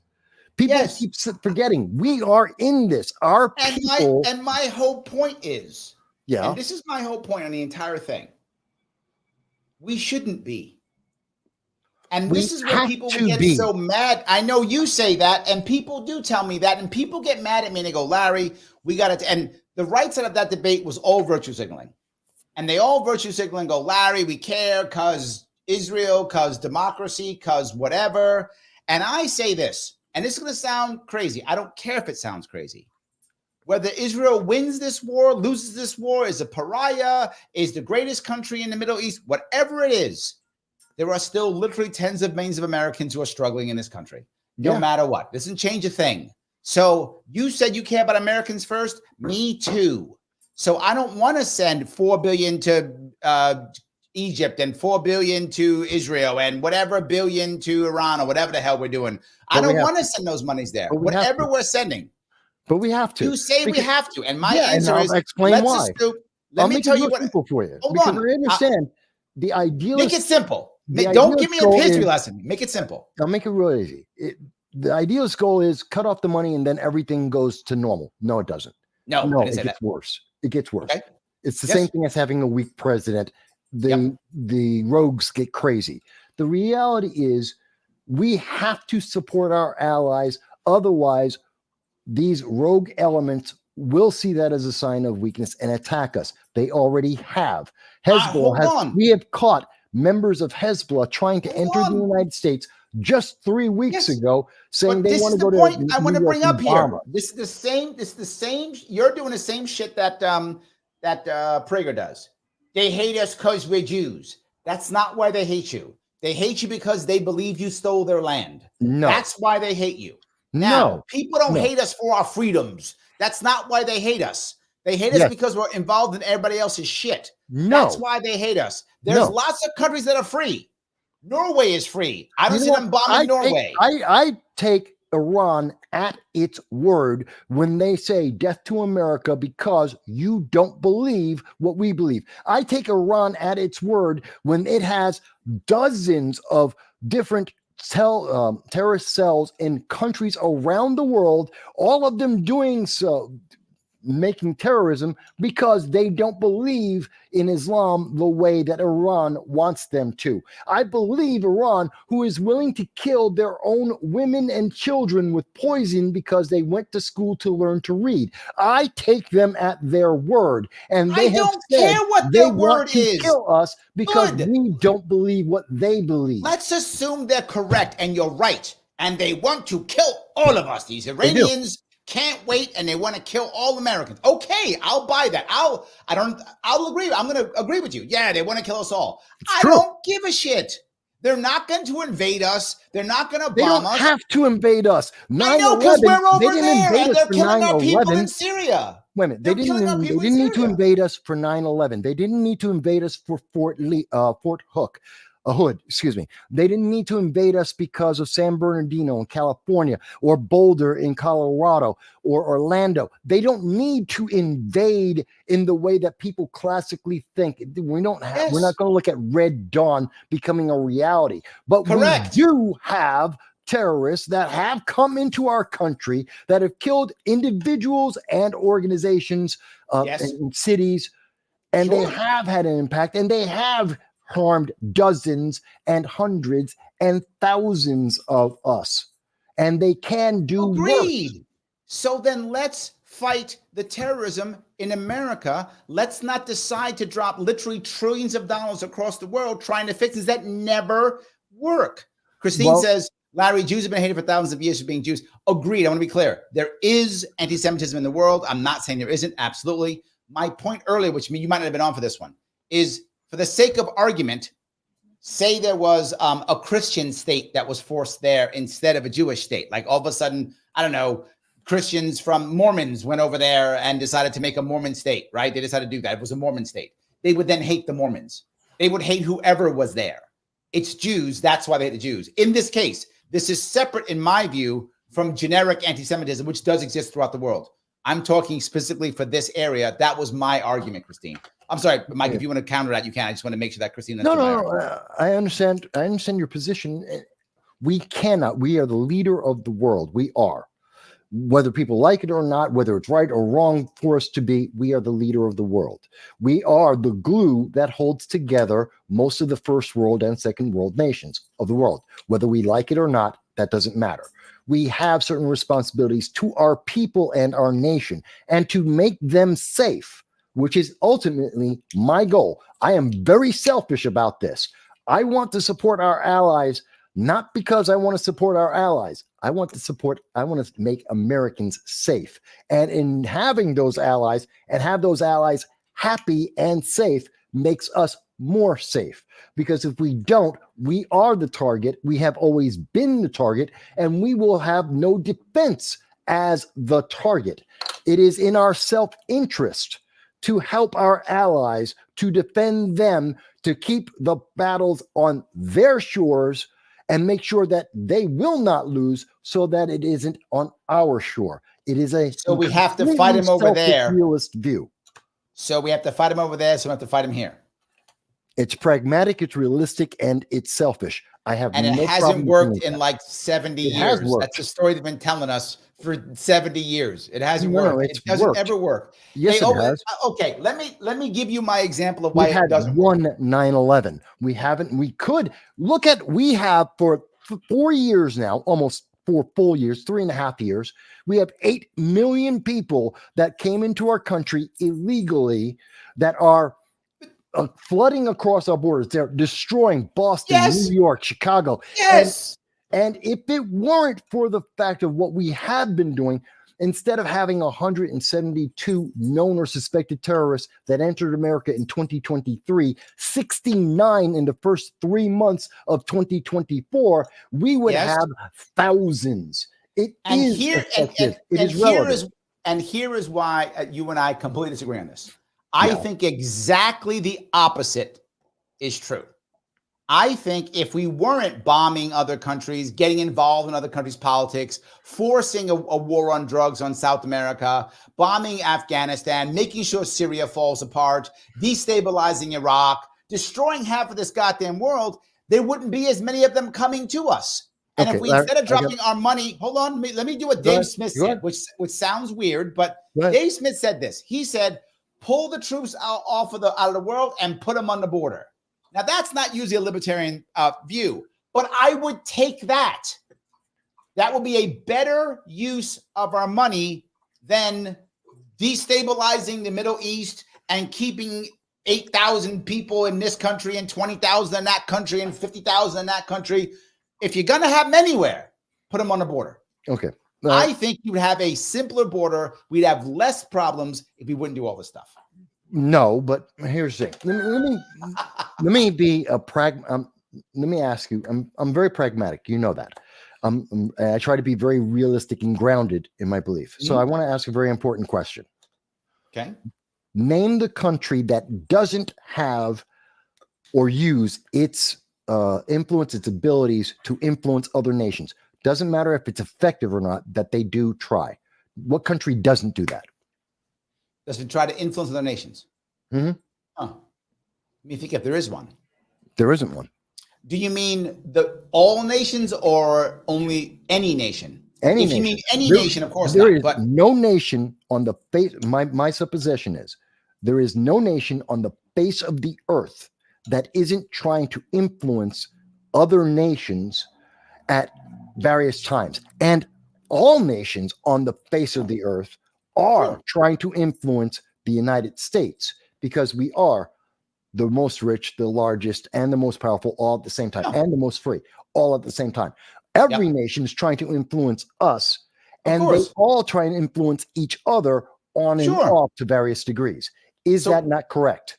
People keep forgetting. We are in this. Our people. And my whole point is, yeah, and this is my whole point on the entire thing. We shouldn't be. And this is where people get so mad. I know you say that, and people do tell me that, and people get mad at me and they go, Larry, we got to, and the right side of that debate was all virtue signaling. And they all virtue signal and go, Larry, we care because Israel, because democracy, because whatever. And I say this, and this is going to sound crazy. I don't care if it sounds crazy. Whether Israel wins this war, loses this war, is a pariah, is the greatest country in the Middle East, whatever it is, there are still literally tens of millions of Americans who are struggling in this country, no matter what. This doesn't change a thing. So you said you care about Americans first. Me too. So I don't want to send $4 billion to Egypt and $4 billion to Israel and whatever billion to Iran or whatever the hell we're doing. I don't want to send those monies there. Whatever we're sending. But we have to. You say we have to. And my answer is, explain why. Let me tell you what. Simple for you. Hold on. I understand the ideal. Make it simple. Don't give me a history lesson. Make it simple. I'll make it real easy. The idealist goal is cut off the money and then everything goes to normal. No, it doesn't. No, it gets worse. It gets worse. Okay. It's the same thing as having a weak president. The rogues get crazy. The reality is we have to support our allies. Otherwise, these rogue elements will see that as a sign of weakness and attack us. They already have. Hezbollah we have caught members of Hezbollah trying to enter the United States just 3 weeks ago, saying they want to go to. This is the point I want to bring up here. This is the same. You're doing the same shit that Prager does. They hate us because we're Jews. That's not why they hate you. They hate you because they believe you stole their land. No, that's why they hate you. Now, people don't hate us for our freedoms. That's not why they hate us. They hate us because we're involved in everybody else's shit. That's why they hate us. There's lots of countries that are free. Norway is free. I don't see them bombing Norway. I take Iran at its word when they say death to America because you don't believe what we believe. I take Iran at its word when it has dozens of different terrorist cells in countries around the world, all of them doing so, making terrorism because they don't believe in Islam the way that Iran wants them to. I believe Iran, who is willing to kill their own women and children with poison because they went to school to learn to read. I take them at their word, and they don't care what their word is. Kill us because we don't believe what they believe. Let's assume they're correct and you're right, and they want to kill all of us. These Iranians can't wait, and they want to kill all Americans. Okay, I'll buy that. I'll agree. I'm going to agree with you. Yeah, they want to kill us all. I don't give a shit. They're not going to invade us. They're not going to bomb They don't us. have to invade us. I know, because we're over they didn't there invade and us they're for killing our people 9/11. in Syria. Wait a minute. They're They killing our didn't people in need to Syria. invade us for 9/11. They didn't need to invade us for Fort Hood. Excuse me. They didn't need to invade us because of San Bernardino in California or Boulder in Colorado or Orlando. They don't need to invade in the way that people classically think. We're not going to look at Red Dawn becoming a reality, but Correct. we do have terrorists that have come into our country that have killed individuals and organizations and cities, and they have had an impact, and they have harmed dozens and hundreds and thousands of us, and they can do Agreed. worse. So then let's fight the terrorism in America. Let's not decide to drop literally trillions of dollars across the world trying to fix things that never work. Christine says, Larry, Jews have been hated for thousands of years for being Jews. Agreed. I want to be clear. There is anti-Semitism in the world. I'm not saying there isn't. Absolutely. My point earlier, which you might not have been on for this one, is for the sake of argument, say there was a Christian state that was forced there instead of a Jewish state. Like all of a sudden, I don't know, Christians from Mormons went over there and decided to make a Mormon state, right? They decided to do that. It was a Mormon state. They would then hate the Mormons. They would hate whoever was there. It's Jews. That's why they hate the Jews. In this case, this is separate, in my view, from generic anti-Semitism, which does exist throughout the world. I'm talking specifically for this area. That was my argument, Christine. I'm sorry, Mike, if you want to counter that, you can. I just want to make sure that Christine. No. I understand. I understand your position. We cannot. We are the leader of the world. We are. Whether people like it or not, whether it's right or wrong for us to be, we are the leader of the world. We are the glue that holds together most of the first world and second world nations of the world. Whether we like it or not, that doesn't matter. We have certain responsibilities to our people and our nation, and to make them safe, which is ultimately my goal. I am very selfish about this. I want to support our allies, not because I want to support our allies. I want to make Americans safe. And in having those allies and have those allies happy and safe makes us more safe. Because if we don't, we are the target. We have always been the target, and we will have no defense as the target. It is in our self-interest to help our allies, to defend them, to keep the battles on their shores and make sure that they will not lose, so that it isn't on our shore. It is so we have to fight him over there. Realist view. So we have to fight him over there. So we have to fight him here. It's pragmatic, it's realistic, and it's selfish. I have and no it hasn't worked in like 70 years. That's the story they've been telling us for 70 years. It hasn't worked. It doesn't ever work. Yes, it has. Okay, let me give you my example of we why it doesn't work. 9/11. We have for 4 years now, almost 4 full years, 3.5 years. We have 8 million people that came into our country illegally that are flooding across our borders. They're destroying Boston, New York, Chicago. Yes. And if it weren't for the fact of what we have been doing, instead of having 172 known or suspected terrorists that entered America in 2023, 69 in the first 3 months of 2024, we would have thousands. It is effective. And here is why you and I completely disagree on this. I think exactly the opposite is true. I think if we weren't bombing other countries, getting involved in other countries' politics, forcing a war on drugs on South America, bombing Afghanistan, making sure Syria falls apart, destabilizing Iraq, destroying half of this goddamn world, there wouldn't be as many of them coming to us. And if we, instead of dropping our money, hold on, let me do what Dave Smith said, which sounds weird, but Dave Smith said this. He said, pull the troops out of the world and put them on the border. Now, that's not usually a libertarian view, but I would take that. That would be a better use of our money than destabilizing the Middle East and keeping 8,000 people in this country and 20,000 in that country and 50,000 in that country. If you're going to have them anywhere, put them on the border. Okay. I think you'd have a simpler border. We'd have less problems if we wouldn't do all this stuff. No, but here's the thing. Let me be a let me ask you. I'm very pragmatic. You know that. I try to be very realistic and grounded in my belief. So I want to ask a very important question. Okay. Name the country that doesn't have or use its influence, its abilities to influence other nations. Doesn't matter if it's effective or not, that they do try. What country doesn't do that? Doesn't try to influence other nations. Mm-hmm. Huh. Let me think if there is one. There isn't one. Do you mean all nations or only any nation? Any if nation. You mean any nation, of course there not. Is but no nation on the face. My supposition is there is no nation on the face of the earth that isn't trying to influence other nations at various times. And all nations on the face of the earth are trying to influence the United States because we are the most rich, the largest, and the most powerful all at the same time, and the most free all at the same time. Every nation is trying to influence us, and they all try and influence each other on and off to various degrees. Is that not correct?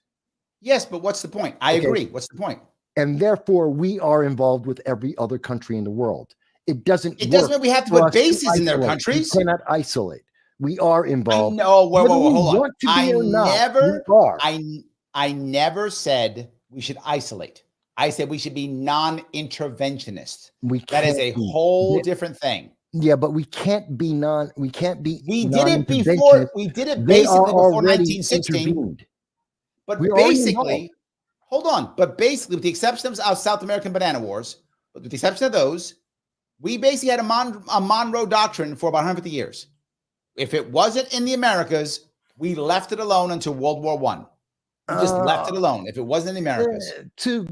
Yes, but what's the point? I agree. What's the point? And therefore, we are involved with every other country in the world. It doesn't mean we have to put bases in their countries. We cannot isolate. We are involved. No, hold on. I never said we should isolate. I said we should be non-interventionist. That is a whole different thing. Yeah, but we can't be We did it before. We did it basically before 1916. But basically, hold on. But basically, with the exception of our South American banana wars, but with the exception of those, we basically had a Monroe Doctrine for about 150 years. If it wasn't in the Americas, we left it alone until World War I. We just left it alone. If it wasn't in the Americas,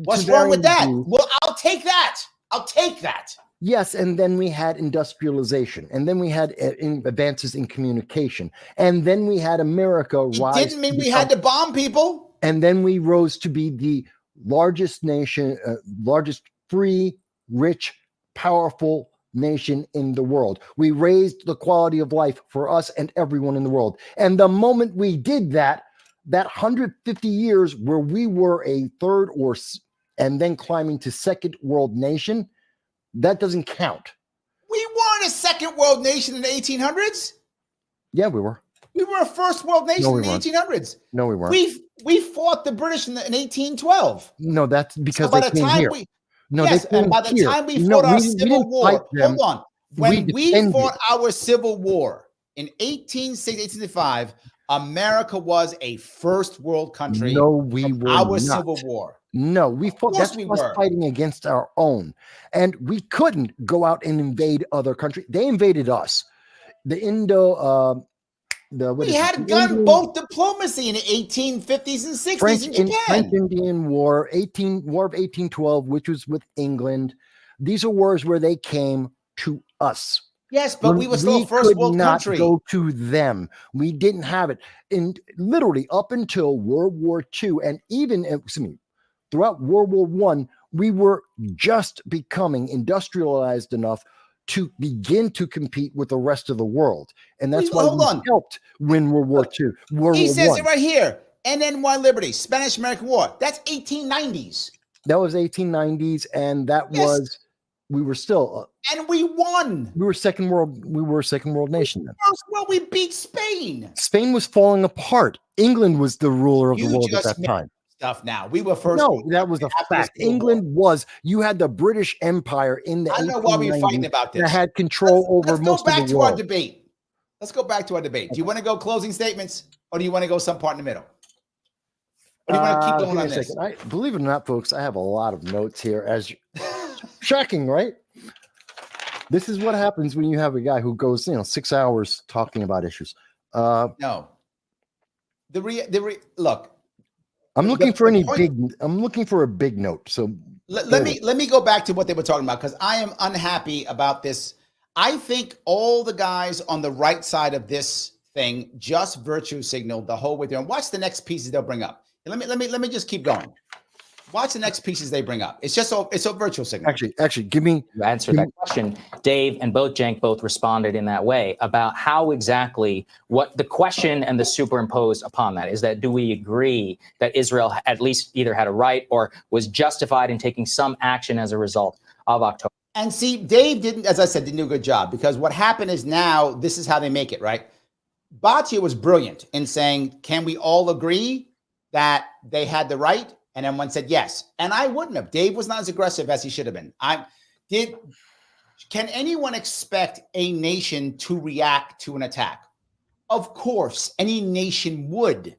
what's wrong with that? Well, I'll take that. I'll take that. Yes, and then we had industrialization, and then we had advances in communication, and then we had America rise. It didn't mean we had to bomb people. And then we rose to be the largest nation, largest free, rich, powerful nation in the world. We raised the quality of life for us and everyone in the world. And the moment we did that, that 150 years where we were a third and then climbing to second world nation, that doesn't count. We weren't a second world nation in the 1800s. Yeah, we were. We were a first world nation in the 1800s. No, we weren't. We fought the British in 1812. No, that's because they came here. And by the time we fought our Civil War, hold on. When we fought our Civil War in 1865, America was a first world country. No, we were our not. Civil War. No, we fought. That's us fighting against our own, and we couldn't go out and invade other countries. They invaded us. The we had gunboat diplomacy in the 1850s and 60s in Japan. French-Indian War, War of 1812, which was with England. These are wars where they came to us. Yes, but we were still a first world country. We could not go to them. We didn't have it. And literally up until World War II, and even, throughout World War I, we were just becoming industrialized enough to begin to compete with the rest of the world. And that's why we helped win World War II. He says it right here. NNY Liberty, Spanish-American War. That's 1890s. That was 1890s, and that was... We were still, and we won. We were a second world nation then. First world, we beat Spain. Spain was falling apart. England was the ruler of the world at that time. Stuff now. We were first. No, that was a fact. England was. You had the British Empire in the. I know why we're fighting about this. That had control over most of the world. Let's go back to our debate. Let's go back to our debate. Do you want to go closing statements, or do you want to go some part in the middle? Or do you want to keep going on this? Believe it or not, folks, I have a lot of notes here. Shocking, right? This is what happens when you have a guy who goes, 6 hours talking about issues. No. Look. I'm looking for a big note. So let me go back to what they were talking about, because I am unhappy about this. I think all the guys on the right side of this thing just virtue signaled the whole way through. And watch the next pieces they'll bring up. Let me just keep going. Watch the next pieces they bring up. It's just it's a virtual signal. Actually, give me answer that question. Dave and Cenk both responded in that way about how exactly what the question and the superimposed upon that is that do we agree that Israel at least either had a right or was justified in taking some action as a result of October? And see, Dave didn't, as I said, didn't do a good job, because what happened is now this is how they make it, right? Batya was brilliant in saying, can we all agree that they had the right? And everyone said yes. And I wouldn't have. Dave was not as aggressive as he should have been. Can anyone expect a nation to react to an attack? Of course, any nation would,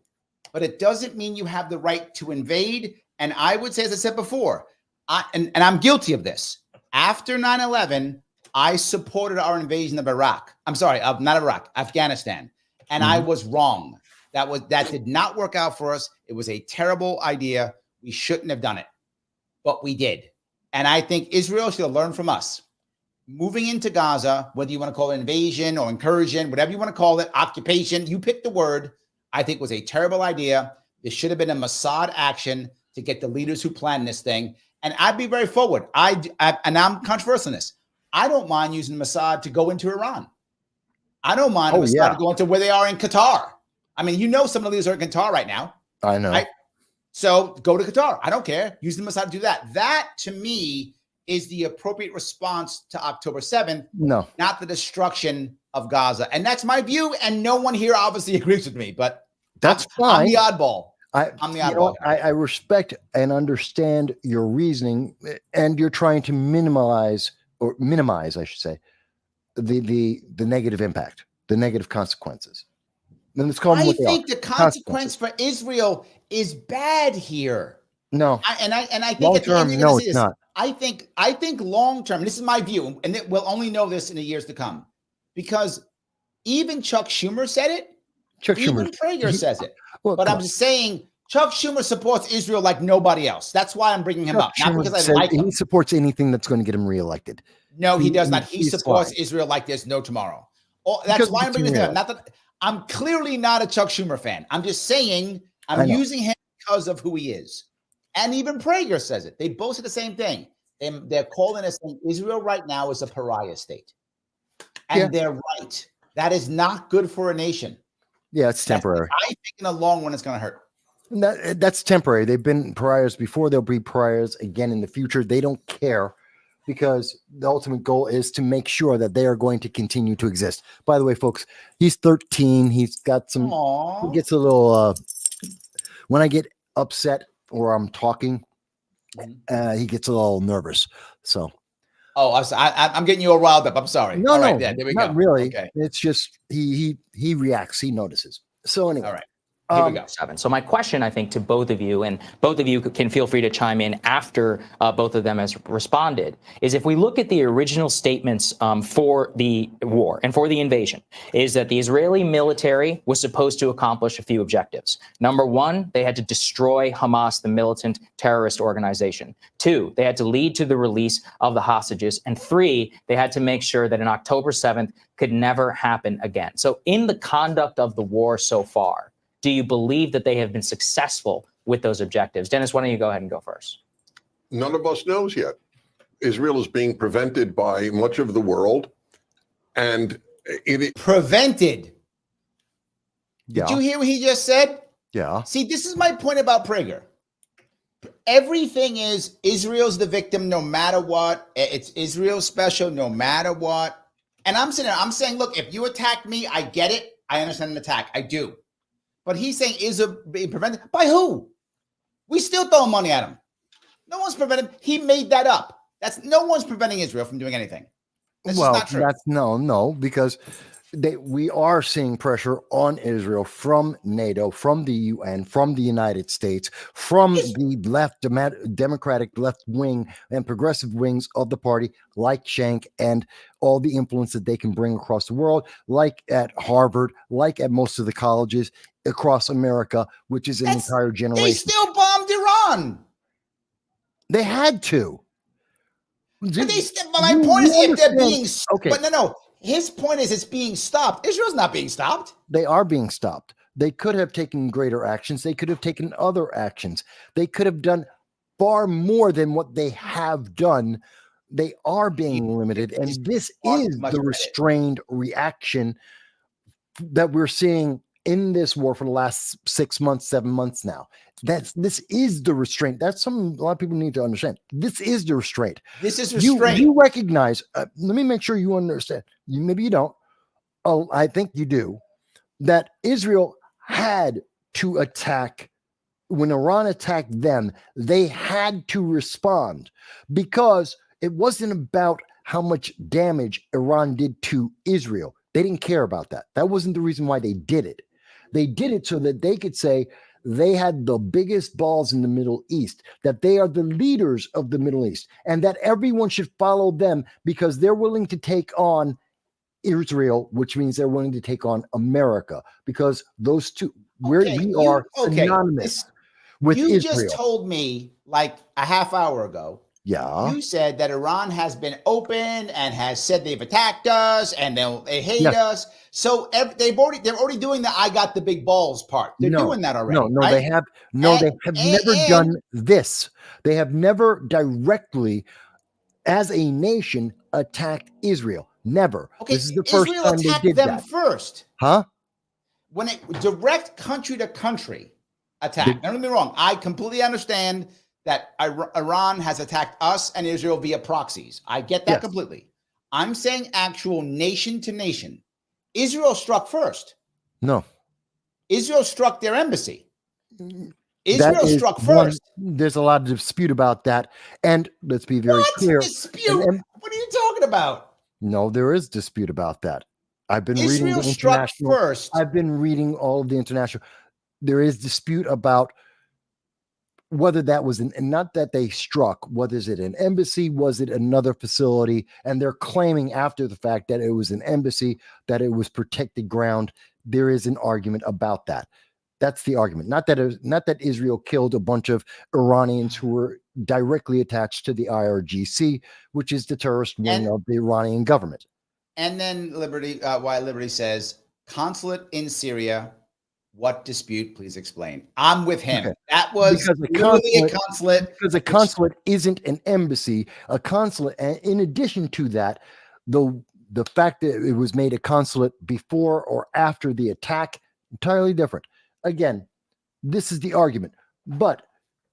but it doesn't mean you have the right to invade. And I would say, as I said before, and I'm guilty of this. After 9/11, I supported our invasion of Iraq. I'm sorry, not Iraq, Afghanistan. And I was wrong. That did not work out for us. It was a terrible idea. We shouldn't have done it, but we did. And I think Israel should learn from us. Moving into Gaza, whether you want to call it invasion or incursion, whatever you want to call it, occupation, you pick the word, I think was a terrible idea. There should have been a Mossad action to get the leaders who planned this thing. And I'd be very forward. And I'm controversial in this. I don't mind using Mossad to go into Iran. I don't mind Mossad to go into where they are in Qatar. I mean, some of the leaders are in Qatar right now. I know. Right? So go to Qatar. I don't care. Use the Mossad to do that. That, to me, is the appropriate response to October 7th. No. Not the destruction of Gaza. And that's my view. And no one here obviously agrees with me. But that's fine. I'm the oddball. I'm the oddball. I respect and understand your reasoning. And you're trying to minimize, I should say, the negative impact, the negative consequences. Then let's call them what they are. I think the consequence for Israel is bad here. No. I think long term, no, it's not. I think long term, this is my view, and we'll only know this in the years to come, because even Chuck Schumer said it. Even Prager says it. Well, but I'm just saying, Chuck Schumer supports Israel like nobody else. That's why I'm bringing him up. Not because I like him. He supports anything that's going to get him reelected. No, he does not. He supports Israel like there's no tomorrow. That's why I'm bringing him up. Not that I'm clearly not a Chuck Schumer fan. I'm just saying I'm using him because of who he is. And even Prager says it. They both say the same thing. They're calling us saying Israel right now is a pariah state. And they're right. That is not good for a nation. Yeah, it's temporary. I think in the long run, it's going to hurt. That's temporary. They've been pariahs before. They'll be pariahs again in the future. They don't care, because the ultimate goal is to make sure that they are going to continue to exist. By the way, folks, he's 13. He's got some, he gets a little, when I get upset or I'm talking, he gets a little nervous. So. I'm getting you all riled up. I'm sorry. No, right, there we not go. really. Okay. It's just, he reacts, he notices. So anyway. All right. Here we go. So my question, I think, to both of you, and both of you can feel free to chime in after both of them has responded, is if we look at the original statements for the war and for the invasion, is that the Israeli military was supposed to accomplish a few objectives. Number one, they had to destroy Hamas, the militant terrorist organization. Two, they had to lead to the release of the hostages. And three, they had to make sure that an October 7th could never happen again. So in the conduct of the war so far, do you believe that they have been successful with those objectives? Dennis, why don't you go ahead and go first? None of us knows yet. Israel is being prevented by much of the world, and prevented. Yeah. Did you hear what he just said? Yeah. See, this is my point about Prager. Everything is Israel's the victim no matter what. It's Israel special no matter what. And I'm saying, look, if you attack me, I get it. I understand an attack. I do. But he's saying Israel being prevented by who? We still throw money at him. No one's preventing. He made that up. No one's preventing Israel from doing anything. That's just not true. That's no, because we are seeing pressure on Israel from NATO, from the UN, from the United States, from the left, Democratic left wing and progressive wings of the party, like Cenk, and all the influence that they can bring across the world, like at Harvard, like at most of the colleges across America, which is an entire generation. They still bombed Iran. They had to. But my point is, if they're being but no. His point is it's being stopped. Israel's not being stopped. They are being stopped. They could have taken greater actions. They could have taken other actions. They could have done far more than what they have done. They are being limited, and this is the restrained reaction that we're seeing in this war for the last 6 months, 7 months now. This is the restraint. That's something a lot of people need to understand. This is the restraint. This is restraint. You recognize. Let me make sure you understand. Maybe you don't. Oh, I think you do. That Israel had to attack. When Iran attacked them, they had to respond, because it wasn't about how much damage Iran did to Israel. They didn't care about that. That wasn't the reason why they did it. They did it so that they could say they had the biggest balls in the Middle East, that they are the leaders of the Middle East, and that everyone should follow them because they're willing to take on Israel, which means they're willing to take on America, because those two, we are synonymous with Israel. You just told me like a half hour ago. Yeah. You said that Iran has been open and has said they've attacked us and they hate us. So they're already doing the "I got the big balls" part. They're doing that already. No, right? they have never done this. They have never directly, as a nation, attacked Israel. Never. Okay, this is the first Israel time they attacked did them that. first. Huh? When it direct country to country attack. Now, don't get me wrong. I completely understand that Iran has attacked us and Israel via proxies. I get that completely. I'm saying actual nation to nation. Israel struck first. No. Israel struck their embassy. Israel struck first. There's a lot of dispute about that. And let's be very clear. Dispute? What are you talking about? No, there is dispute about that. I've been reading the struck international. First. I've been reading all of the international. There is dispute about whether that was and not that they struck. What is it? An embassy? Was it another facility? And they're claiming after the fact that it was an embassy, that it was protected ground. There is an argument about that. That's the argument. Not that Israel killed a bunch of Iranians who were directly attached to the IRGC, which is the terrorist wing of the Iranian government. And then Liberty says, consulate in Syria. What dispute? Please explain. I'm with him. Okay. That was literally a consulate. Because a consulate isn't an embassy. A consulate, and in addition to that, the fact that it was made a consulate before or after the attack, entirely different. Again, this is the argument. But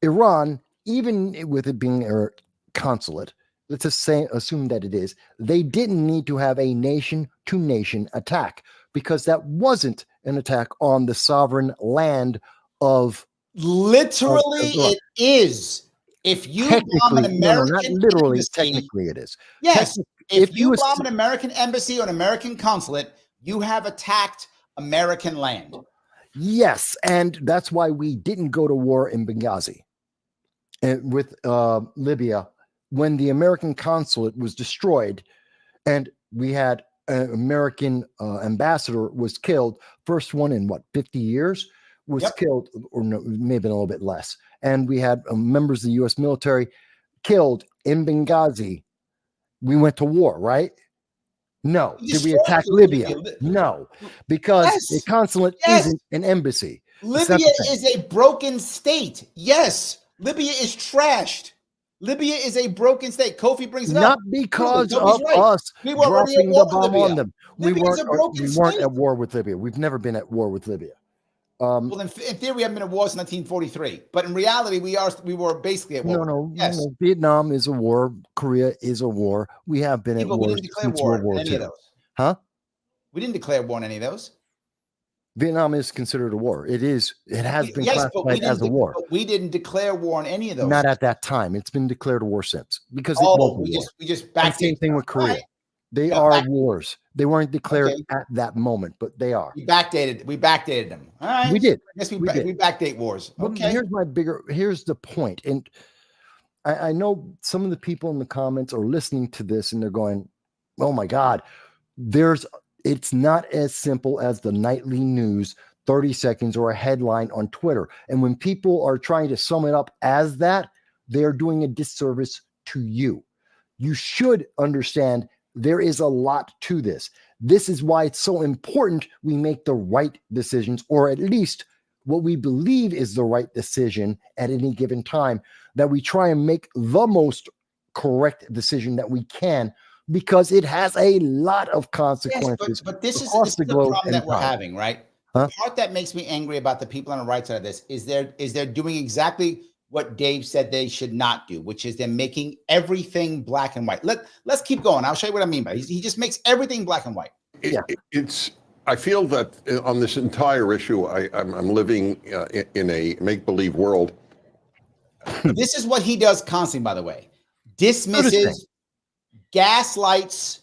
Iran, even with it being a consulate, let's just assume that it is, they didn't need to have a nation-to-nation attack, because that wasn't an attack on the sovereign land of. Literally, it is. If you bomb an American not literally, embassy, technically it is. Yes. If you bomb an American embassy or an American consulate, you have attacked American land. Yes, and that's why we didn't go to war in Benghazi and with Libya when the American consulate was destroyed, and we had an American ambassador was killed. First one in 50 years was killed, or no, maybe a little bit less. And we had members of the U.S. military killed in Benghazi. We went to war, right? No. Did we attack Libya? No, because the consulate isn't an embassy. Libya is a broken state. Yes, Libya is trashed. Libya is a broken state. Kofi brings it up. Not because of us dropping the bomb on them. We weren't at war with Libya. We've never been at war with Libya. Well, in theory, we haven't been at war since 1943, but in reality, we were basically at war. No. Vietnam is a war. Korea is a war. We have been at war. We didn't declare war on any of those. Huh? We didn't declare war on any of those. Vietnam is considered a war. It is. It has been classified as a war. But we didn't declare war on any of those. Not at that time. It's been declared a war since, because we just backdated. Same thing with Korea. Right. They are wars. They weren't declared at that moment, but they are. We backdated them. All right. We did. I guess we backdate wars. Okay. Here's the point. And I know some of the people in the comments are listening to this and they're going, oh my God, it's not as simple as the nightly news, 30 seconds or a headline on Twitter. And when people are trying to sum it up as that, they're doing a disservice to you. You should understand there is a lot to this. This is why it's so important we make the right decisions, or at least what we believe is the right decision at any given time. that we try and make the most correct decision that we can, because it has a lot of consequences. Yes, but this is the globe problem that we're time. having, right? Huh? The part that makes me angry about the people on the right side of this is they're doing exactly what Dave said they should not do, which is they're making everything black and white. Let's keep going. I'll show you what I mean by it. He just makes everything black and white. I feel that on this entire issue, I'm living in a make-believe world. This is what he does constantly, by the way. Dismisses, gaslights,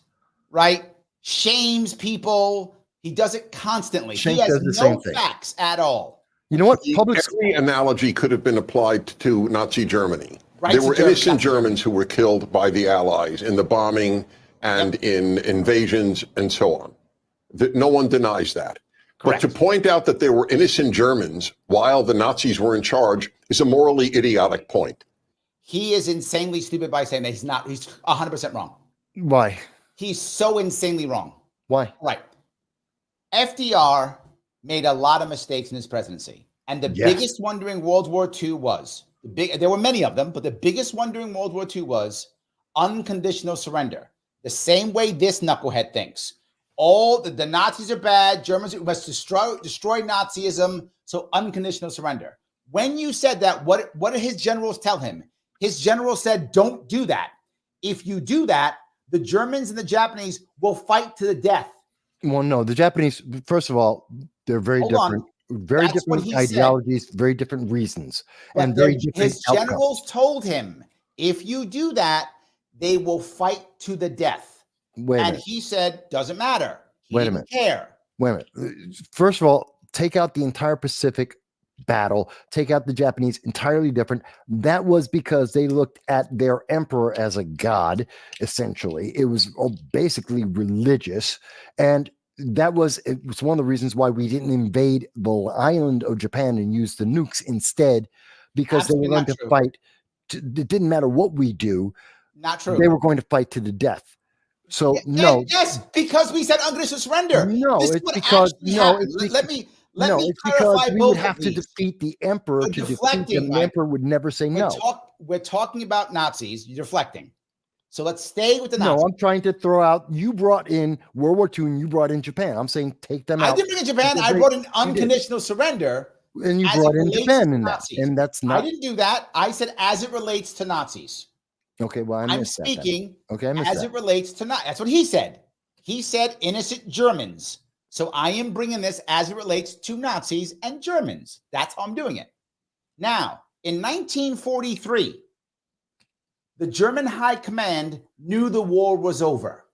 right? Shames people. He does it constantly. He has no facts at all. You know what? Every analogy could have been applied to Nazi Germany. There were innocent Germans who were killed by the Allies in the bombing and in invasions and so on. No one denies that. Correct. But to point out that there were innocent Germans while the Nazis were in charge is a morally idiotic point. He is insanely stupid by saying that he's 100% wrong. Why? He's so insanely wrong. Why? Right. FDR made a lot of mistakes in his presidency. And the biggest one during World War II was, there were many of them, but the biggest one during World War II was unconditional surrender. The same way this knucklehead thinks. All the Nazis are bad, Germans must destroy Nazism, so unconditional surrender. When you said that, what did his generals tell him? His general said, don't do that. If you do that, the Germans and the Japanese will fight to the death. Well, no, the Japanese, first of all, they're very different. Very different ideologies, very different reasons, and very different His generals told him, if you do that, they will fight to the death. And he said, doesn't matter. He didn't care. Wait a minute. First of all, take out the entire Pacific battle, take out the Japanese, entirely different. That was because they looked at their emperor as a god, essentially. It was basically religious. And it was one of the reasons why we didn't invade the island of Japan and use the nukes instead, because they were going to fight. It didn't matter what we do. Not true. They were going to fight to the death. So yes, because we said unconditional surrender. No, it's because let me it's because we would have to defeat the emperor to defeat him. The emperor would never say no. We're talking about Nazis. You're deflecting. So let's stay with the Nazis. No, I'm trying to throw out. You brought in World War II and you brought in Japan. I'm saying take them out. I didn't bring in Japan. I brought in unconditional surrender. And you brought in Japan in that. And that's not. I didn't do that. I said as it relates to Nazis. Okay, well, I'm speaking as it relates to Nazis. That's what he said. He said innocent Germans. So I am bringing this as it relates to Nazis and Germans. That's how I'm doing it. Now, in 1943, the German High Command knew the war was over.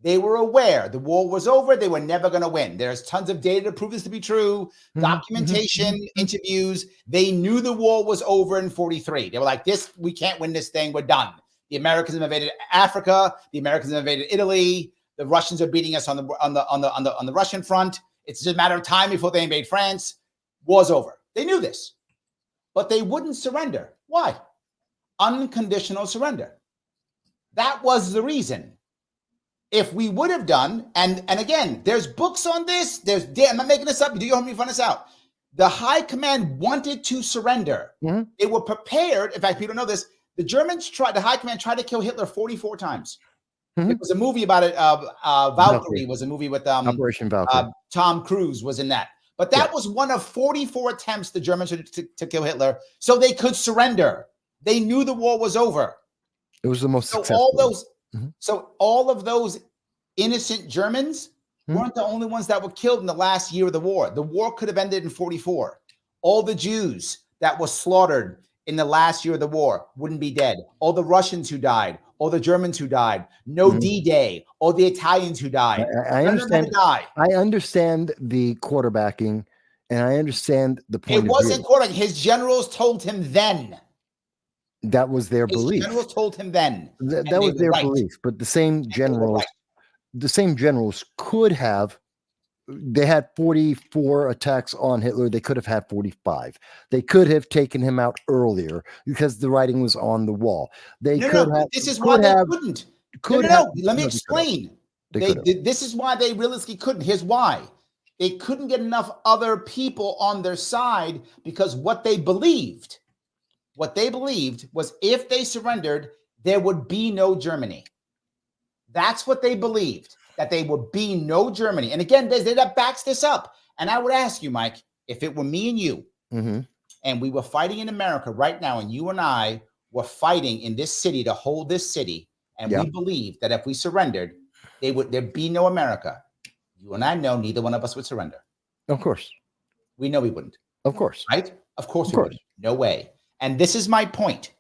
They were aware the war was over. They were never going to win. There's tons of data to prove this to be true. Documentation, interviews. They knew the war was over in 43. They were like, we can't win this thing. We're done. The Americans have invaded Africa. The Americans have invaded Italy. The Russians are beating us on the Russian front. It's just a matter of time before they invade France. War's over. They knew this, but they wouldn't surrender. Why? Unconditional surrender. That was the reason. If we would have done, and again, there's books on this. I'm not making this up. Do you help me find this out? The High Command wanted to surrender. Mm-hmm. They were prepared. In fact, people don't know this. The High Command tried to kill Hitler 44 times. Mm-hmm. It was a movie about it. Valkyrie was a movie with Operation Valkyrie. Tom Cruise was in that. But that was one of 44 attempts the Germans to kill Hitler, so they could surrender. They knew the war was over. It was the most successful. So all of those innocent Germans weren't the only ones that were killed in the last year of the war. The war could have ended in 44. All the Jews that were slaughtered in the last year of the war wouldn't be dead. All the Russians who died, all the Germans who died, no D-Day, all the Italians who died. I understand. I understand the quarterbacking, and I understand the point. It wasn't quarterbacking. His generals told him then. That was their belief. Generals told him then. That was their belief. But the same generals, could have. They had 44 attacks on Hitler. They could have had 45. They could have taken him out earlier because the writing was on the wall. They could have. This is why they couldn't. Let me explain. This is why they realistically couldn't. Here's why. They couldn't get enough other people on their side because what they believed What they believed was if they surrendered, there would be no Germany. That's what they believed, that there would be no Germany. And again, that backs this up. And I would ask you, Mike, if it were me and you, and we were fighting in America right now, and you and I were fighting in this city to hold this city, and we believed that if we surrendered, there'd be no America. You and I know neither one of us would surrender. Of course. We know we wouldn't. Of course. Right? Of course we wouldn't. No way. And this is my point.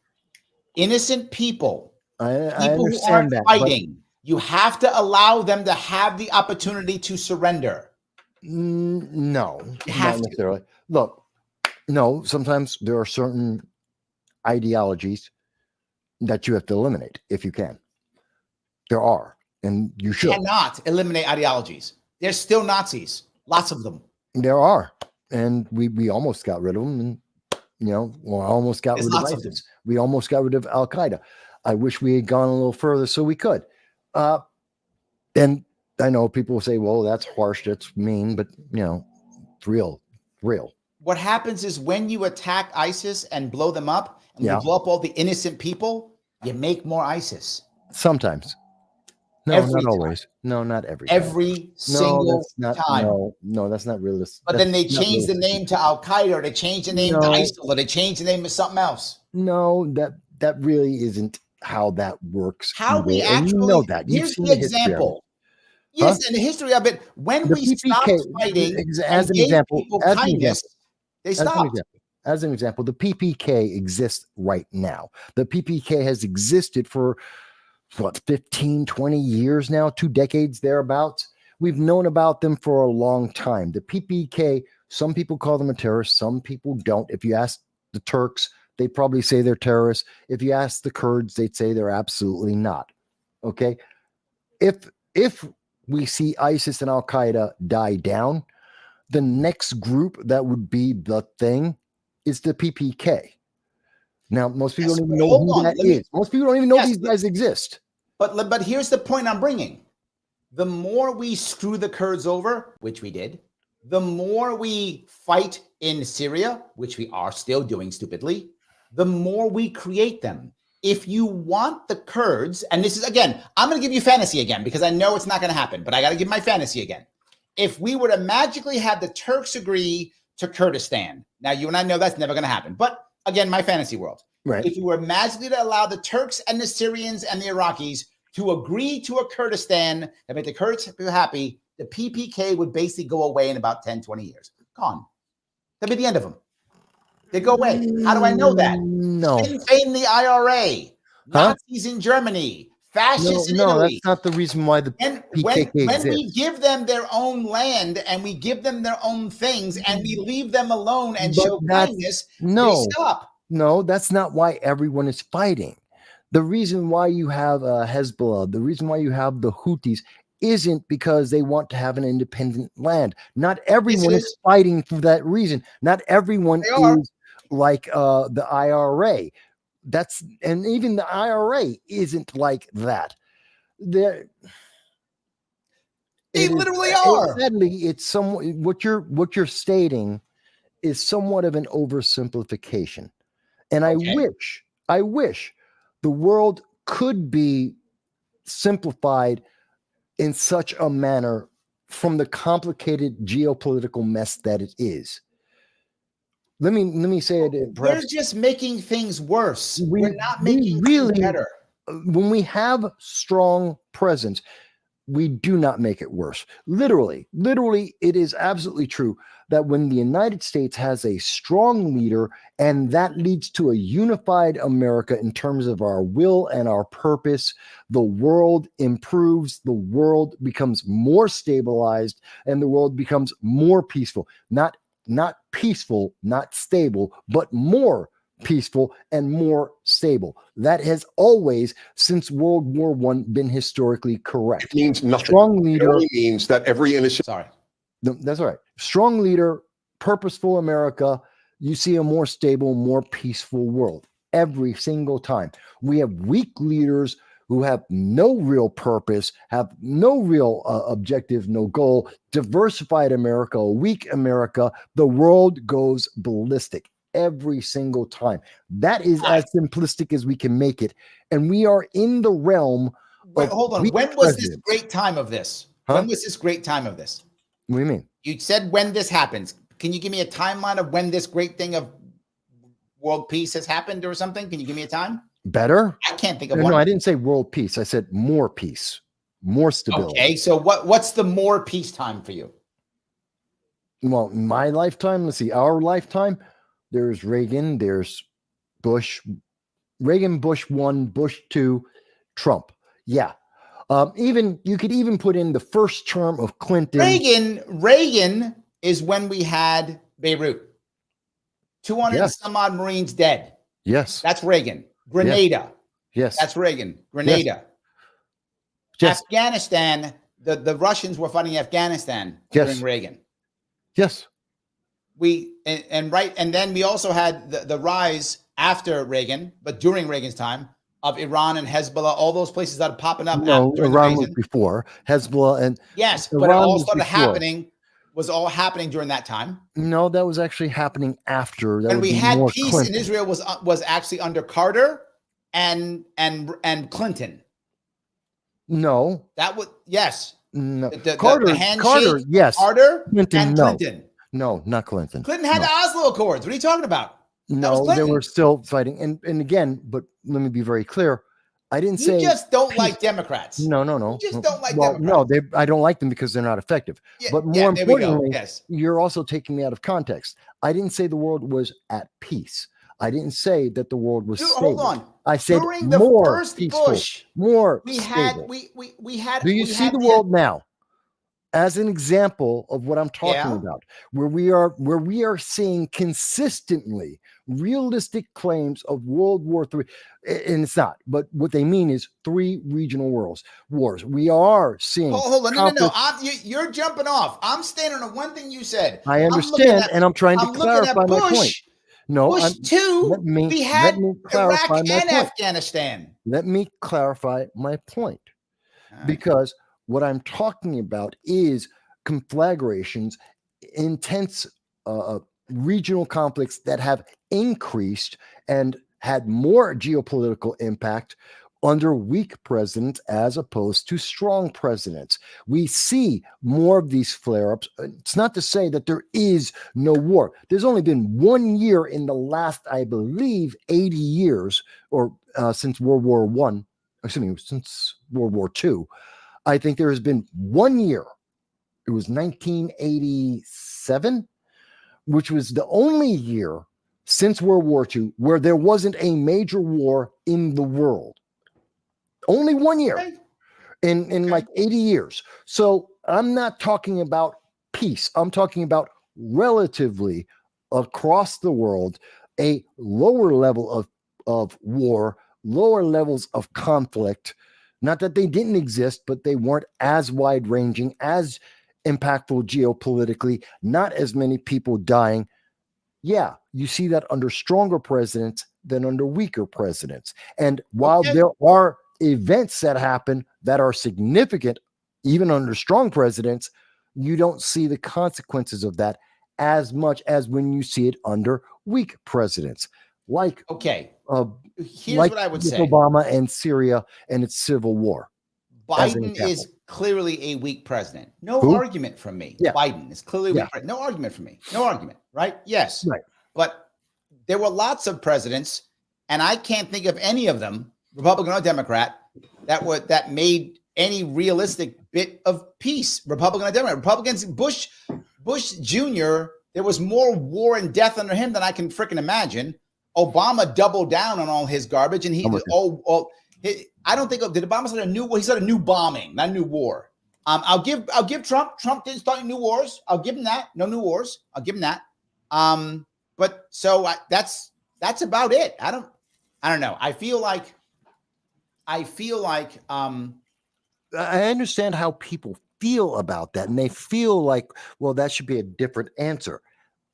Innocent people, I who understand aren't that, fighting, you have to allow them to have the opportunity to surrender. No, You have not necessarily. Look, no, sometimes there are certain ideologies that you have to eliminate if you can. There are, and you should. You cannot eliminate ideologies. There's still Nazis, lots of them. There are, and we almost got rid of them, and almost got rid of ISIS. We almost got rid of Al Qaeda. I wish we had gone a little further so we could. And I know people will say, "Well, that's harsh, that's mean," but it's real. What happens is when you attack ISIS and blow them up, and you blow up all the innocent people, you make more ISIS. Sometimes. No, not always. No, not every time. Every single time. No, that's not realistic. But then they change the name to Al Qaeda, or they change the name to ISIL, or they change the name to something else. No, that really isn't how that works. How we actually know that. Here's the example. Yes, and the history of it. When we stopped fighting, as an example, they stopped. As an example, the PPK exists right now. The PPK has existed for 15, 20 years now, 2 decades thereabouts. We've known about them for a long time. The PPK, some people call them a terrorist, some people don't. If you ask the Turks, they probably say they're terrorists. If you ask the Kurds, they'd say they're absolutely not. Okay? If we see ISIS and Al Qaeda die down, the next group that would be the thing is the PPK. Now, most people don't even know who that is. Most people don't even know these guys exist. But here's the point I'm bringing. The more we screw the Kurds over, which we did, the more we fight in Syria, which we are still doing stupidly, the more we create them. If you want the Kurds, and this is, again, I'm going to give you fantasy again, because I know it's not going to happen, but I got to give my fantasy again. If we were to magically have the Turks agree to Kurdistan, now you and I know that's never going to happen, but again, my fantasy world. Right. If you were magically to allow the Turks and the Syrians and the Iraqis to agree to a Kurdistan that make the Kurds happy, the PPK would basically go away in about 10, 20 years. Gone. That'd be the end of them. They go away. How do I know that? No. Sinn Féin, the IRA, Nazis in Germany, fascists in Italy. No, that's not the reason why the PKK exists. When we give them their own land and we give them their own things and we leave them alone and show kindness, they stop. No, that's not why everyone is fighting. The reason why you have Hezbollah, the reason why you have the Houthis isn't because they want to have an independent land. Not everyone is fighting for that reason. Not everyone is like the IRA. And even the IRA isn't like that. They literally are. Sadly, it's what you're stating is somewhat of an oversimplification. And I wish the world could be simplified in such a manner from the complicated geopolitical mess that it is. Let me say it. We're just making things worse. We're not making things better. When we have strong presence, we do not make it worse. Literally, it is absolutely true that when the United States has a strong leader and that leads to a unified America in terms of our will and our purpose, the world improves, the world becomes more stabilized, and the world becomes more peaceful. Not peaceful, not stable, but more peaceful and more stable. That has always, since World War I, been historically correct. It means nothing. Strong leader. It only means that every innocent. Sorry. No, that's all right. Strong leader, purposeful America. You see a more stable, more peaceful world every single time. We have weak leaders who have no real purpose, have no real objective, no goal. Diversified America, a weak America, the world goes ballistic. every single time. That is as simplistic as we can make it. And we are in the realm Wait, hold on. When was this great time of this? Huh? When was this great time of this? What do you mean? You said when this happens. Can you give me a timeline of when this great thing of world peace has happened or something? Can you give me a time? Better? I can't think of No, one. no, I didn't say world peace. I said more peace, more stability. Okay, so what's the more peacetime for you? Well, my lifetime, let's see, our lifetime, there's Reagan, there's Bush, Reagan, Bush 1, Bush 2, Trump. Yeah. Even you could even put in the first term of Clinton. Reagan is when we had Beirut. 200 some odd Marines dead. Yes. That's Reagan. Grenada. Yes. That's Reagan. Grenada. Yes. Afghanistan, the Russians were fighting Afghanistan during Reagan. Yes. And then we also had the rise after Reagan, but during Reagan's time, of Iran and Hezbollah, all those places that are popping up. No, Iran was before Hezbollah, and yes, but it all started happening. Was all happening during that time. No, that was actually happening after. When we had peace in Israel was actually under Carter and Clinton. No, that was yes. No, Carter, yes. Carter, Clinton, and Clinton. No, not Clinton. Clinton had the Oslo Accords. What are you talking about? No, they were still fighting. And again, but let me be very clear. I didn't say you just don't like Democrats. No. You just don't like Democrats. No, I don't like them because they're not effective. Yeah, but more importantly, you're also taking me out of context. I didn't say the world was at peace. I didn't say that the world was stable. Hold on. I said during the more first peaceful, Bush, more we stable. had. Do you see the world now as an example of what I'm talking about, where we are seeing consistently realistic claims of World War III, and it's not, but what they mean is 3 regional wars. We are seeing. Hold on, no. You're jumping off. I'm standing on one thing you said. I understand, and I'm trying to clarify my point. No, Bush 2. We had Iraq and Afghanistan. Let me clarify my point, because what I'm talking about is conflagrations, intense regional conflicts that have increased and had more geopolitical impact under weak presidents as opposed to strong presidents. We see more of these flare-ups. It's not to say that there is no war. There's only been 1 year in the last, I believe, 80 years, or since World War I, since World War II. I think there has been 1 year. It was 1987, which was the only year since World War II where there wasn't a major war in the world. Only 1 year in like 80 years. So I'm not talking about peace. I'm talking about relatively across the world, a lower level of war, lower levels of conflict. Not that they didn't exist, but they weren't as wide-ranging, as impactful geopolitically, not as many people dying. Yeah, you see that under stronger presidents than under weaker presidents. And while there are events that happen that are significant, even under strong presidents, you don't see the consequences of that as much as when you see it under weak presidents. Like, here's like what I would say. Obama and Syria and its civil war. Biden is clearly a weak president. No argument from me. Biden is clearly a weak president. No argument from me. No argument, right? Yes. Right. But there were lots of presidents, and I can't think of any of them, Republican or Democrat, that made any realistic bit of peace. Republican or Democrat. Republicans, Bush Jr., there was more war and death under him than I can freaking imagine. Obama doubled down on all his garbage, and I don't think did Obama start a new war? He started a new bombing, not a new war. I'll give Trump. Trump didn't start new wars. I'll give him that. No new wars. I'll give him that. But so that's about it. I don't know. I feel like I understand how people feel about that, and they feel like, well, that should be a different answer.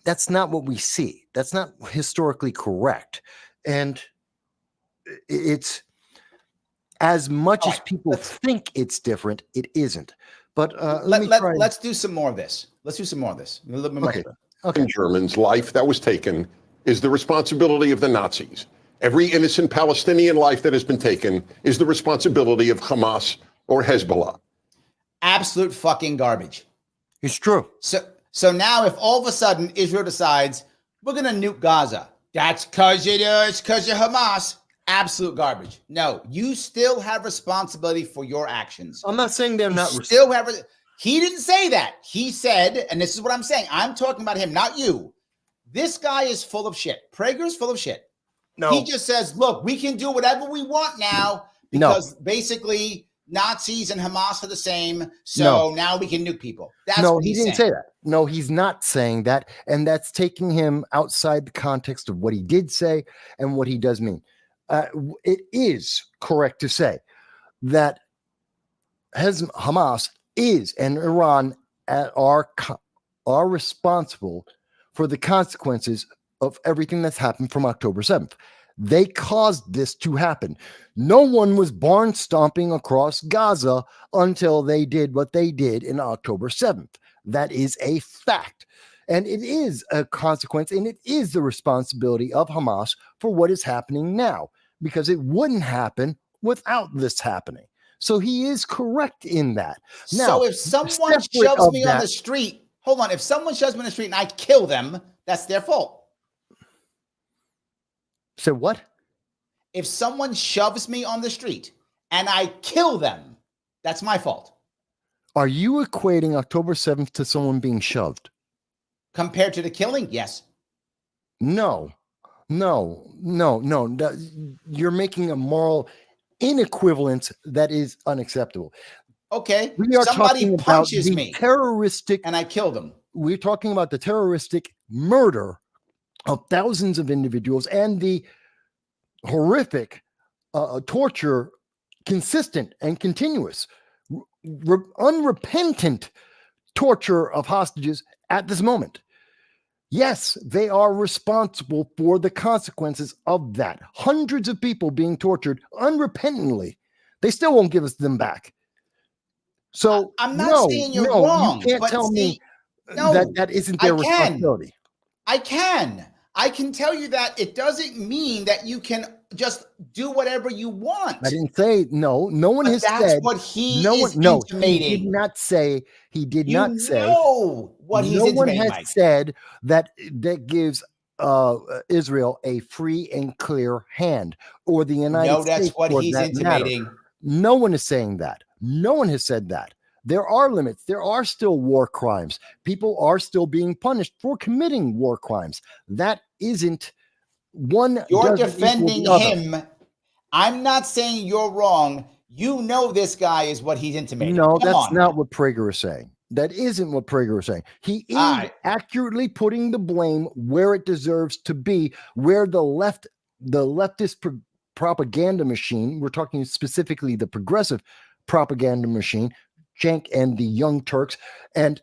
That's not what we see. That's not historically correct. And it's as much as people think it's different, it isn't. But let's do some more of this. Let's do some more of this. A little bit more. Okay. German's life that was taken is the responsibility of the Nazis. Every innocent Palestinian life that has been taken is the responsibility of Hamas or Hezbollah. Absolute fucking garbage. It's true. So now if all of a sudden Israel decides we're going to nuke Gaza, that's because it's because of Hamas. Absolute garbage. No, you still have responsibility for your actions. I'm not saying they're not. Still have. He didn't say that. He said, and this is what I'm saying. I'm talking about him, not you. This guy is full of shit. Prager's full of shit. No. He just says, look, we can do whatever we want now because basically Nazis and Hamas are the same. So now we can nuke people. That's what he didn't say that. No, he's not saying that. And that's taking him outside the context of what he did say and what he does mean. It is correct to say that Hamas is and Iran are responsible for the consequences of everything that's happened from October 7th. They caused this to happen. No one was barn stomping across Gaza until they did what they did in October 7th. That is a fact. And it is a consequence, and it is the responsibility of Hamas for what is happening now, because it wouldn't happen without this happening. So he is correct in that. Now, so if someone shoves me on the street, hold on, if someone shoves me on the street and I kill them, that's their fault. So what? If someone shoves me on the street and I kill them, that's my fault. Are you equating October 7th to someone being shoved? Compared to the killing? Yes. No. You're making a moral inequivalence that is unacceptable. Okay. We are somebody talking punches about me terroristic, and I kill them. We're talking about the terroristic murder of thousands of individuals and the horrific torture, consistent and continuous, unrepentant torture of hostages at this moment. Yes, they are responsible for the consequences of that. Hundreds of people being tortured unrepentantly. They still won't give us them back. So I'm not saying you're wrong. You can't tell me that isn't their responsibility. I can tell you that it doesn't mean that you can just do whatever you want. I didn't say no. No one has said. That's what he is intimating. He did not say. He did not say. What he's intimating. No one has said that gives Israel a free and clear hand, or the United States. No, that's what he's intimating. Matter. No one is saying that. No one has said that. There are limits. There are still war crimes. People are still being punished for committing war crimes. That isn't one. You're defending him. I'm not saying you're wrong. You know this guy is what he's intimating. No, that's not what Prager is saying. That isn't what Prager is saying. He is accurately putting the blame where it deserves to be, where the leftist propaganda machine, we're talking specifically the progressive propaganda machine, Cenk and the Young Turks, and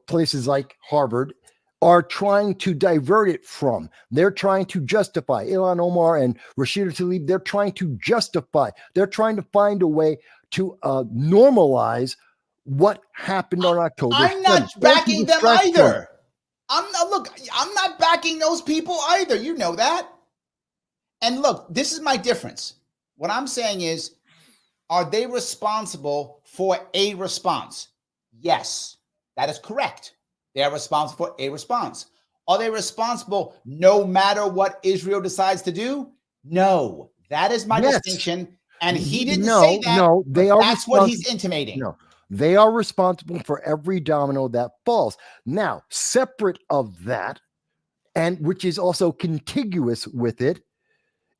places like Harvard are trying to divert it from. They're trying to justify Ilhan Omar and Rashida Tlaib. They're trying to justify. They're trying to find a way to normalize what happened on October 7th. I'm not backing them either. I'm not backing those people either. You know that. And look, this is my difference. What I'm saying is, are they responsible for a response? Yes, that is correct. They are responsible for a response. Are they responsible no matter what Israel decides to do? No, that is my distinction. And he didn't say that. No, that's what he's intimating. No, they are responsible for every domino that falls. Now, separate of that, and which is also contiguous with it,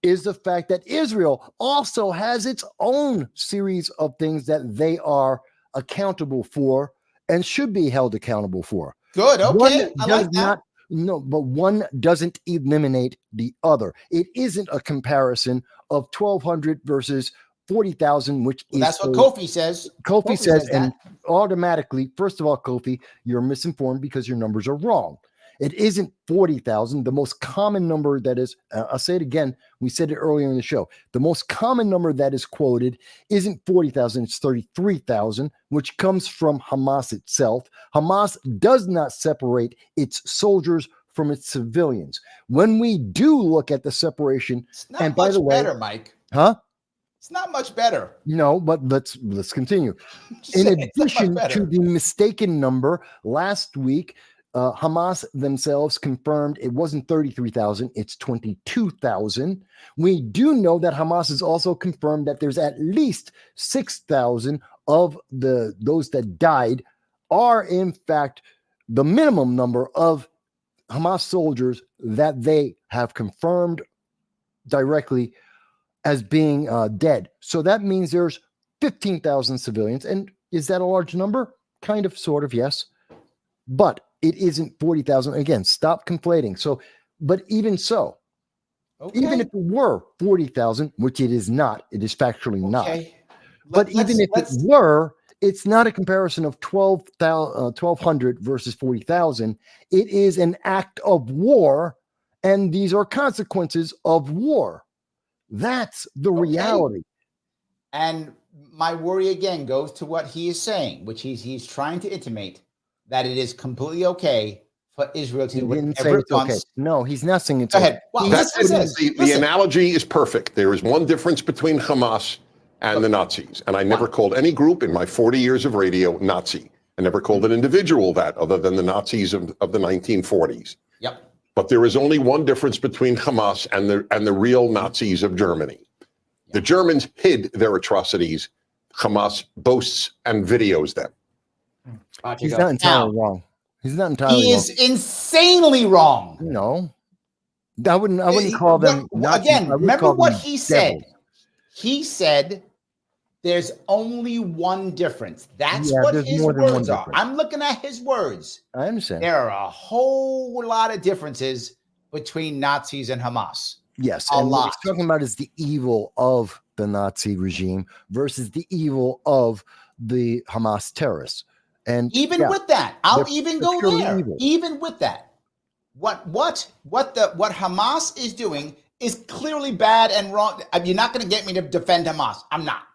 is the fact that Israel also has its own series of things that they are accountable for and should be held accountable for. Good. Okay. I like that. But one doesn't eliminate the other. It isn't a comparison of 1,200 versus 40,000, which is that's what Kofi says. Kofi says, and automatically, first of all, Kofi, you're misinformed because your numbers are wrong. It isn't 40,000. The most common number that is, I'll say it again, we said it earlier in the show. The most common number that is quoted isn't 40,000, it's 33,000, which comes from Hamas itself. Hamas does not separate its soldiers from its civilians. When we do look at the separation, It's not and by much the way, better, Mike. huh? It's not much better. No, but let's continue. Just In saying, it's not much addition better. to the mistaken number, last week, Hamas themselves confirmed it wasn't 33,000, it's 22,000. We do know that Hamas has also confirmed that there's at least 6,000 of those that died are in fact the minimum number of Hamas soldiers that they have confirmed directly as being dead. So that means there's 15,000 civilians. And is that a large number? Kind of, sort of, yes. But it isn't 40,000. Again, stop conflating. So, but even so, even if it were 40,000, which it is not, it is factually not. But even if it were, it's not a comparison of 1,200 versus 40,000. It is an act of war, and these are consequences of war. That's the reality. And my worry again goes to what he is saying, which he's trying to intimate that it is completely okay for Israel to do whatever it wants. Okay. No, he's not saying it's Go okay. ahead. Well, the analogy is perfect. There is one difference between Hamas and the Nazis. And I never called any group in my 40 years of radio Nazi. I never called an individual that other than the Nazis of the 1940s. Yep. But there is only one difference between Hamas and the real Nazis of Germany. The Germans hid their atrocities. Hamas boasts and videos them. He's not entirely wrong. He's not entirely wrong. He is insanely wrong. No. I wouldn't call them Nazis. Again, remember what he said. Devils. He said there's only one difference. That's Yeah, what there's his more than one words are. difference. I'm looking at his words. I understand. There are a whole lot of differences between Nazis and Hamas. Yes, A and what lot. he's talking about is the evil of the Nazi regime versus the evil of the Hamas terrorists. And Even with that, I'll they're even go purely there. evil. Even with that, what Hamas is doing is clearly bad and wrong. You're not going to get me to defend Hamas. I'm not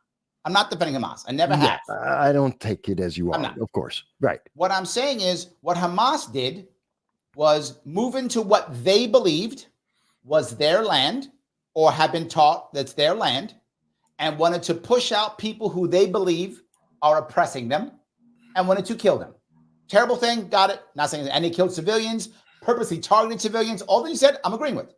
defending Hamas. I never have. I don't take it as you I'm are, not. of course. Right. What I'm saying is what Hamas did was move into what they believed was their land or have been taught that's their land and wanted to push out people who they believe are oppressing them and wanted to kill them. Terrible thing. Got it. Not saying that. And they killed civilians, purposely targeted civilians. All that you said, I'm agreeing with.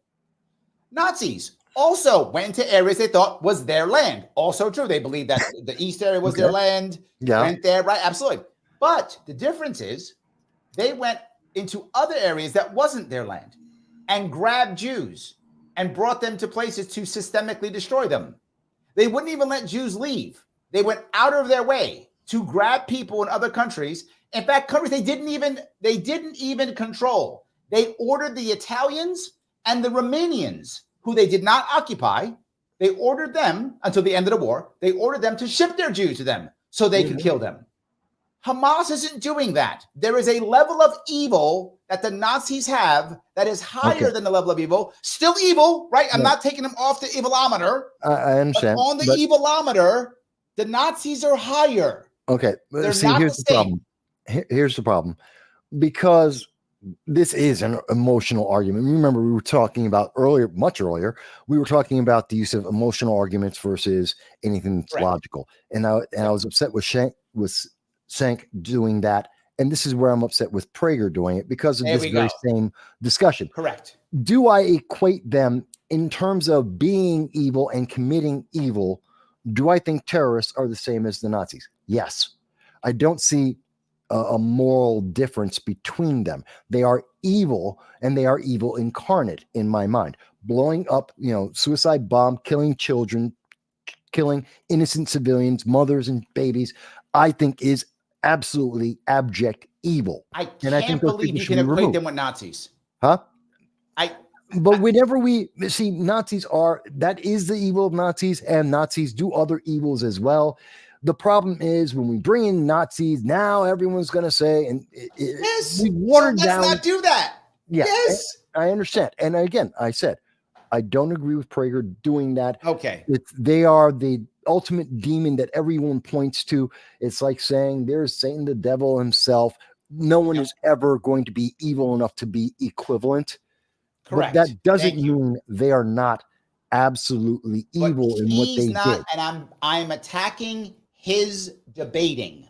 Nazis also went into areas they thought was their land. Also true. They believed that the East area was their land. Yeah. Went there, right? Absolutely. But the difference is they went into other areas that wasn't their land and grabbed Jews and brought them to places to systemically destroy them. They wouldn't even let Jews leave. They went out of their way to grab people in other countries. In fact, countries they didn't even control. They ordered the Italians and the Romanians, who they did not occupy. They ordered them until the end of the war. They ordered them to ship their Jews to them so they could kill them. Hamas isn't doing that. There is a level of evil that the Nazis have that is higher than the level of evil. Still evil, right? I'm not taking them off the evilometer. I understand. But on the evilometer, the Nazis are higher. Okay. They're See, not here's the the same. problem. Here's the problem. Because this is an emotional argument. Remember, we were talking about much earlier, we were talking about the use of emotional arguments versus anything that's logical. And I was upset with Shank doing that. And this is where I'm upset with Prager doing it because of this very same discussion. Correct. Do I equate them in terms of being evil and committing evil? Do I think terrorists are the same as the Nazis? Yes. I don't see a moral difference between them. They are evil, and they are evil incarnate in my mind. Blowing up, suicide bomb, killing children, killing innocent civilians, mothers and babies, I think is absolutely abject evil. I can't believe you can equate them with Nazis. Huh? But whenever we see Nazis that is the evil of Nazis, and Nazis do other evils as well. The problem is when we bring in Nazis, now everyone's going to say, and we watered down. Let's not do that. Yeah, yes. I understand. And again, I said, I don't agree with Prager doing that. Okay. They are the ultimate demon that everyone points to. It's like saying there's Satan, the devil himself. no one is ever going to be evil enough to be equivalent. Correct. But that doesn't mean they are not absolutely evil in what they did. And I'm attacking his debating.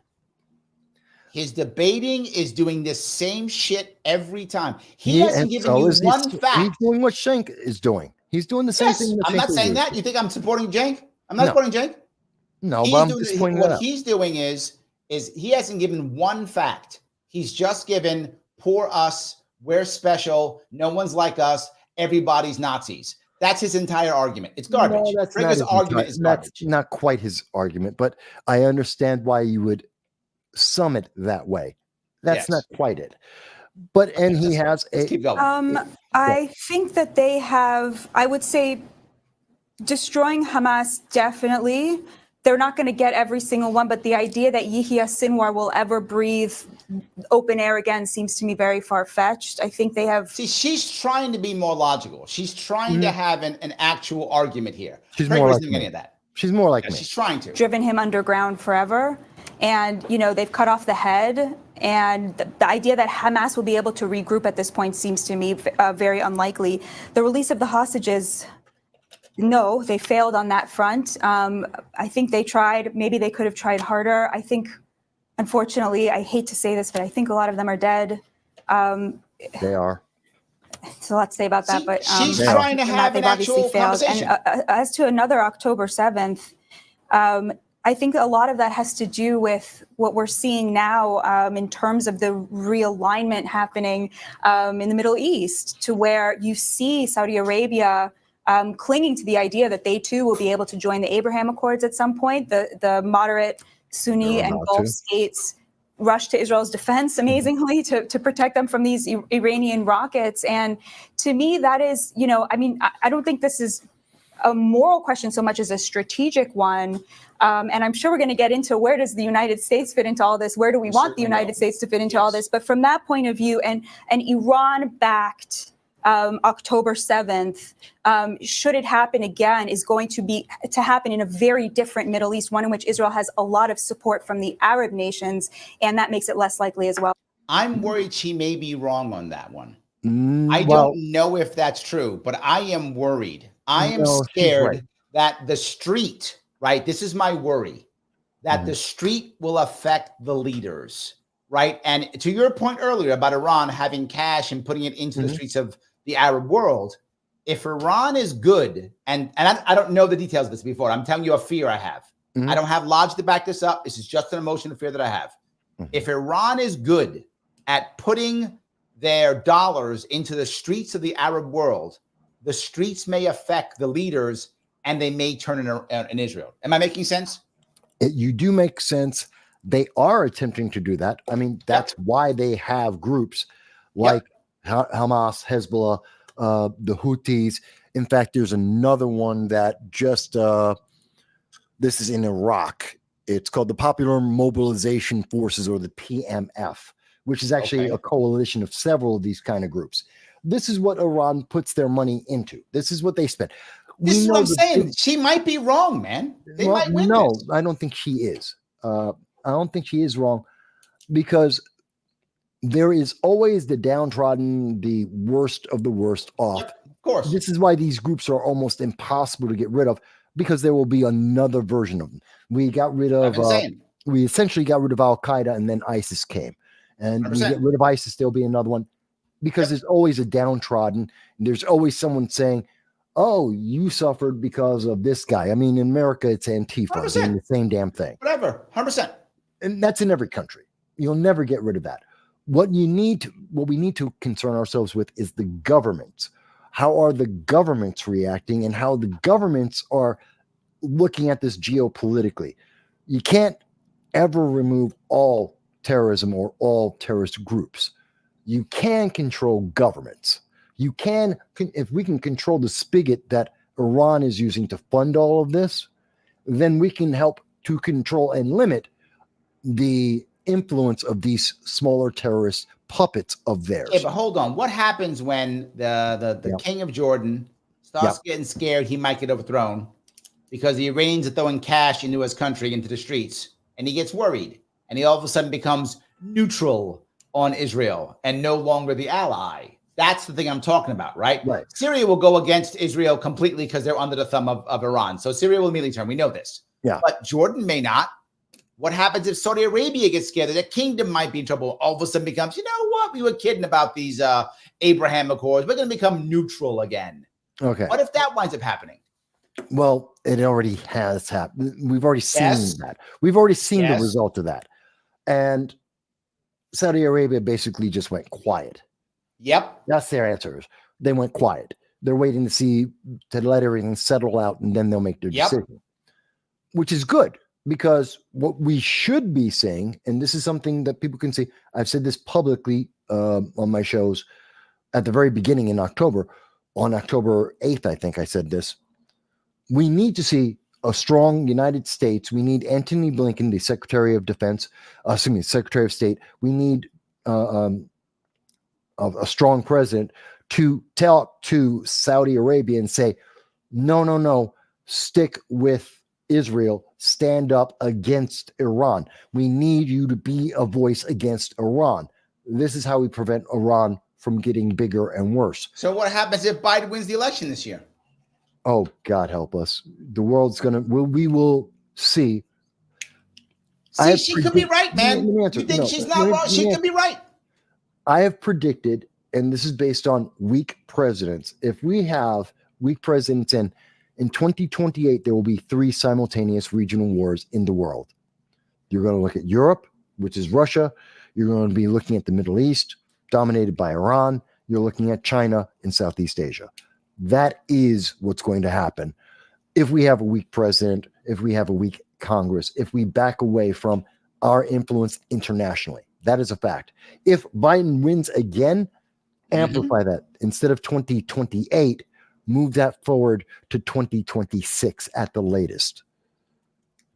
His debating is doing this same shit every time. He hasn't given you one fact. He's doing what Cenk is doing. He's doing the same thing. I'm not saying that. You think I'm supporting Cenk? I'm not supporting Cenk. No, but I'm just pointing that out. What he's doing is he hasn't given one fact. He's just given poor us, we're special, no one's like us, everybody's Nazis. That's his entire argument. It's garbage. No, that's Trigger's argument is garbage. That's not quite his argument, but I understand why you would sum it that way. That's not quite it. But he has a keep going. I think that they have, I would say, destroying Hamas, definitely. They're not going to get every single one, but the idea that Yahya Sinwar will ever breathe open air again seems to me very far-fetched. I think they have... See, she's trying to be more logical. She's trying to have an actual argument here. She's more like any of that. She's more like me. She's trying to. Driven him underground forever. And, they've cut off the head. And the idea that Hamas will be able to regroup at this point seems to me very unlikely. The release of the hostages... No, they failed on that front. I think they tried. Maybe they could have tried harder. I think, unfortunately, I hate to say this, but I think a lot of them are dead. They are. There's a lot to say about that, but she's trying to have an actual conversation. And as to another October 7th, I think a lot of that has to do with what we're seeing now in terms of the realignment happening in the Middle East, to where you see Saudi Arabia clinging to the idea that they too will be able to join the Abraham Accords at some point. The moderate Sunni and Gulf states rushed to Israel's defense amazingly to protect them from these Iranian rockets. And to me, that is, I don't think this is a moral question so much as a strategic one. And I'm sure we're going to get into where does the United States fit into all this? Where do we want the United States to fit into all this? But from that point of view, and Iran-backed October 7th, should it happen again, is going to happen in a very different Middle East, one in which Israel has a lot of support from the Arab nations, and that makes it less likely as well. I'm worried she may be wrong on that one. I don't know if that's true, but I am worried. I am scared that the street, right? This is my worry, that the street will affect the leaders, right? And to your point earlier about Iran having cash and putting it into the streets of the Arab world, if Iran is good, and I don't know the details of this before, I'm telling you a fear I have. I don't have logic to back this up. This is just an emotional fear that I have. If Iran is good at putting their dollars into the streets of the Arab world, the streets may affect the leaders and they may turn in Israel. Am I making sense? You do make sense. They are attempting to do that. I mean, that's why they have groups like Hamas, Hezbollah, the Houthis. In fact, there's another one that just, this is in Iraq. It's called the Popular Mobilization Forces, or the PMF, which is actually a coalition of several of these kind of groups. This is what Iran puts their money into. This is what they spend. This is what I'm saying. She might be wrong, man. They might win this. I don't think she is. I don't think she is wrong, because there is always the downtrodden, the worst of the worst off. Yep, of course. This is why these groups are almost impossible to get rid of, because there will be another version of them. We got rid of, we essentially got rid of Al Qaeda, and then ISIS came. And 100%. We get rid of ISIS, there'll be another one, because there's always a downtrodden. And there's always someone saying, oh, you suffered because of this guy. I mean, in America, it's Antifa doing the same damn thing. Whatever, 100%. And that's in every country. You'll never get rid of that. What we need to concern ourselves with is the governments. How are the governments reacting, and how the governments are looking at this geopolitically? You can't ever remove all terrorism or all terrorist groups. You can control governments. You can, if we can control the spigot that Iran is using to fund all of this, then we can help to control and limit the influence of these smaller terrorist puppets of theirs. Yeah, but hold on. What happens when the king of Jordan starts getting scared he might get overthrown because the Iranians are throwing cash into his country, into the streets, and he gets worried, and he all of a sudden becomes neutral on Israel and no longer the ally. That's the thing I'm talking about, right? Right. Syria will go against Israel completely because they're under the thumb of Iran. So Syria will immediately turn. We know this. Yeah. But Jordan may not. What happens if Saudi Arabia gets scared that their kingdom might be in trouble? All of a sudden becomes, you know what? We were kidding about these Abraham Accords. We're going to become neutral again. Okay. What if that winds up happening? Well, it already has happened. We've already seen that. We've already seen the result of that. And Saudi Arabia basically just went quiet. Yep. That's their answer. They went quiet. They're waiting to let everything settle out, and then they'll make their decision, which is good, because what we should be saying, and this is something that people can see, I've said this publicly on my shows at the very beginning in October. On October 8th, I think I said this. We need to see a strong United States. We need Antony Blinken, the Secretary of Defense, Secretary of State. We need a strong president to talk to Saudi Arabia and say, no, stick with Israel, stand up against Iran. We need you to be a voice against Iran. This is how we prevent Iran from getting bigger and worse. So what happens if Biden wins the election this year? Oh, God help us. The world's we will see. See, she could be right, man. You think she's not wrong? She could be right. I have predicted, and this is based on weak presidents. If we have weak presidents in 2028, there will be 3 simultaneous regional wars in the world. You're going to look at Europe, which is Russia. You're going to be looking at the Middle East, dominated by Iran. You're looking at China and Southeast Asia. That is what's going to happen if we have a weak president, if we have a weak Congress, if we back away from our influence internationally. That is a fact. If Biden wins again, amplify that. Instead of 2028, move that forward to 2026 at the latest.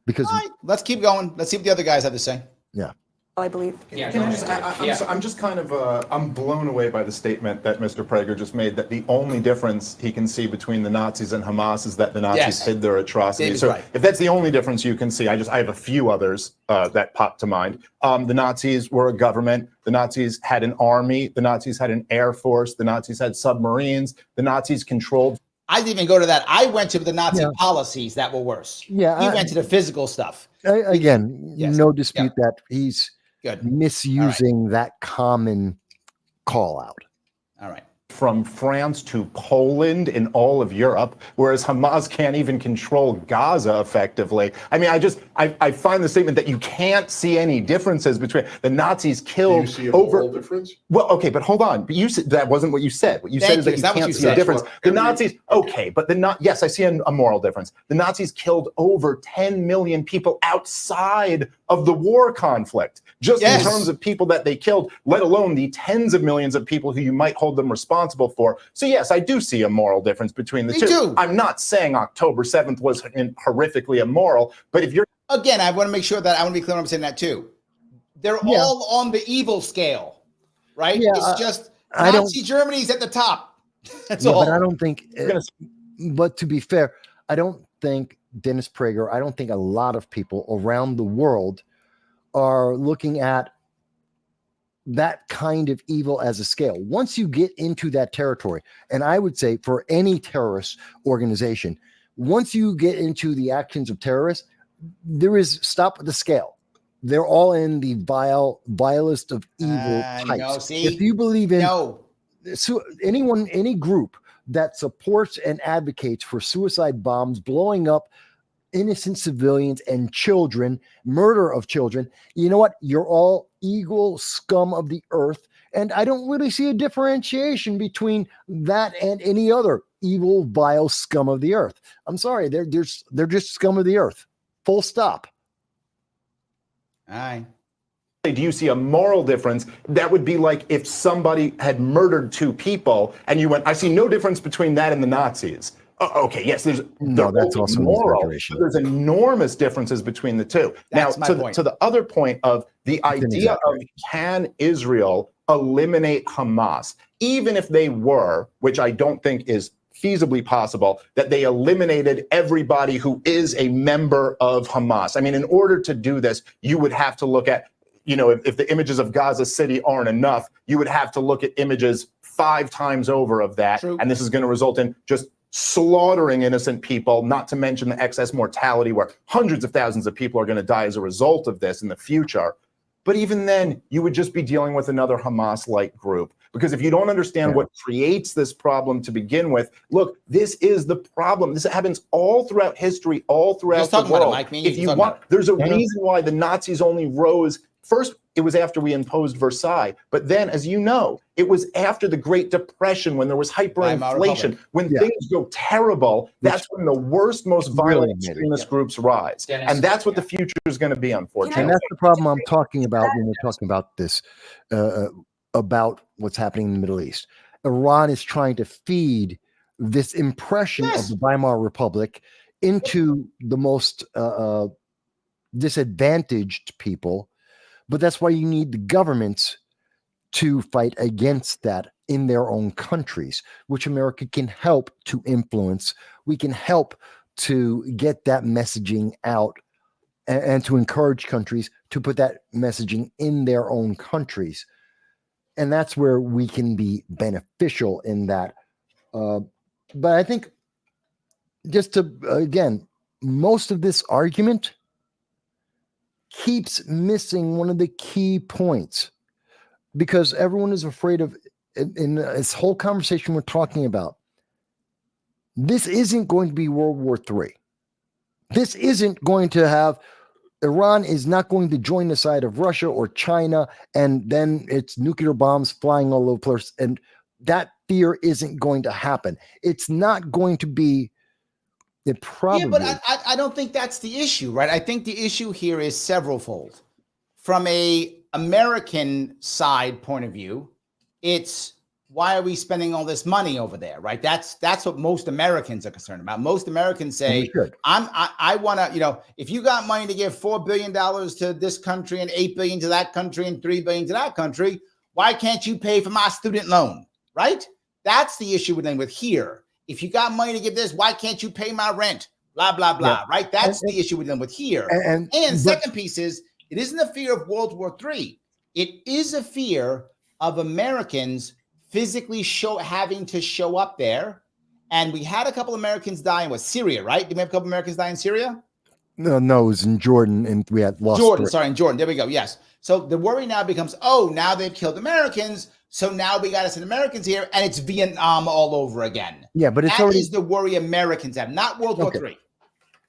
Because let's keep going. Let's see what the other guys have to say. Yeah. I believe. I'm just kind of I'm blown away by the statement that Mr. Prager just made, that the only difference he can see between the Nazis and Hamas is that the Nazis hid their atrocities. So if that's the only difference you can see, I have a few others that pop to mind. The Nazis were a government. The Nazis had an army. The Nazis had an air force. The Nazis had submarines. The Nazis controlled. I didn't even go to that. I went to the Nazi policies that were worse. Yeah, he went to the physical stuff. No dispute that he's misusing that common call out. All right. From France to Poland in all of Europe, whereas Hamas can't even control Gaza effectively. I mean, I find the statement that you can't see any differences between the Nazis killed. Do you see a moral difference? Well, okay, but hold on. But you said that wasn't what you said. What you said is that you can't see a difference. The Nazis, okay, but yes, I see a moral difference. The Nazis killed over 10 million people outside of the war conflict, just in terms of people that they killed, let alone the tens of millions of people who you might hold them responsible for. So yes, I do see a moral difference between the two. I'm not saying October 7th was horrifically immoral, but if you're... Again, I want to make sure that I want to be clear on saying that too. They're all on the evil scale, right? It's just Nazi Germany's at the top. That's all. But I don't think, but to be fair, I don't think Dennis Prager, I don't think a lot of people around the world are looking at that kind of evil as a scale. Once you get into that territory, and I would say for any terrorist organization, once you get into the actions of terrorists, there is stop the scale. They're all in the vilest of evil types. If you believe in any group that supports and advocates for suicide bombs, blowing up innocent civilians and children, murder of children, you know what? You're all evil scum of the earth. And I don't really see a differentiation between that and any other evil, vile scum of the earth. I'm sorry. They're just scum of the earth. Full stop. All right. Do you see a moral difference? That would be like if somebody had murdered 2 people and you went, I see no difference between that and the Nazis. Okay, yes, that's also moral. There's enormous differences between the two. That's now, to the other point of the idea of can Israel eliminate Hamas, even if they were, which I don't think is feasibly possible, that they eliminated everybody who is a member of Hamas. I mean, in order to do this, you would have to look at if the images of Gaza City aren't enough, you would have to look at images 5 times over of that. True. And this is going to result in just slaughtering innocent people, not to mention the excess mortality where hundreds of thousands of people are going to die as a result of this in the future. But even then, you would just be dealing with another Hamas-like group. Because if you don't understand what creates this problem to begin with, look, this is the problem. This happens all throughout history, all throughout the world. If you want, there's a reason why the Nazis only rose. First, it was after we imposed Versailles. But then, as you know, it was after the Great Depression when there was hyperinflation. When things go terrible, that's when the worst, most violent extremist groups rise. And that's what the future is going to be, unfortunately. And that's the problem I'm talking about when we're talking about this, about what's happening in the Middle East. Iran is trying to feed this impression of the Weimar Republic into the most disadvantaged people. But that's why you need the governments to fight against that in their own countries, which America can help to influence. We can help to get that messaging out and to encourage countries to put that messaging in their own countries. And that's where we can be beneficial in that. But I think just to, again, most of this argument keeps missing one of the key points, because everyone is afraid of, in this whole conversation we're talking about, this isn't going to be World War III. This isn't going to have, Iran is not going to join the side of Russia or China, and then it's nuclear bombs flying all over the place. And that fear isn't going to happen. It's not going to be. It probably. Yeah, but I don't think that's the issue, right? I think the issue here is severalfold. From a American side point of view, it's why are we spending all this money over there, right? That's what most Americans are concerned about. Most Americans say, I want to, if you got money to give $4 billion to this country and $8 billion to that country and $3 billion to that country, why can't you pay for my student loan, right? That's the issue with here. If you got money to give this, why can't you pay my rent? Blah, blah, blah, right? That's the issue with them with here. And second piece is, it isn't a fear of World War III. It is a fear of Americans physically having to show up there. And we had a couple Americans die in Syria, right? Did we have a couple Americans die in Syria? No, it was in Jordan, and we had lost. In Jordan. There we go. Yes. So the worry now becomes, now they've killed Americans. So now we got to send Americans here, and it's Vietnam all over again. Yeah, but that is the worry Americans have, not World War III.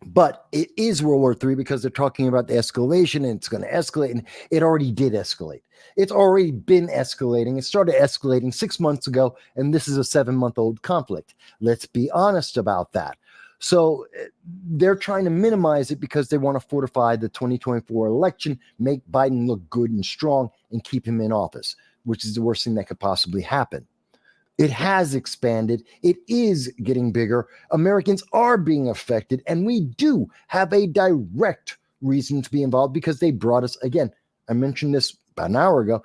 But it is World War III because they're talking about the escalation, and it's going to escalate, and it already did escalate. It's already been escalating. It started escalating 6 months ago, and this is a 7-month-old conflict. Let's be honest about that. So they're trying to minimize it because they want to fortify the 2024 election, make Biden look good and strong, and keep him in office, which is the worst thing that could possibly happen. It has expanded. It is getting bigger. Americans are being affected, and we do have a direct reason to be involved because they brought us, again, I mentioned this about an hour ago,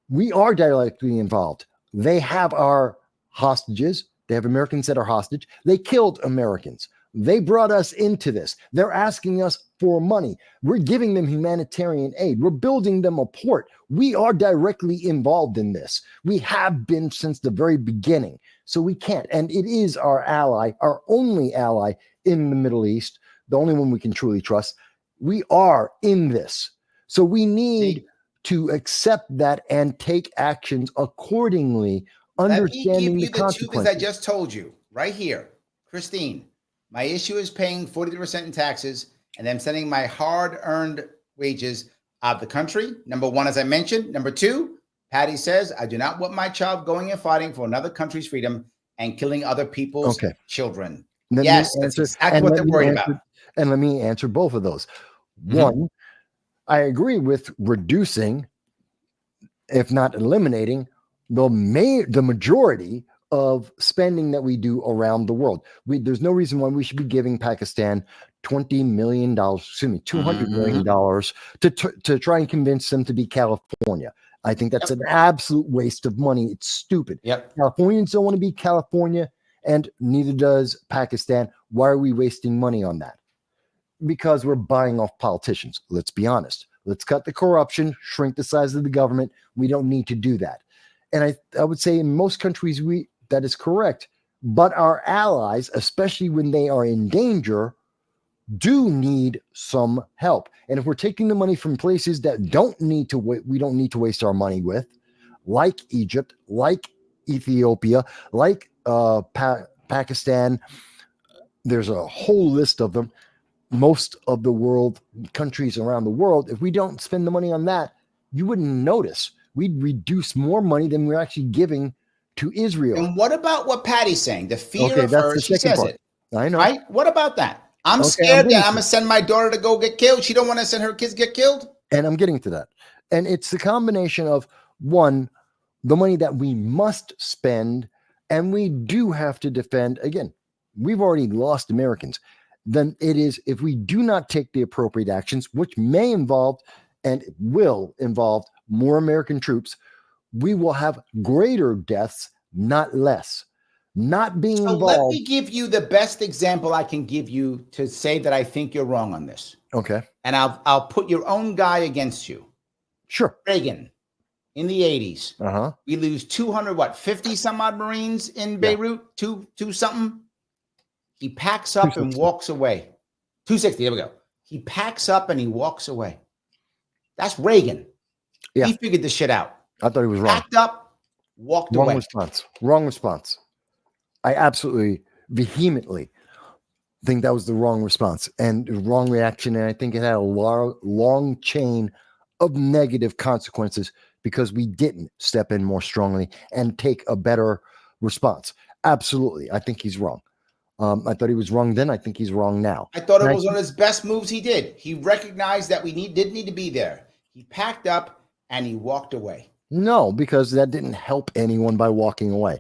we are directly involved. They have our hostages. They have Americans that are hostage. They killed Americans. They brought us into this. They're asking us for money. We're giving them humanitarian aid. We're building them a port. We are directly involved in this. We have been since the very beginning. So we can't. And it is our ally, our only ally in the Middle East, the only one we can truly trust. We are in this. So we need to accept that and take actions accordingly, understanding the consequences. 2 things I just told you right here. Christine, my issue is paying 43% in taxes and then sending my hard-earned wages out of the country. Number one, as I mentioned. Number two, Patty says, I do not want my child going and fighting for another country's freedom and killing other people's children. Yes, that's exactly what they're worried about. And let me answer both of those. One, I agree with reducing, if not eliminating, the majority of spending that we do around the world. There's no reason why we should be giving Pakistan $200 million to try and convince them to be California. I think that's an absolute waste of money. It's stupid. Californians don't want to be California, and neither does Pakistan. Why are we wasting money on that? Because we're buying off politicians. Let's be honest. Let's cut the corruption, shrink the size of the government. We don't need to do that. And I would say in most countries, that is correct. But our allies, especially when they are in danger, do need some help. And if we're taking the money from places that we don't need to waste our money with, like Egypt, like Ethiopia, like Pakistan, there's a whole list of them. Most of the world, countries around the world, if we don't spend the money on that, you wouldn't notice. We'd reduce more money than we're actually giving to Israel. And what about what Patty's saying? The fear of her, she says it. I know. Right? What about that? I'm scared that I'm going to send my daughter to go get killed. She don't want to send her kids get killed. And I'm getting to that. And it's the combination of, one, the money that we must spend, and we do have to defend. Again, we've already lost Americans. Then it is, if we do not take the appropriate actions, which may involve and will involve more American troops, we will have greater deaths, not less. Not being involved. Let me give you the best example I can give you to say that I think you're wrong on this. Okay. And I'll put your own guy against you. Sure. Reagan in the 80s. Uh-huh. We lose 50 some odd Marines in Beirut, two something. He packs up and walks away. 260, there we go. He packs up and he walks away. That's Reagan. Yeah. He figured this shit out. I thought he was wrong. Packed up, walked away. Wrong response. I absolutely vehemently think that was the wrong response and the wrong reaction. And I think it had a long chain of negative consequences because we didn't step in more strongly and take a better response. Absolutely. I think he's wrong. I thought he was wrong then. I think he's wrong now. I thought it was one of his best moves he did. He recognized that we didn't need to be there. He packed up and he walked away. No, because that didn't help anyone by walking away.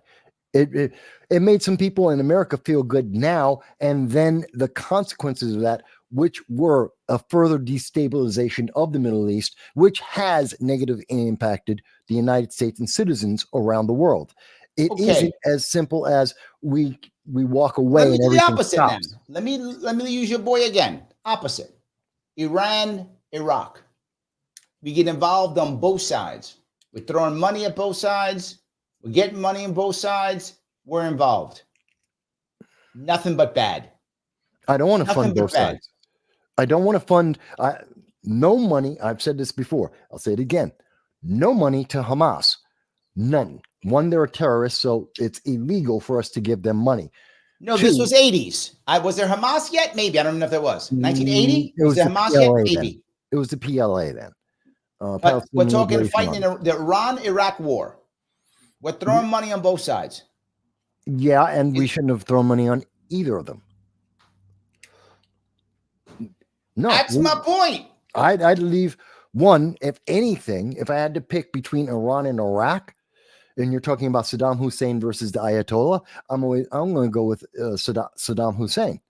It made some people in America feel good now, and then the consequences of that, which were a further destabilization of the Middle East, which has negatively impacted the United States and citizens around the world. It isn't as simple as we walk away and everything the opposite stops. Let me use your boy again. Opposite. Iran, Iraq. We get involved on both sides. We're throwing money at both sides. We're getting money on both sides. We're involved. Nothing but bad. I don't want to fund both sides. I don't want to fund no money. I've said this before. I'll say it again. No money to Hamas. None. One, they're a terrorist, so it's illegal for us to give them money. No, this was 80s. Was there Hamas yet? Maybe. I don't even know if there was. 1980? Was there the Hamas PLA yet? then. Maybe. It was the PLA then. But we're talking fighting in the Iran-Iraq war. We're throwing money on both sides. Yeah, and we shouldn't have thrown money on either of them. No. That's my point. I'd leave one, if anything, if I had to pick between Iran and Iraq, and you're talking about Saddam Hussein versus the Ayatollah, I'm going to go with Saddam Hussein.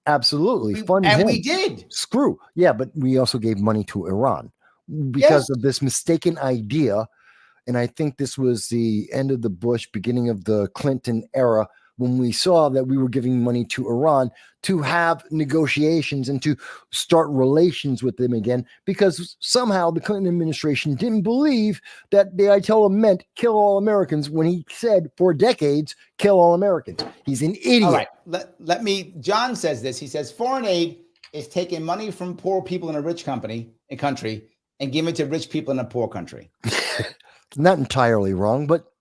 Absolutely. Fund him. We did. Screw. Yeah, but we also gave money to Iran because of this mistaken idea. And I think this was the end of the Bush, beginning of the Clinton era, when we saw that we were giving money to Iran to have negotiations and to start relations with them again, because somehow the Clinton administration didn't believe that the Ayatollah meant kill all Americans when he said for decades, kill all Americans. He's an idiot. All right. John says this. He says foreign aid is taking money from poor people in a rich country and giving it to rich people in a poor country. Not entirely wrong, but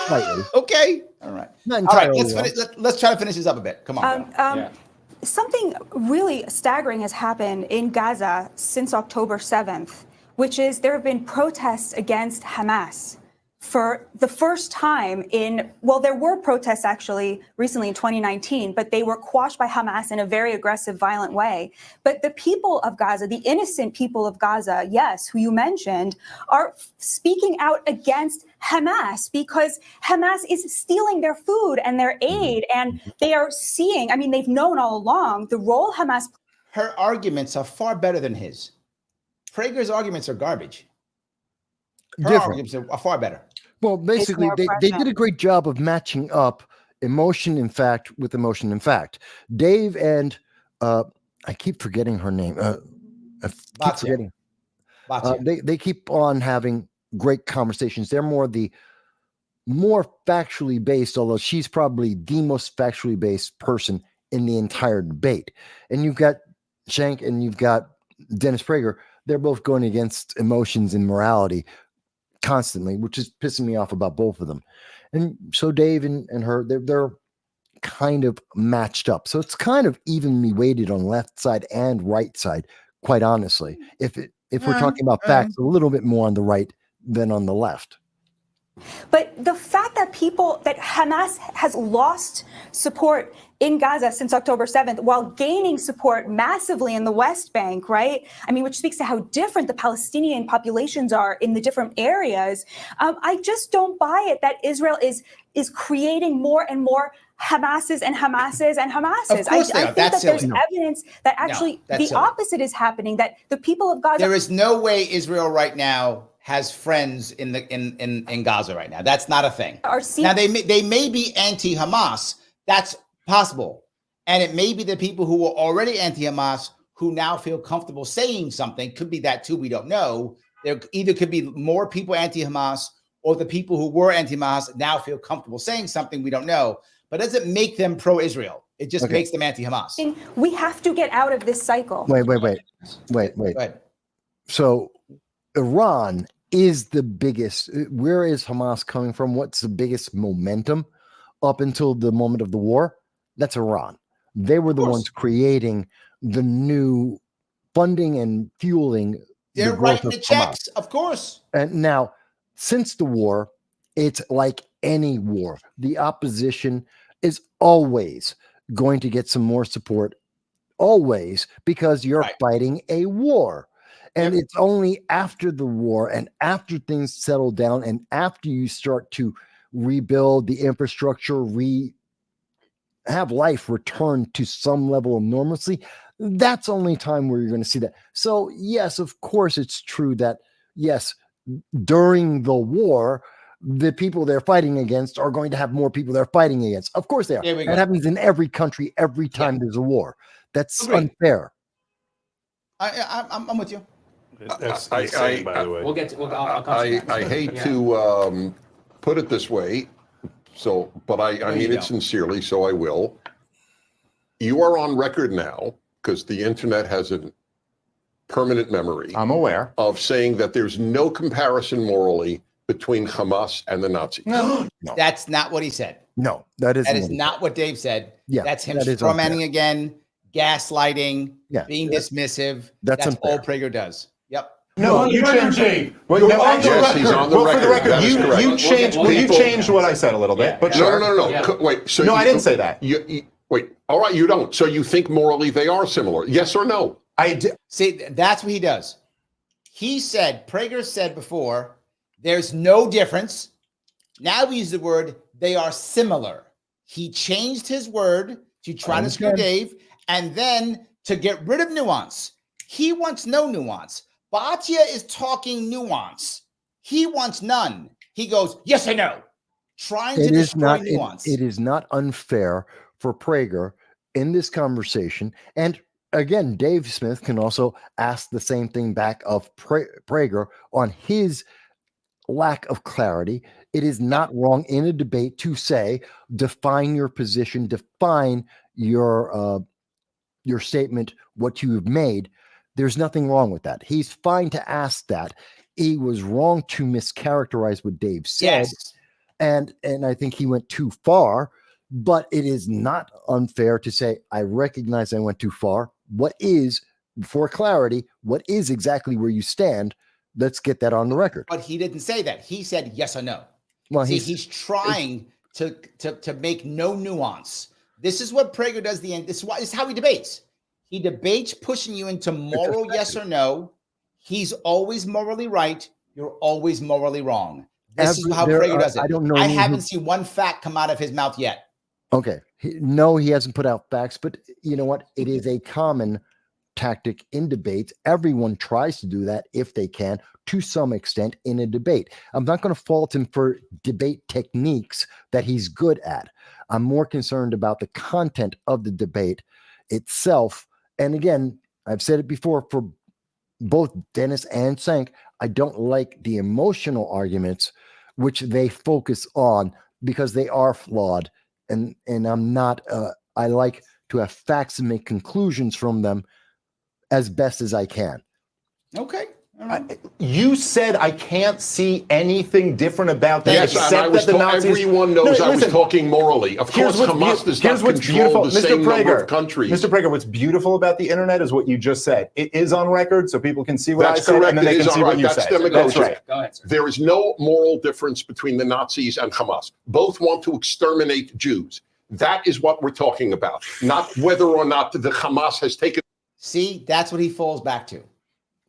slightly. Okay. All right. Not entirely all right. Let's try to finish this up a bit. Come on. Something really staggering has happened in Gaza since October 7th, which is there have been protests against Hamas for the first time there were protests actually recently in 2019, but they were quashed by Hamas in a very aggressive, violent way. But the people of Gaza, the innocent people of Gaza, yes, who you mentioned, are speaking out against Hamas because Hamas is stealing their food and their aid. And they are seeing, they've known all along the role Hamas. Her arguments are far better than his. Prager's arguments are garbage. Her arguments are far better. Well, basically, they did a great job of matching up emotion and fact with emotion and fact. Dave and I keep forgetting her name. I keep forgetting. They keep on having great conversations. They're more factually based, although she's probably the most factually based person in the entire debate. And you've got Shank and you've got Dennis Prager. They're both going against emotions and morality constantly, which is pissing me off about both of them. And so Dave and her, they're kind of matched up. So it's kind of evenly weighted on left side and right side, quite honestly. If we're talking about facts, a little bit more on the right than on the left. But the fact that Hamas has lost support in Gaza since October 7th, while gaining support massively in the West Bank, right? I mean, which speaks to how different the Palestinian populations are in the different areas. I just don't buy it that Israel is creating more and more Hamases and Hamases and Hamases. Of course I think that there's evidence that actually the opposite is happening, that the people of Gaza... There is no way Israel right now has friends in Gaza right now. That's not a thing. Now they may be anti-Hamas. That's possible. And it may be the people who were already anti-Hamas who now feel comfortable saying something. Could be that too. We don't know. There either could be more people anti-Hamas, or the people who were anti-Hamas now feel comfortable saying something. We don't know. But it doesn't make them pro-Israel. It just makes them anti-Hamas. We have to get out of this cycle. Wait. So Iran is the biggest. Where is Hamas coming from? What's the biggest momentum up until the moment of the war? That's Iran. They were the ones creating the new funding and fueling. They're writing the checks, of course. And now, since the war, it's like any war. The opposition is always going to get some more support, always, because you're fighting a war. And it's only after the war and after things settle down and after you start to rebuild the infrastructure, have life return to some level of normalcy, that's only time where you're going to see that. So, yes, of course, it's true that, yes, during the war, the people they're fighting against are going to have more people they're fighting against. Of course they are. That happens in every country every time there's a war. That's unfair. I'm with you. That's insane, by the way. We'll get to, I'll come I hate to put it this way, but I mean it sincerely, so I will. You are on record now, because the internet has a permanent memory. I'm aware. Of saying that there's no comparison morally between Hamas and the Nazis. No. That's not what he said. No, that is not what Dave said. Yeah, that's him strawmanning again, gaslighting, being dismissive. That's all Prager does. Yep. No, you changed. Well, yes, he's on the record. For the record, you changed. You changed what I said a little bit. But no. Yeah. Wait. So I didn't say that. Wait. All right, you don't. So you think morally they are similar? Yes or no? I did. See, that's what he does. Prager said before, there's no difference. Now we use the word, they are similar. He changed his word to try to screw Dave, and then to get rid of nuance. He wants no nuance. Bhatia is talking nuance. He wants none. He goes, yes or no, trying to destroy nuance. It is not unfair for Prager in this conversation. And again, Dave Smith can also ask the same thing back of Prager on his lack of clarity. It is not wrong in a debate to say, define your position, define your statement, what you have made. There's nothing wrong with that. He's fine to ask that. He was wrong to mischaracterize what Dave said. Yes. And I think he went too far, but it is not unfair to say, I recognize I went too far. What is, for clarity, what is exactly where you stand? Let's get that on the record. But he didn't say that. He said yes or no. Well, he's trying to make no nuance. This is what Prager does. This is how he debates. He debates pushing you into moral yes or no. He's always morally right. You're always morally wrong. This is how Prager does it. I don't know. I haven't seen one fact come out of his mouth yet. Okay. No, he hasn't put out facts, but you know what? It is a common tactic in debates. Everyone tries to do that if they can, to some extent, in a debate. I'm not going to fault him for debate techniques that he's good at. I'm more concerned about the content of the debate itself. And again, I've said it before, for both Dennis and Sank, I don't like the emotional arguments which they focus on because they are flawed. And I'm not, I like to have facts and make conclusions from them as best as I can. Okay. You said I can't see anything different about that. Yes, and I was that the Nazis, everyone knows I was talking morally. Of course, Hamas does not control the same number of countries. Mr. Prager, what's beautiful about the internet is what you just said. It is on record, so people can see what I said, and then they can see what you said. That's right. Go ahead, sir. There is no moral difference between the Nazis and Hamas. Both want to exterminate Jews. That is what we're talking about, not whether or not the Hamas has taken. See, that's what he falls back to.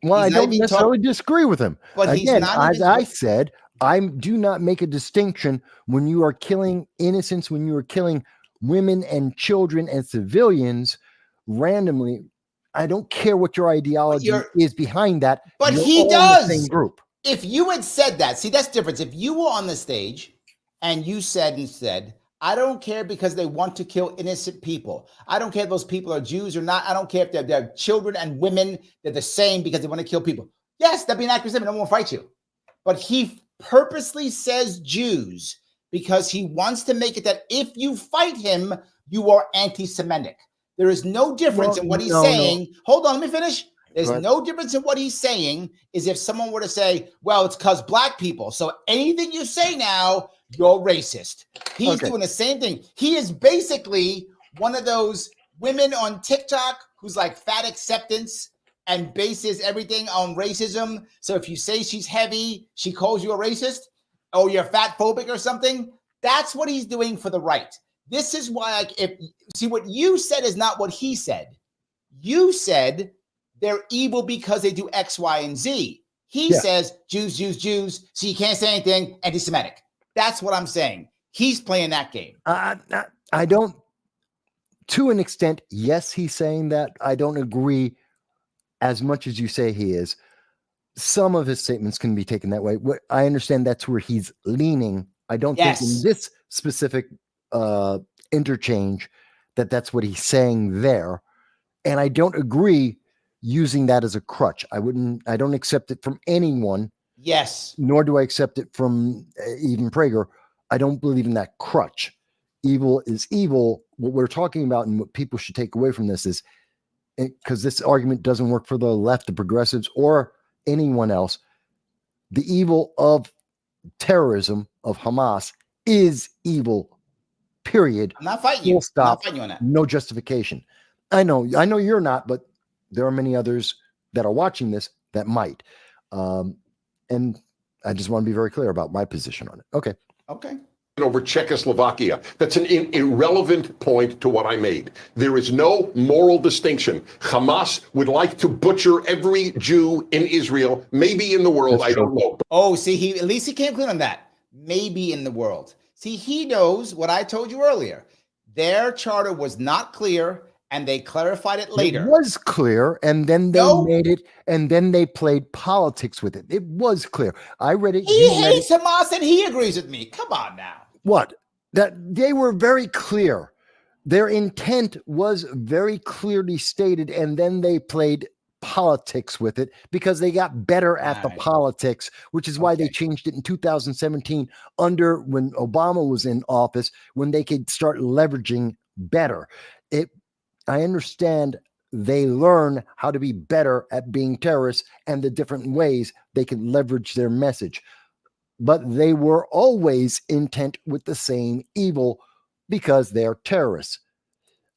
Well, I don't necessarily disagree with him. But again, as I said, I do not make a distinction when you are killing innocents, when you are killing women and children and civilians randomly. I don't care what your ideology is behind that. But he does. The same group. If you had said that, see, that's the difference. If you were on the stage and you said instead, I don't care because they want to kill innocent people. I don't care if those people are Jews or not. I don't care if they're children and women. They're the same because they want to kill people. Yes, that'd be an accurate statement. No one will fight you. But he purposely says Jews because he wants to make it that if you fight him, you are anti-Semitic. There is no difference in what he's saying. No. Hold on, let me finish. There's no difference in what he's saying is if someone were to say, well, it's because black people. So anything you say now, you're racist. He's doing the same thing. He is basically one of those women on TikTok who's like fat acceptance and bases everything on racism. So if you say she's heavy, she calls you a racist or you're fat phobic or something. That's what he's doing for the right. This is why, see, what you said is not what he said. You said they're evil because they do X, Y, and Z. He says Jews, Jews, Jews. So you can't say anything anti-Semitic. That's what I'm saying. He's playing that game. I don't, to an extent, yes, he's saying that. I don't agree as much as you say he is. Some of his statements can be taken that way. I understand that's where he's leaning. I don't think in this specific interchange that's what he's saying there. And I don't agree using that as a crutch. I don't accept it from anyone. Yes. Nor do I accept it from even Prager. I don't believe in that crutch. Evil is evil. What we're talking about and what people should take away from this is, because this argument doesn't work for the left, the progressives, or anyone else, the evil of terrorism of Hamas is evil, period. I'm not fighting you. Full stop. I'm not fighting you on that. No justification. I know you're not, but there are many others that are watching this that might. And I just want to be very clear about my position on it. Okay. Over Czechoslovakia. That's an irrelevant point to what I made. There is no moral distinction. Hamas would like to butcher every Jew in Israel, maybe in the world. I don't know. Oh, see, at least he came clear on that. Maybe in the world. See, he knows what I told you earlier. Their charter was not clear, and they clarified it later. It was clear, and then they made it, and then they played politics with it. It was clear. I read it. He hates Hamas, and he agrees with me. Come on now. What? That they were very clear. Their intent was very clearly stated, and then they played politics with it because they got better at the politics, which is why they changed it in 2017 when Obama was in office, when they could start leveraging better. I understand they learn how to be better at being terrorists and the different ways they can leverage their message. But they were always intent with the same evil because they're terrorists.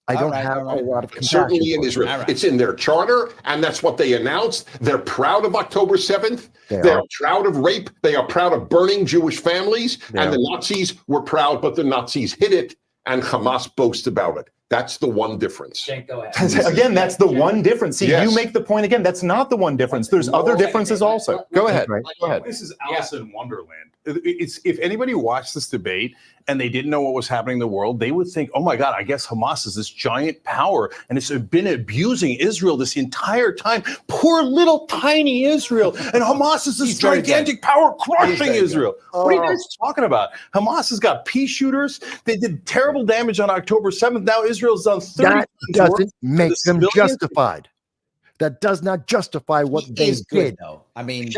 I don't have a lot of compassion. Certainly in Israel. It's in their charter, and that's what they announced. They're proud of October 7th. They're proud of rape. They are proud of burning Jewish families. And the Nazis were proud, but the Nazis hid it, and Hamas boasts about it. That's the one difference. Jake, go ahead. Again, that's the one difference. See, you make the point again. That's not the one difference. There's other differences also. Go ahead. Go ahead. This is Alice in Wonderland. It's if anybody watched this debate and they didn't know what was happening in the world, they would think, oh my God, I guess Hamas is this giant power and it's been abusing Israel this entire time. Poor little tiny Israel. And Hamas is this gigantic power crushing Israel. What are you guys talking about? Hamas has got pea shooters. They did terrible damage on October 7th. Now Israel's done 30. That doesn't make them justified. That does not justify what they is good, did. though. I mean,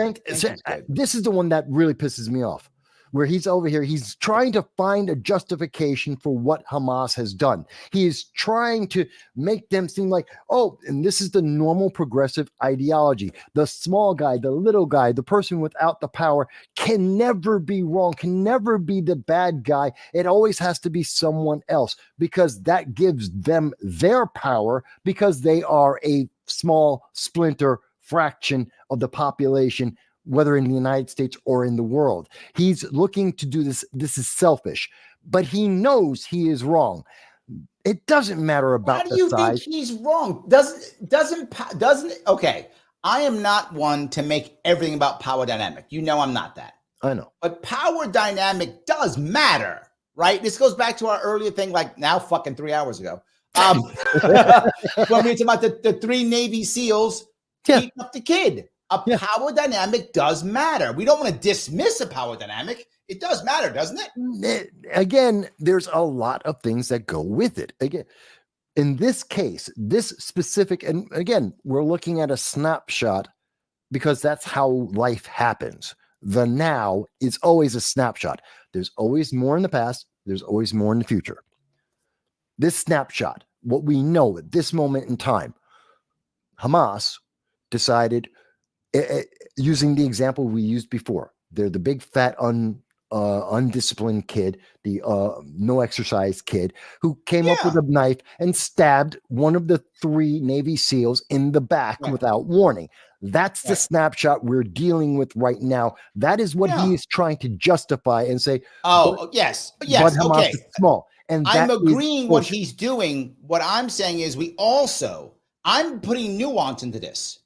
this is the one that really pisses me off, where he's over here. He's trying to find a justification for what Hamas has done. He is trying to make them seem like, oh, and this is the normal progressive ideology. The small guy, the little guy, the person without the power can never be wrong, can never be the bad guy. It always has to be someone else, because that gives them their power, because they are a small splinter fraction of the population, whether in the United States or in the world. He's looking to do this. This is selfish, but he knows he is wrong. It doesn't matter about the size. How do you think he's wrong? Doesn't okay. I am not one to make everything about power dynamic. You know I'm not that. I know. But power dynamic does matter, right? This goes back to our earlier thing, like now fucking 3 hours ago. When we talk about the 3 Navy SEALs beating up the kid. Power dynamic does matter. We don't want to dismiss a power dynamic. It does matter, doesn't it? Again, there's a lot of things that go with it. Again, in this case, this specific, and again, we're looking at a snapshot because that's how life happens. The now is always a snapshot. There's always more in the past. There's always more in the future. This snapshot, what we know at this moment in time, Hamas decided, using the example we used before, they're the big fat undisciplined kid, the no exercise kid, who came up with a knife and stabbed one of the 3 Navy SEALs in the back without warning. That's the snapshot we're dealing with right now. That is what he is trying to justify and say, yes, but Hamas is small. And I'm agreeing what he's doing. What I'm saying is I'm putting nuance into this.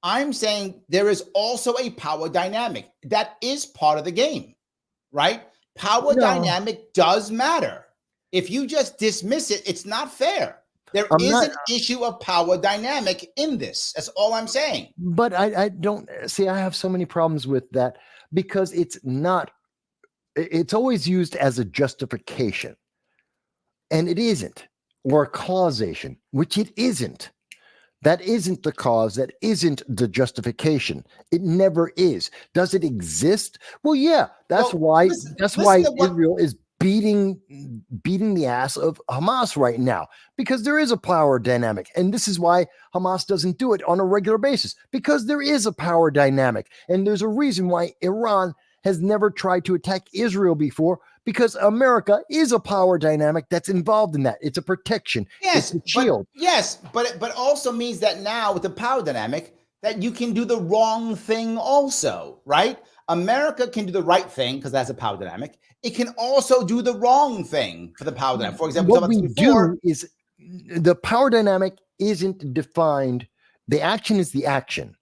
I'm saying there is also a power dynamic that is part of the game, right? Power dynamic does matter. If you just dismiss it, it's not fair. There is an issue of power dynamic in this. That's all I'm saying. But I don't see, I have so many problems with that, because it's always used as a justification. And it isn't, or causation, which it isn't. That isn't the cause. That isn't the justification. It never is. Does it exist? Well, yeah. That's why Israel is beating the ass of Hamas right now, because there is a power dynamic. And this is why Hamas doesn't do it on a regular basis, because there is a power dynamic. And there's a reason why Iran has never tried to attack Israel before, because America is a power dynamic that's involved in that. It's a protection. Yes, it's a shield. But also means that now with the power dynamic that you can do the wrong thing also, right? America can do the right thing because that's a power dynamic. It can also do the wrong thing for the power dynamic. For example, what we do is the power dynamic isn't defined. The action is the action.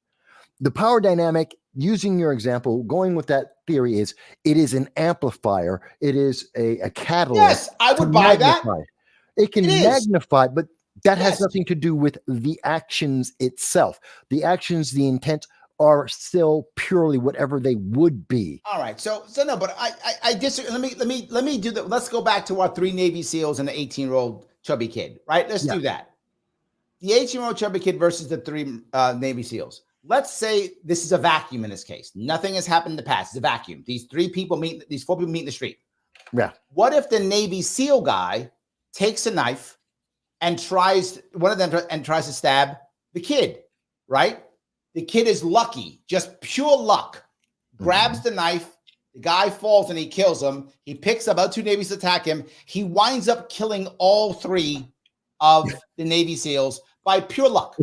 The power dynamic, using your example, going with that theory, is it is an amplifier. It is a catalyst. Yes, I would buy that. It can magnify, but that has nothing to do with the actions itself. The actions, the intent are still purely whatever they would be. All right. So no, but I disagree. Let me do that. Let's go back to our 3 Navy SEALs and the 18-year-old chubby kid, right? Let's do that. The 18-year-old chubby kid versus the 3 Navy SEALs. Let's say this is a vacuum in this case. Nothing has happened in the past. It's a vacuum. These 4 people meet in the street. Yeah. What if the Navy SEAL guy takes a knife and tries to stab the kid, right? The kid is lucky, just pure luck. Grabs the knife. The guy falls and he kills him. He picks up, other 2 Navies attack him. He winds up killing all 3 of the Navy SEAls by pure luck,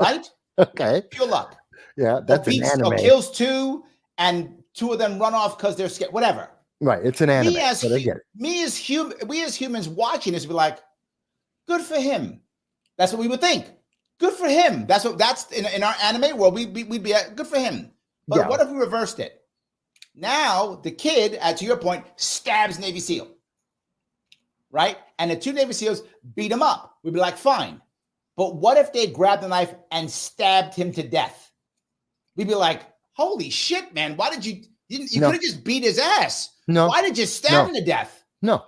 right? Okay. Pure luck. Yeah, that's an anime. Kills 2, and 2 of them run off because they're scared. Whatever. Right. It's an anime. We as humans watching this, be like, good for him. That's what we would think. Good for him. That's in our anime world. We'd be good for him. But what if we reversed it? Now the kid, to your point, stabs Navy SEAL, right? And the 2 Navy SEALs beat him up. We'd be like, fine. But what if they grabbed the knife and stabbed him to death? We'd be like, holy shit, man. Why did you could have just beat his ass. No. Why did you stab him to death? No.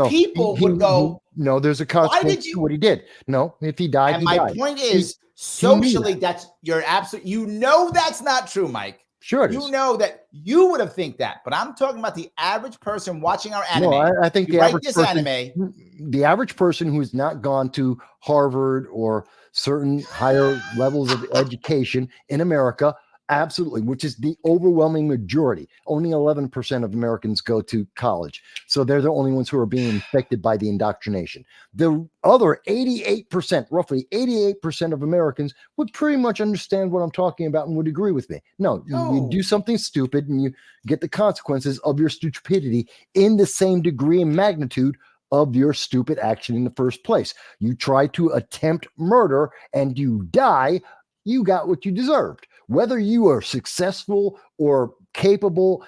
People would go, No, there's a consequence to what he did. No, if he died, and he my died. point is, socially, that's you're absolute. You know that's not true, Mike. Sure, it you is. know that you would have think that, but I'm talking about the average person watching our anime. No, I think the average person, anime, the average person who's not gone to Harvard or certain higher levels of education in America, absolutely, which is the overwhelming majority. Only 11% of Americans go to college, so they're the only ones who are being infected by the indoctrination. The other 88%, roughly 88% of Americans would pretty much understand what I'm talking about and would agree with me. No, you do something stupid and you get the consequences of your stupidity in the same degree and magnitude of your stupid action in the first place. You try to attempt murder and you die, you got what you deserved. Whether you are successful or capable,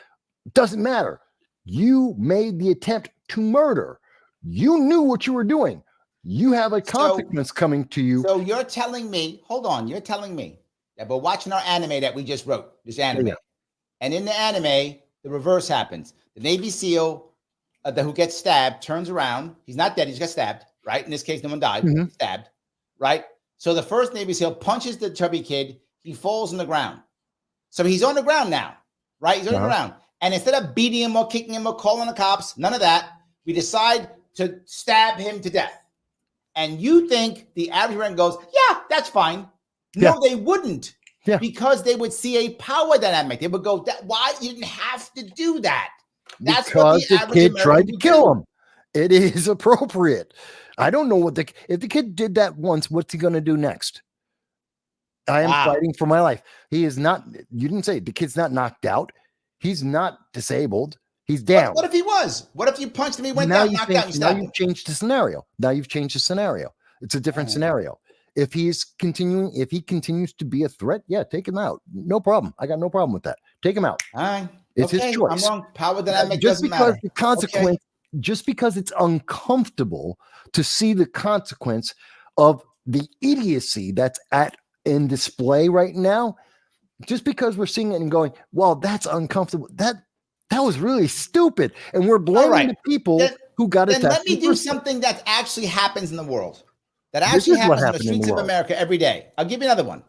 doesn't matter. You made the attempt to murder. You knew what you were doing. You have a consequence coming to you. So you're telling me, hold on, you're telling me that we're watching our anime that we just wrote, this anime. Yeah. And in the anime, the reverse happens. The Navy SEAL who gets stabbed turns around. He's not dead, he's got stabbed, right? In this case, no one died, he's stabbed, right? So the first Navy SEAL punches the chubby kid, he falls on the ground. So he's on the ground now, right? He's on the ground. And instead of beating him or kicking him or calling the cops, none of that, we decide to stab him to death. And you think the average American goes, yeah, that's fine. No, they wouldn't. Yeah. Because they would see a power dynamic. They would go, why you didn't have to do that? That's because what the kid American tried to kill him. It is appropriate. I don't know if the kid did that once, what's he going to do next? I am fighting for my life. He is not, you didn't say the kid's not knocked out. He's not disabled. He's down. What if he was? What if you punched him, he went down, knocked out, you stabbed him? Now you've changed the scenario. It's a different scenario. If he continues to be a threat, yeah, take him out. No problem. I got no problem with that. Take him out. All right. It's his choice. I'm wrong. Power dynamic just doesn't because matter. The consequence, just because it's uncomfortable to see the consequence of the idiocy that's in display right now, just because we're seeing it and going, well, that's uncomfortable. That was really stupid. And we're blaming the people who got attacked. Then let me do something that actually happens in the world. That actually happens in the streets of America every day. I'll give you another one.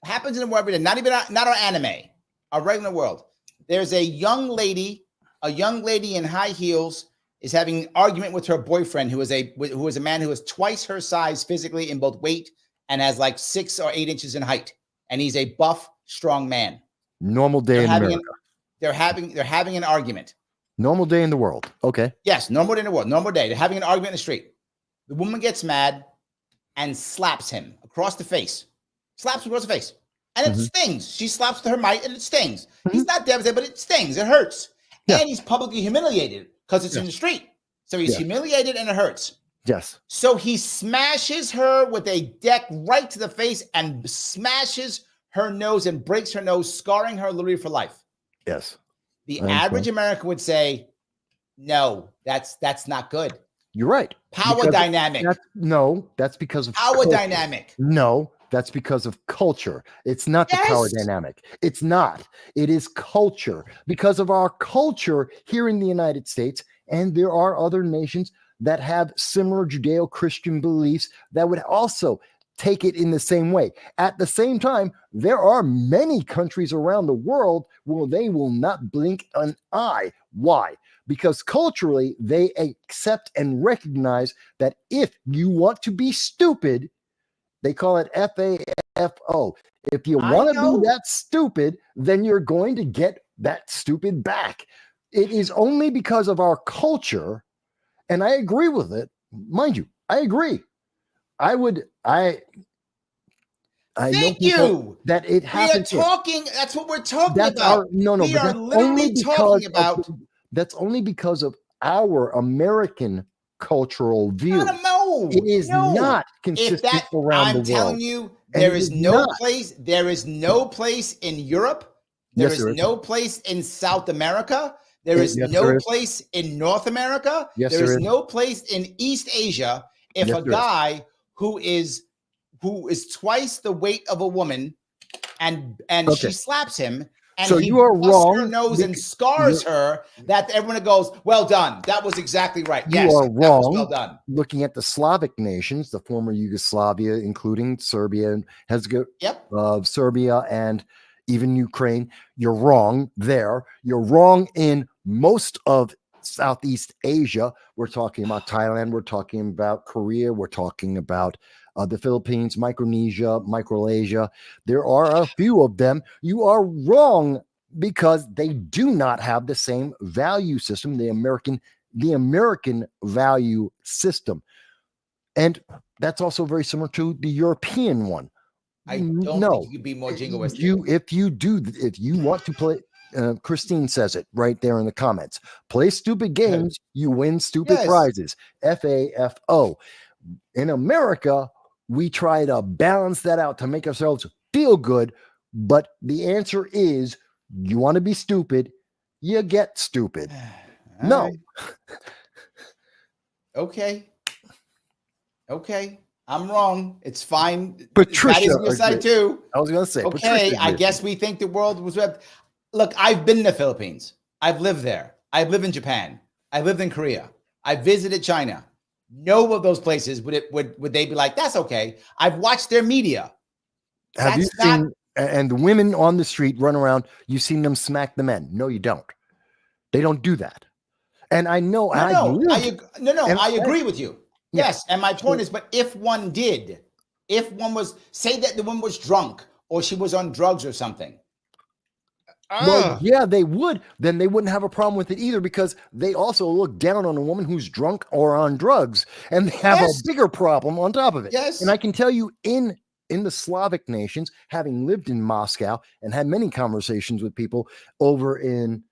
It happens in the world every day. Not our anime, our regular world. There's a young lady in high heels is having an argument with her boyfriend, who is a man who is twice her size physically in both weight and has like 6 or 8 inches in height. And he's a buff, strong man. Normal day in America. They're having an argument. Normal day in the world. Okay. Yes, normal day in the world. Normal day. They're having an argument in the street. The woman gets mad and slaps him across the face. Slaps him across the face. And it stings. She slaps to her might and it stings. He's not devastated, but it stings. It hurts. Yeah. And he's publicly humiliated because it's in the street. So he's humiliated and it hurts. Yes. So he smashes her with a deck right to the face and smashes her nose and breaks her nose, scarring her literally for life. Yes. The average American would say, no, that's not good. You're right. Power dynamic. That's because of power dynamic. No, that's because of culture. It's not the power dynamic. It's not. It is culture. Because of our culture here in the United States, and there are other nations that have similar Judeo-Christian beliefs that would also take it in the same way. At the same time, there are many countries around the world where they will not blink an eye. Why? Because culturally, they accept and recognize that if you want to be stupid, they call it FAFO. If you want to be that stupid, then you're going to get that stupid back. It is only because of our culture, and I agree with it. Mind you, I agree. Thank you. That it happens. We are talking. That's what we're talking about. We are literally talking about. That's only because of our American cultural view. It is not consistent around the world. I'm telling you, there is no place. There is no place in Europe. There is no place in South America. There is no place in North America. There is no place in East Asia. If a guy who is twice the weight of a woman and she slaps him And so he you are busts wrong. her nose and scars her. That everyone goes, well done. That was exactly right. You Yes, are that wrong. was well done. Looking at the Slavic nations, the former Yugoslavia, including Serbia and Serbia and even Ukraine, you're wrong there. You're wrong in most of Southeast Asia. We're talking about Thailand. We're talking about Korea. We're talking about the Philippines, Micronesia, Micronesia. There are a few of them. You are wrong because they do not have the same value system, the American value system. And that's also very similar to the European one. I don't think you could be more jingoistic. If you want to play, Christine says it right there in the comments. Play stupid games, you win stupid prizes. FAFO. In America, we try to balance that out to make ourselves feel good, but the answer is you want to be stupid, you get stupid. No. Right. Okay. I'm wrong. It's fine. Patricia, that is your side too. I was going to say, okay. I guess we think the world was web. Look, I've been in the Philippines. I've lived there. I've lived in Japan. I lived in Korea. I visited China. No of those places would they be like, that's okay. I've watched their media. Have you seen and the women on the street run around? You've seen them smack the men? No, you don't. They don't do that. And I know. I agree with you. Yes. And my point is, but if one did, if one was, say that the woman was drunk or she was on drugs or something. Well, yeah, they would. Then they wouldn't have a problem with it either because they also look down on a woman who's drunk or on drugs and they have a bigger problem on top of it. Yes. And I can tell you in the Slavic nations, having lived in Moscow and had many conversations with people over in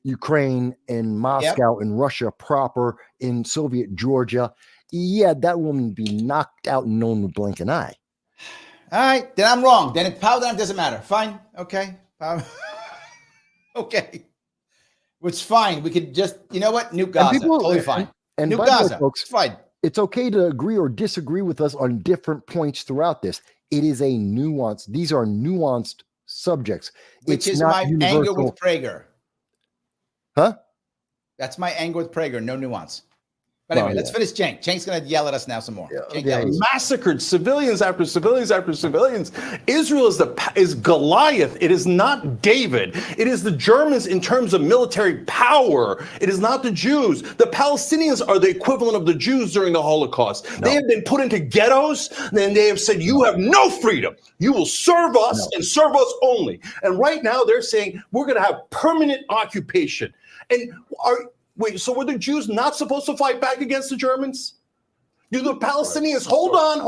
Ukraine, in Moscow, in Russia proper, in Soviet Georgia. Yeah, that woman would be knocked out and no one would blink an eye. All right, then I'm wrong. Then power down doesn't matter. Fine. Okay. Okay. It's fine. We could just, you know what? Nuke Gaza. Totally fine. And Nuke Gaza. Folks, it's fine. It's okay to agree or disagree with us on different points throughout this. It is a nuance. These are nuanced subjects. Which is my anger with Prager. Huh? That's my anger with Prager. No nuance. But anyway, let's finish Cenk. Cenk's going to yell at us now some more. Massacred civilians after civilians after civilians. Israel is Goliath. It is not David. It is the Germans in terms of military power. It is not the Jews. The Palestinians are the equivalent of the Jews during the Holocaust. No. They have been put into ghettos, and they have said, you have no freedom. You will serve us and serve us only. And right now they're saying, we're going to have permanent occupation. And wait, so were the Jews not supposed to fight back against the Germans? Do the Palestinians, hold on.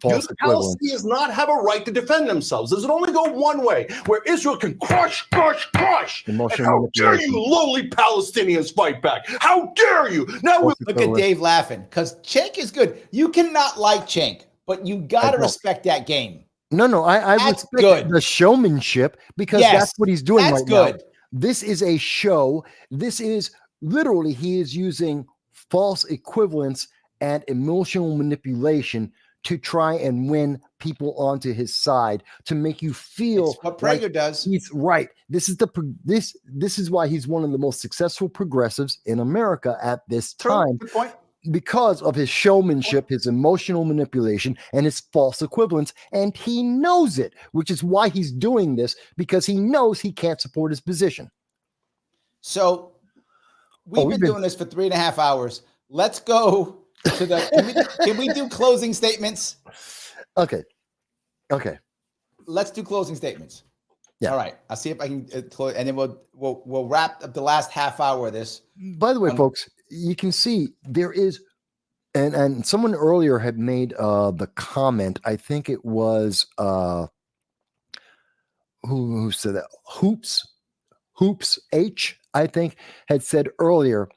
Do the Palestinians not have a right to defend themselves? Does it only go one way, where Israel can crush? And how dare you lowly Palestinians fight back? How dare you? Now look at Dave laughing, because Cenk is good. You cannot like Cenk, but you got to respect that game. No, I respect the showmanship because that's what he's doing right now. This is a show. This is literally, he is using false equivalence and emotional manipulation to try and win people onto his side, to make you feel what Prager does. He's right. This is why he's one of the most successful progressives in America at this time. Good point. Because of his showmanship, his emotional manipulation, and his false equivalence. And he knows it, which is why he's doing this, because he knows he can't support his position. So we've been doing this for 3.5 hours. Let's go to the, can we do closing statements? Okay. Let's do closing statements. Yeah. All right. I'll see if I can close, and then we'll wrap up the last half hour of this. By the way, folks, you can see there is, and someone earlier had made the comment. I think it was who said that? Hoops H, I think, had said earlier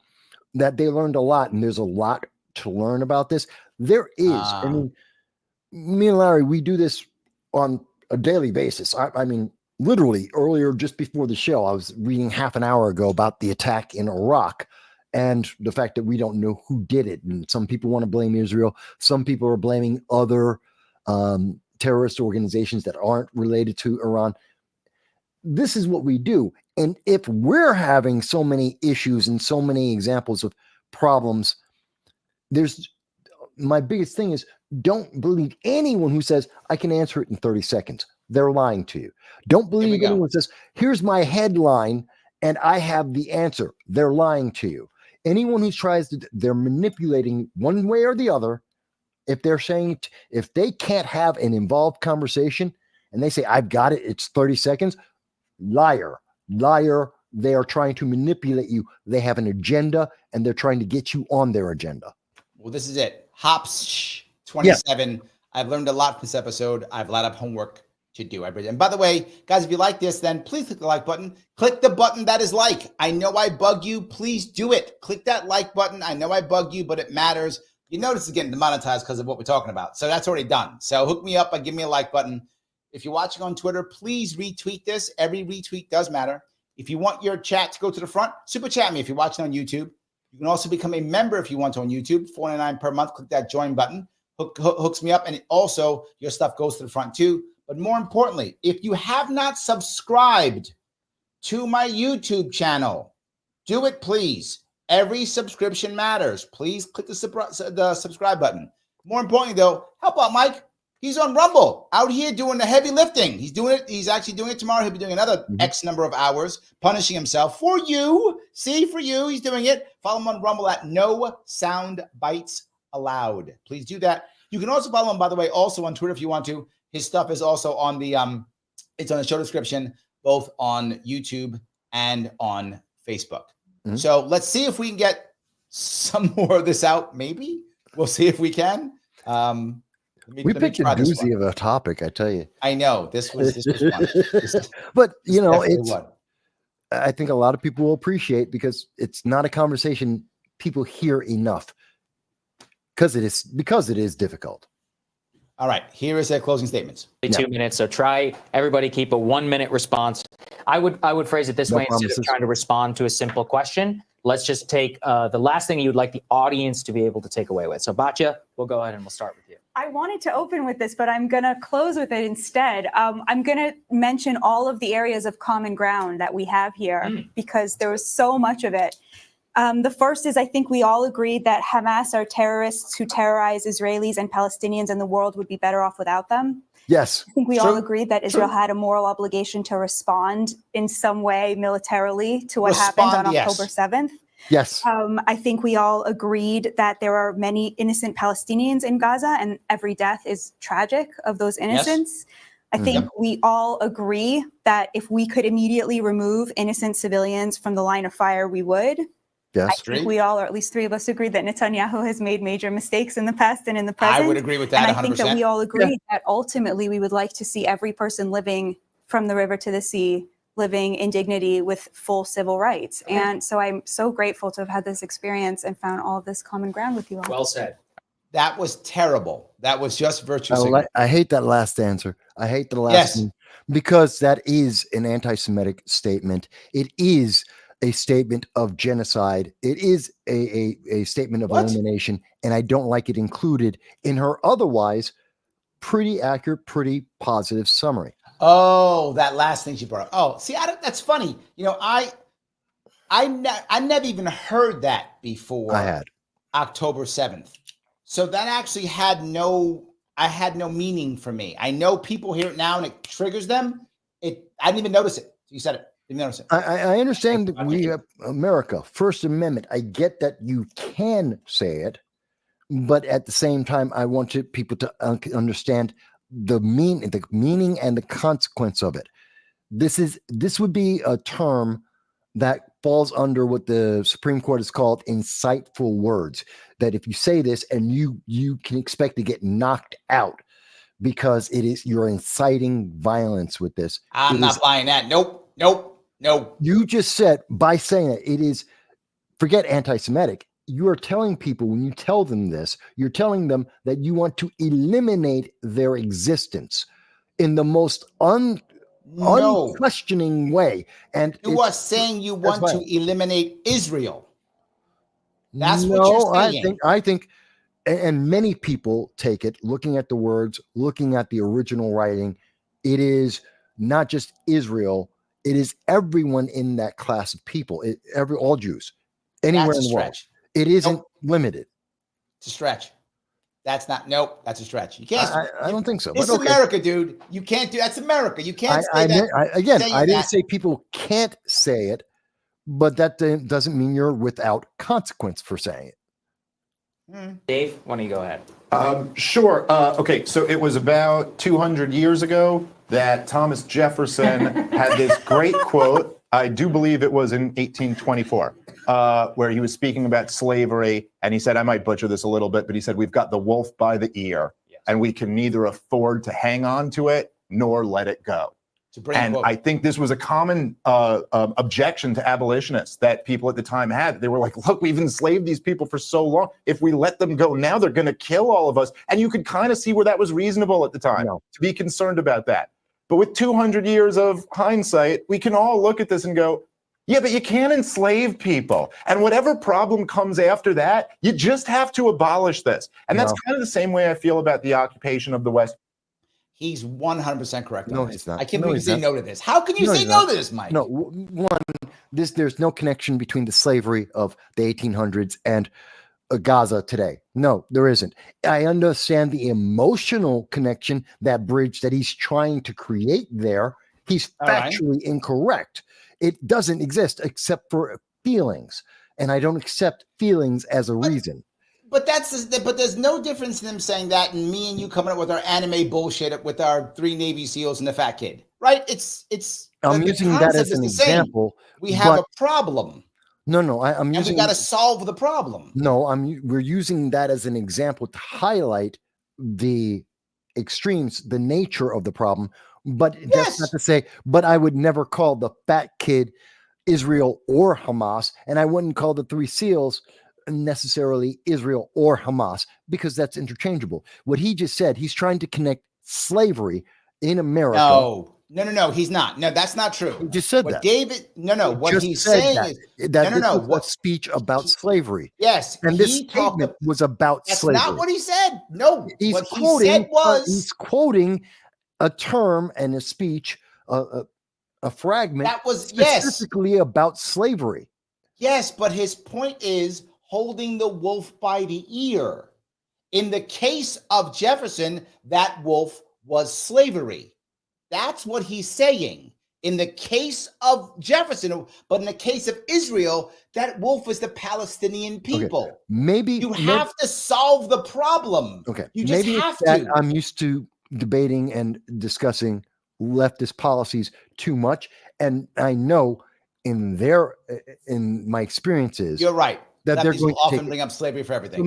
that they learned a lot, and there's a lot to learn about this. There is. I mean, me and Larry, we do this on a daily basis. I mean, literally earlier, just before the show, I was reading half an hour ago about the attack in Iraq and the fact that we don't know who did it. And some people want to blame Israel. Some people are blaming other terrorist organizations that aren't related to Iran. this is what we do. And if we're having so many issues and so many examples of problems, my biggest thing is don't believe anyone who says, I can answer it in 30 seconds. They're lying to you. Don't believe anyone who says, here's my headline and I have the answer. They're lying to you. Anyone who tries to, they're manipulating one way or the other. If they're saying, if they can't have an involved conversation and they say, I've got it, it's 30 seconds, liar. They are trying to manipulate you. They have an agenda and they're trying to get you on their agenda. Well, this is it. Hops 27. Yeah. I've learned a lot from this episode. I have a lot of homework to do. And by the way, guys, if you like this, then please click the like button. Click the button that is like. I know I bug you. Please do it. Click that like button. I know I bug you, but it matters. You notice it's getting demonetized because of what we're talking about. So that's already done. So hook me up and give me a like button. If you're watching on Twitter, please retweet this. Every retweet does matter. If you want your chat to go to the front, super chat me if you're watching on YouTube. You can also become a member if you want to on YouTube, $4.99 per month. Click that join button. Hooks me up, and also your stuff goes to the front too. But more importantly, if you have not subscribed to my YouTube channel, do it, please. Every subscription matters. Please click the subscribe button. More importantly, though, help out Mike. He's on Rumble out here doing the heavy lifting. He's doing it. He's actually doing it tomorrow. He'll be doing another X number of hours, punishing himself for you. See, for you, he's doing it. Follow him on Rumble at No Soundbites Allowed. Please do that. You can also follow him, by the way, also on Twitter if you want to. His stuff is also on the it's on the show description, both on YouTube and on Facebook. So let's see if we can get some more of this out. Maybe we'll see if we can. We picked a doozy of a topic, I tell you. I know this was fun. But you know, I think a lot of people will appreciate because it's not a conversation people hear enough because it is difficult. All right, here is their closing statements. 2 minutes. So try everybody keep a 1 minute response. I would phrase it this way instead of trying to respond to a simple question. Let's just take the last thing you'd like the audience to be able to take away with. So Batya, we'll go ahead and we'll start with you. I wanted to open with this, but I'm going to close with it instead. I'm going to mention all of the areas of common ground that we have here because there was so much of it. The first is I think we all agreed that Hamas are terrorists who terrorize Israelis and Palestinians, and the world would be better off without them. Yes. I think we all agreed that Israel had a moral obligation to respond in some way militarily to what happened on October 7th. Yes. I think we all agreed that there are many innocent Palestinians in Gaza, and every death is tragic of those innocents. Yes. I think we all agree that if we could immediately remove innocent civilians from the line of fire, we would. Yes. I think we all, or at least three of us, agree that Netanyahu has made major mistakes in the past and in the present. I would agree with that 100%. And I think that we all agree that ultimately we would like to see every person living from the river to the sea living in dignity with full civil rights. And so I'm so grateful to have had this experience and found all of this common ground with you all. Well said. That was terrible. That was just virtuous. I hate that last answer. I hate the last one because that is an anti-Semitic statement. It is a statement of genocide. It is a statement of elimination, and I don't like it included in her otherwise pretty accurate, pretty positive summary. Oh, that last thing she brought up. Oh, see, that's funny. You know, I never even heard that before. I had October 7th. So that actually had no meaning for me. I know people hear it now and it triggers them. I didn't even notice it. You said it. Didn't notice it. I understand that we have America, First Amendment. I get that you can say it, but at the same time, I want people to understand the meaning and the consequence of it. This would be a term that falls under what the Supreme Court has called insightful words. That if you say this and you can expect to get knocked out because you're inciting violence with this. I'm not buying that. Nope. You just said by saying that it is, forget anti-Semitic. You are telling people when you tell them this, you're telling them that you want to eliminate their existence in the most unquestioning way. And you are saying you want to eliminate Israel. That's what you're saying. I think, and many people take it, looking at the words, looking at the original writing, it is not just Israel, It is everyone in that class of people, all Jews, anywhere in the world. It isn't limited. It's a stretch. That's not, nope, that's a stretch. You can't. I don't think so. It's America, dude. You can't do, that's America. You can't say that. I didn't say people can't say it, but that doesn't mean you're without consequence for saying it. Dave, why don't you go ahead? Sure. Okay, so it was about 200 years ago that Thomas Jefferson had this great quote. I do believe it was in 1824, where he was speaking about slavery, and he said, I might butcher this a little bit, but he said, we've got the wolf by the ear, and we can neither afford to hang on to it nor let it go. And I think this was a common objection to abolitionists that people at the time had. They were like, look, we've enslaved these people for so long. If we let them go now, they're going to kill all of us. And you could kind of see where that was reasonable at the time to be concerned about that. But with 200 years of hindsight, we can all look at this and go, yeah, but you can't enslave people. And whatever problem comes after that, you just have to abolish this. And that's kind of the same way I feel about the occupation of the West. He's 100% correct. No, he's not. I can't believe you say no to this. How can you say no to this, Mike? No, one, there's no connection between the slavery of the 1800s and Gaza today. No, there isn't. I understand the emotional connection, that bridge that he's trying to create there. He's factually incorrect. It doesn't exist except for feelings, and I don't accept feelings as a reason. But there's no difference in them saying that and me and you coming up with our anime bullshit with our 3 Navy SEALs and the fat kid, right? I'm using that as an example. We have a problem. No, I'm using. And we got to solve the problem. No, we're using that as an example to highlight the extremes, the nature of the problem. But that's not to say. But I would never call the fat kid Israel or Hamas, and I wouldn't call the 3 SEALs necessarily Israel or Hamas, because that's interchangeable. What he just said, he's trying to connect slavery in America. No, he's not. No, that's not true. He just said what that. David, what he's saying is that what speech about slavery. Yes. And this statement was about slavery. That's not what he said. No, he's quoting a term and a speech, a fragment that was specifically about slavery. Yes, but his point is holding the wolf by the ear. In the case of Jefferson, that wolf was slavery. That's what he's saying. In the case of Jefferson, but in the case of Israel, that wolf is the Palestinian people. Okay. Maybe you have to solve the problem. Okay. You just have to. I'm used to debating and discussing leftist policies too much. And I know in my experiences, you're right. That they're going to often bring up slavery for everything. So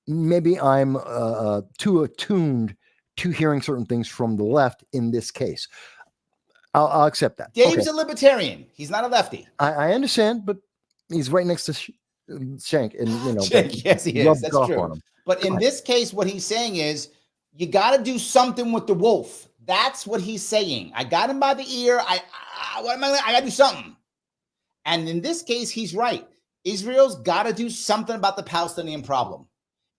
maybe I'm too attuned to hearing certain things from the left in this case. I'll accept that. Dave's a libertarian. He's not a lefty. I understand, but he's right next to Shank, and Shank, yes, he is. That's true. But in this case, what he's saying is, you got to do something with the wolf. That's what he's saying. I got him by the ear. I got to do something. And in this case, he's right. Israel's got to do something about the Palestinian problem.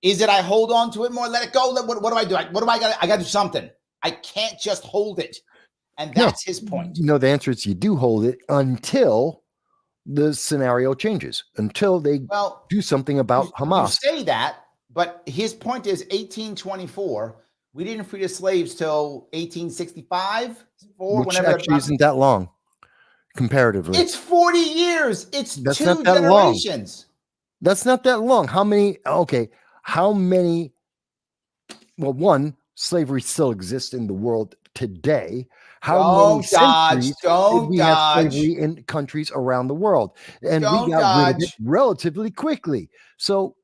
Is it I hold on to it more, let it go? What do I do? I got to do something. I can't just hold it. And that's his point. The answer is you do hold it until the scenario changes, until they do something about Hamas. You say that, but his point is 1824. We didn't free the slaves till 1865. Which actually isn't that long. Comparatively, it's 40 years. That's 2 not that generations. Long. That's not that long. How many? Well, one, slavery still exists in the world today. How many centuries did we have slavery in countries around the world? And we got rid of it relatively quickly. So,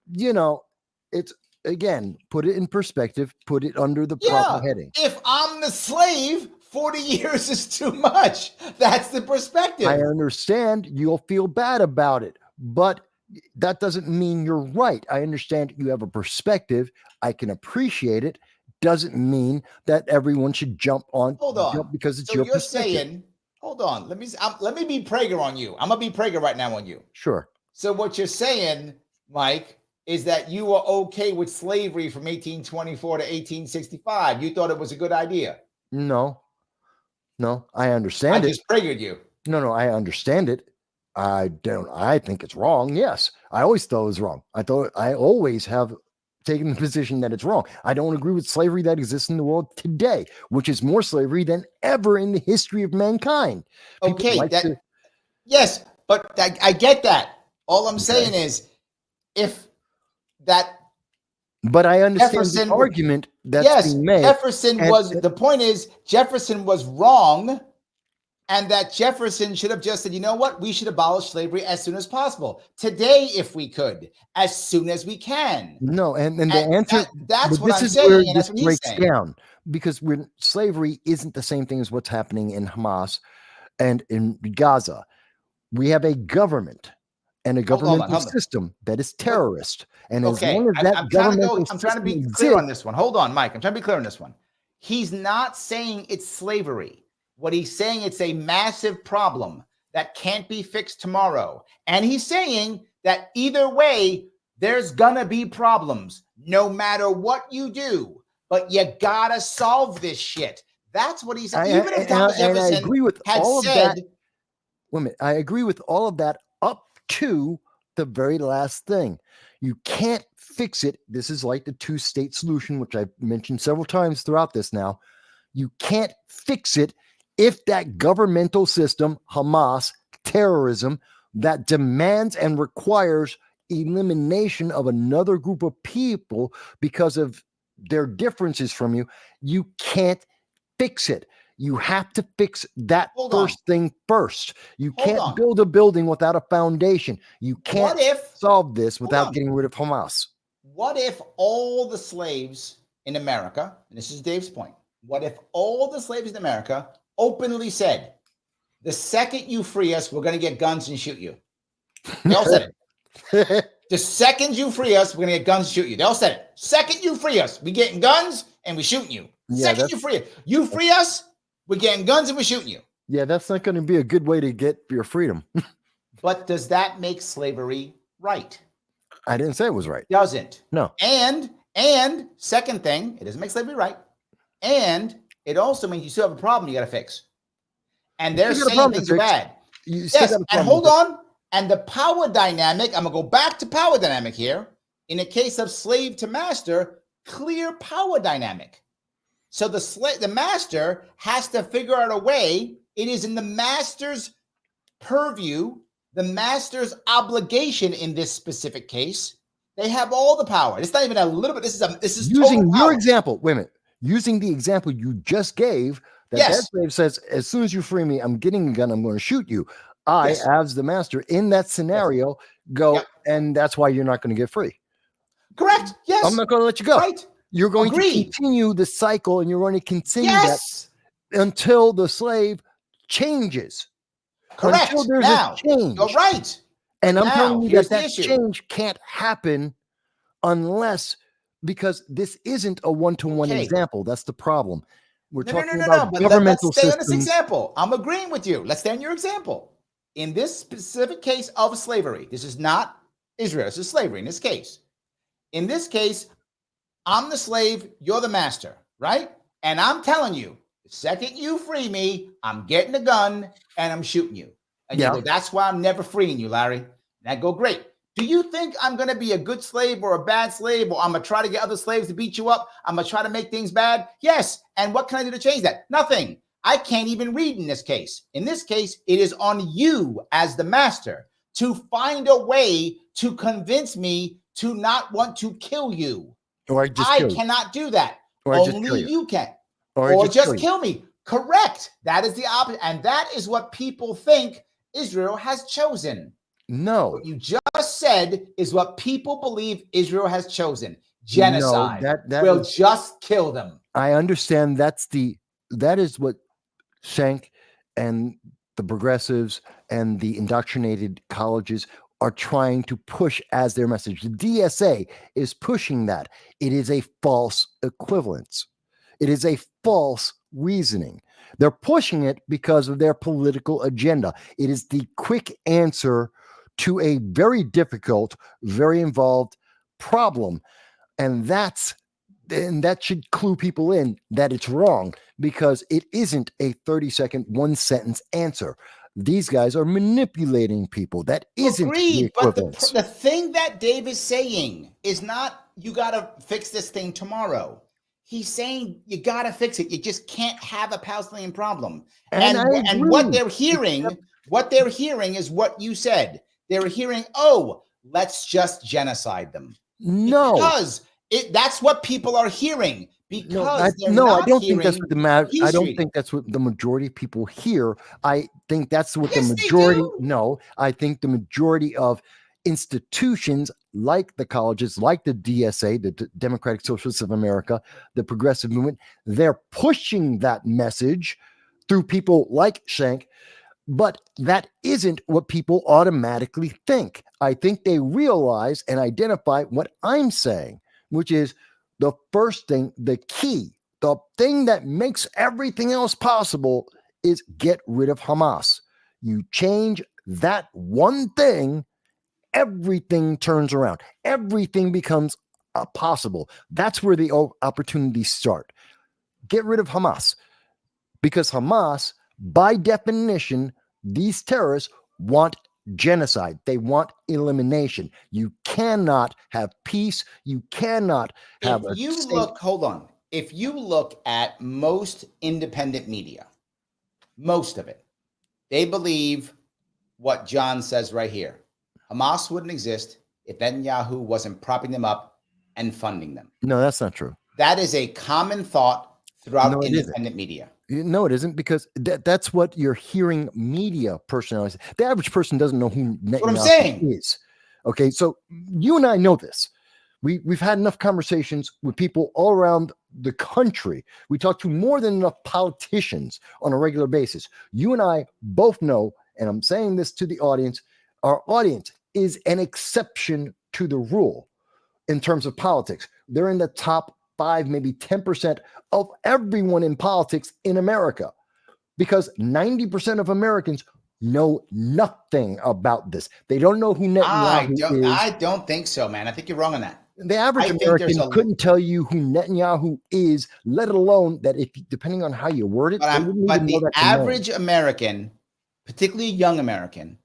it's, again, put it in perspective, put it under the proper heading. If I'm the slave, 40 years is too much. That's the perspective. I understand you'll feel bad about it, but that doesn't mean you're right. I understand you have a perspective. I can appreciate it. Doesn't mean that everyone should jump because it's your perspective. Hold on. Let me be Prager on you. I'm gonna be Prager right now on you. Sure. So what you're saying, Mike, is that you were okay with slavery from 1824 to 1865. You thought it was a good idea. No. No, I understand I it. just triggered you. No, I understand it. I think it's wrong. Yes. I always thought it was wrong. I always have taken the position that it's wrong. I don't agree with slavery that exists in the world today, which is more slavery than ever in the history of mankind. Okay, yes, but I get that. All I'm saying is, if that. But I understand the argument that's being made. The point is, Jefferson was wrong, and that Jefferson should have just said, you know what, we should abolish slavery as soon as possible. Today, if we could, as soon as we can. No, and the answer, that's what I'm is saying, where and that's this what he's breaks saying. down, because slavery isn't the same thing as what's happening in Hamas and in Gaza. We have a government and a governmental system that is terrorist. And as long as that governmental system I'm trying to be clear on this one. Hold on, Mike. I'm trying to be clear on this one. He's not saying it's slavery. What he's saying, it's a massive problem that can't be fixed tomorrow. And he's saying that either way, there's gonna be problems no matter what you do. But you gotta solve this shit. That's what he's saying. Even if Thomas Jefferson had said, wait a minute, I agree with all of that up to the very last thing. You can't fix it. This is like the two-state solution, which I've mentioned several times throughout this now. You can't fix it if that governmental system, Hamas, terrorism, that demands and requires elimination of another group of people because of their differences from you, you can't fix it. You have to fix that thing first. You can't build a building without a foundation. You can't solve this without getting rid of Hamas. What if all the slaves in America, and this is Dave's point, what if all the slaves in America openly said, the second you free us, we're going to get guns and shoot you? They all said it. The second you free us, we're going to get guns and shoot you. They all said it. Second you free us, we getting guns and we shooting you. Second you free us, we're getting guns and we're shooting you. Yeah, that's not going to be a good way to get your freedom. But does that make slavery right? I didn't say it was right. Doesn't. No. And second thing, it doesn't make slavery right. And it also means you still have a problem you got to fix. And they're saying things are bad. Yes, and hold on. And the power dynamic, I'm going to go back to power dynamic here. In a case of slave to master, clear power dynamic. So the master has to figure out a way. It is in the master's purview, the master's obligation in this specific case. They have all the power. It's not even a little bit. This is using your example. Wait a minute. Using the example you just gave, that slave says, as soon as you free me, I'm getting a gun. I'm going to shoot you. I, as the master in that scenario, go, and that's why you're not going to get free. Correct. Yes. I'm not going to let you go. Right. You're going to continue the cycle, and you're going to continue that until the slave changes. Correct. Until there's a change. You're right. And I'm telling you that change can't happen unless, because this isn't a one-to-one example. That's the problem. We're talking about governmental systems. Let's stay on this example. I'm agreeing with you. Let's stay on your example. In this specific case of slavery, this is not Israel. This is slavery in this case. In this case, I'm the slave, you're the master, right? And I'm telling you, the second you free me, I'm getting a gun and I'm shooting you. And you go, that's why I'm never freeing you, Larry. And I go, great. Do you think I'm going to be a good slave or a bad slave, or I'm going to try to get other slaves to beat you up? I'm going to try to make things bad? Yes. And what can I do to change that? Nothing. I can't even read in this case. In this case, it is on you as the master to find a way to convince me to not want to kill you. Or I cannot do that. Or only you can. Or just kill me. Correct. That is the opposite. And that is what people think Israel has chosen. No. What you just said is what people believe Israel has chosen. Genocide. We'll just kill them. I understand that is what Schenck and the progressives and the indoctrinated colleges are trying to push as their message. The DSA is pushing that. It is a false equivalence. It is a false reasoning. They're pushing it because of their political agenda. It is the quick answer to a very difficult, very involved problem. And that should clue people in that it's wrong, because it isn't a 30-second, one-sentence answer. These guys are manipulating people. That isn't the equivalent. But the thing that Dave is saying is not, you got to fix this thing tomorrow. He's saying you got to fix it. You just can't have a Palestinian problem. And what they're hearing is what you said. They're hearing, oh, let's just genocide them. No. Because that's what people are hearing. Because I don't think that's what I don't think that's what the majority of people hear. I think that's what the majority. No, I think the majority of institutions like the colleges, like the DSA, the Democratic Socialists of America, the Progressive Movement, they're pushing that message through people like Schenck. But that isn't what people automatically think. I think they realize and identify what I'm saying, which is the first thing, the key, the thing that makes everything else possible is get rid of Hamas. You change that one thing, everything turns around. Everything becomes possible. That's where the opportunities start. Get rid of Hamas. Because Hamas, by definition, these terrorists want genocide. They want elimination. You cannot have peace. You cannot have hold on. If you look at most independent media, most of it, they believe what John says right here. Hamas wouldn't exist if Netanyahu wasn't propping them up and funding them. No, that's not true. That is a common thought throughout independent media. No, it isn't, because that's what you're hearing media personalities. The average person doesn't know who Netanyahu is. Okay, so you and I know this. We've had enough conversations with people all around the country. We talk to more than enough politicians on a regular basis. You and I both know, and I'm saying this to the audience, our audience is an exception to the rule in terms of politics. They're in the top 5, maybe 10% of everyone in politics in America, because 90% of Americans know nothing about this. They don't know who Netanyahu is. I don't think so, man. I think you're wrong on that. The average American couldn't tell you who Netanyahu is, let alone that, if depending on how you word it. But the average American, particularly young American,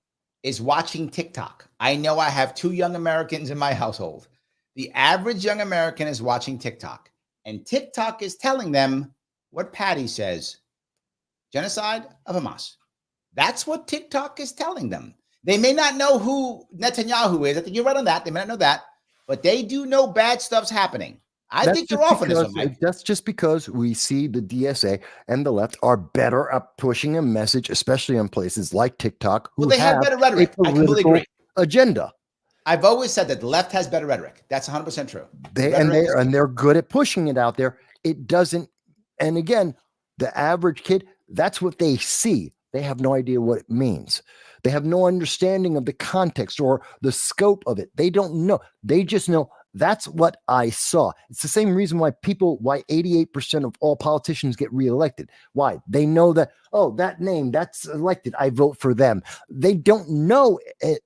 is watching TikTok. I know I have 2 young Americans in my household. The average young American is watching TikTok, and TikTok is telling them what Patty says, genocide of Hamas. That's what TikTok is telling them. They may not know who Netanyahu is. I think you're right on that. They may not know that, but they do know bad stuff's happening. I think you're off on this one, Mike. That's just because we see the DSA and the left are better at pushing a message, especially on places like TikTok. Well, they have better rhetoric. I completely agree. Agenda. I've always said that the left has better rhetoric. That's 100% true. They're good at pushing it out there. It doesn't. And again, the average kid, that's what they see. They have no idea what it means. They have no understanding of the context or the scope of it. They don't know. They just know that's what I saw. It's the same reason why 88% of all politicians get reelected. Why? They know that, oh, that name, that's elected, I vote for them. They don't know.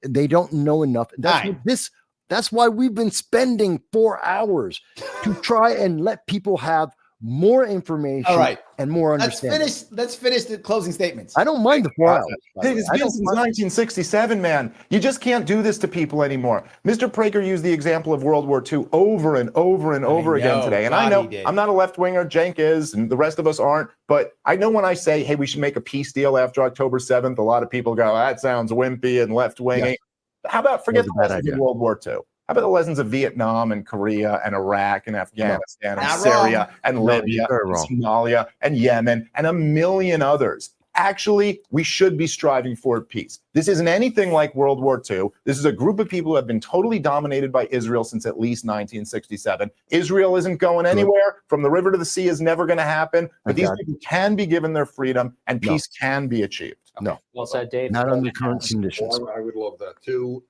They don't know enough. That's why we've been spending 4 hours to try and let people have more information and more understanding. Let's finish the closing statements. I don't mind the 4 hours. It's been since 1967, man. You just can't do this to people anymore. Mr. Prager used the example of World War II over and over and over again today. And I know I'm not a left-winger, Cenk is, and the rest of us aren't. But I know when I say, hey, we should make a peace deal after October 7th, a lot of people go, that sounds wimpy and left-wingy. Yeah. How about forget the lessons of World War II? How about the lessons of Vietnam and Korea and Iraq and Afghanistan and Syria and Libya and Somalia and Yemen and a million others? Actually, we should be striving for peace. This isn't anything like World War II. This is a group of people who have been totally dominated by Israel since at least 1967. Israel isn't going anywhere. From the river to the sea is never going to happen. But these people can be given their freedom and peace can be achieved. No. Well said, Dave. Not under current conditions. I would love that too.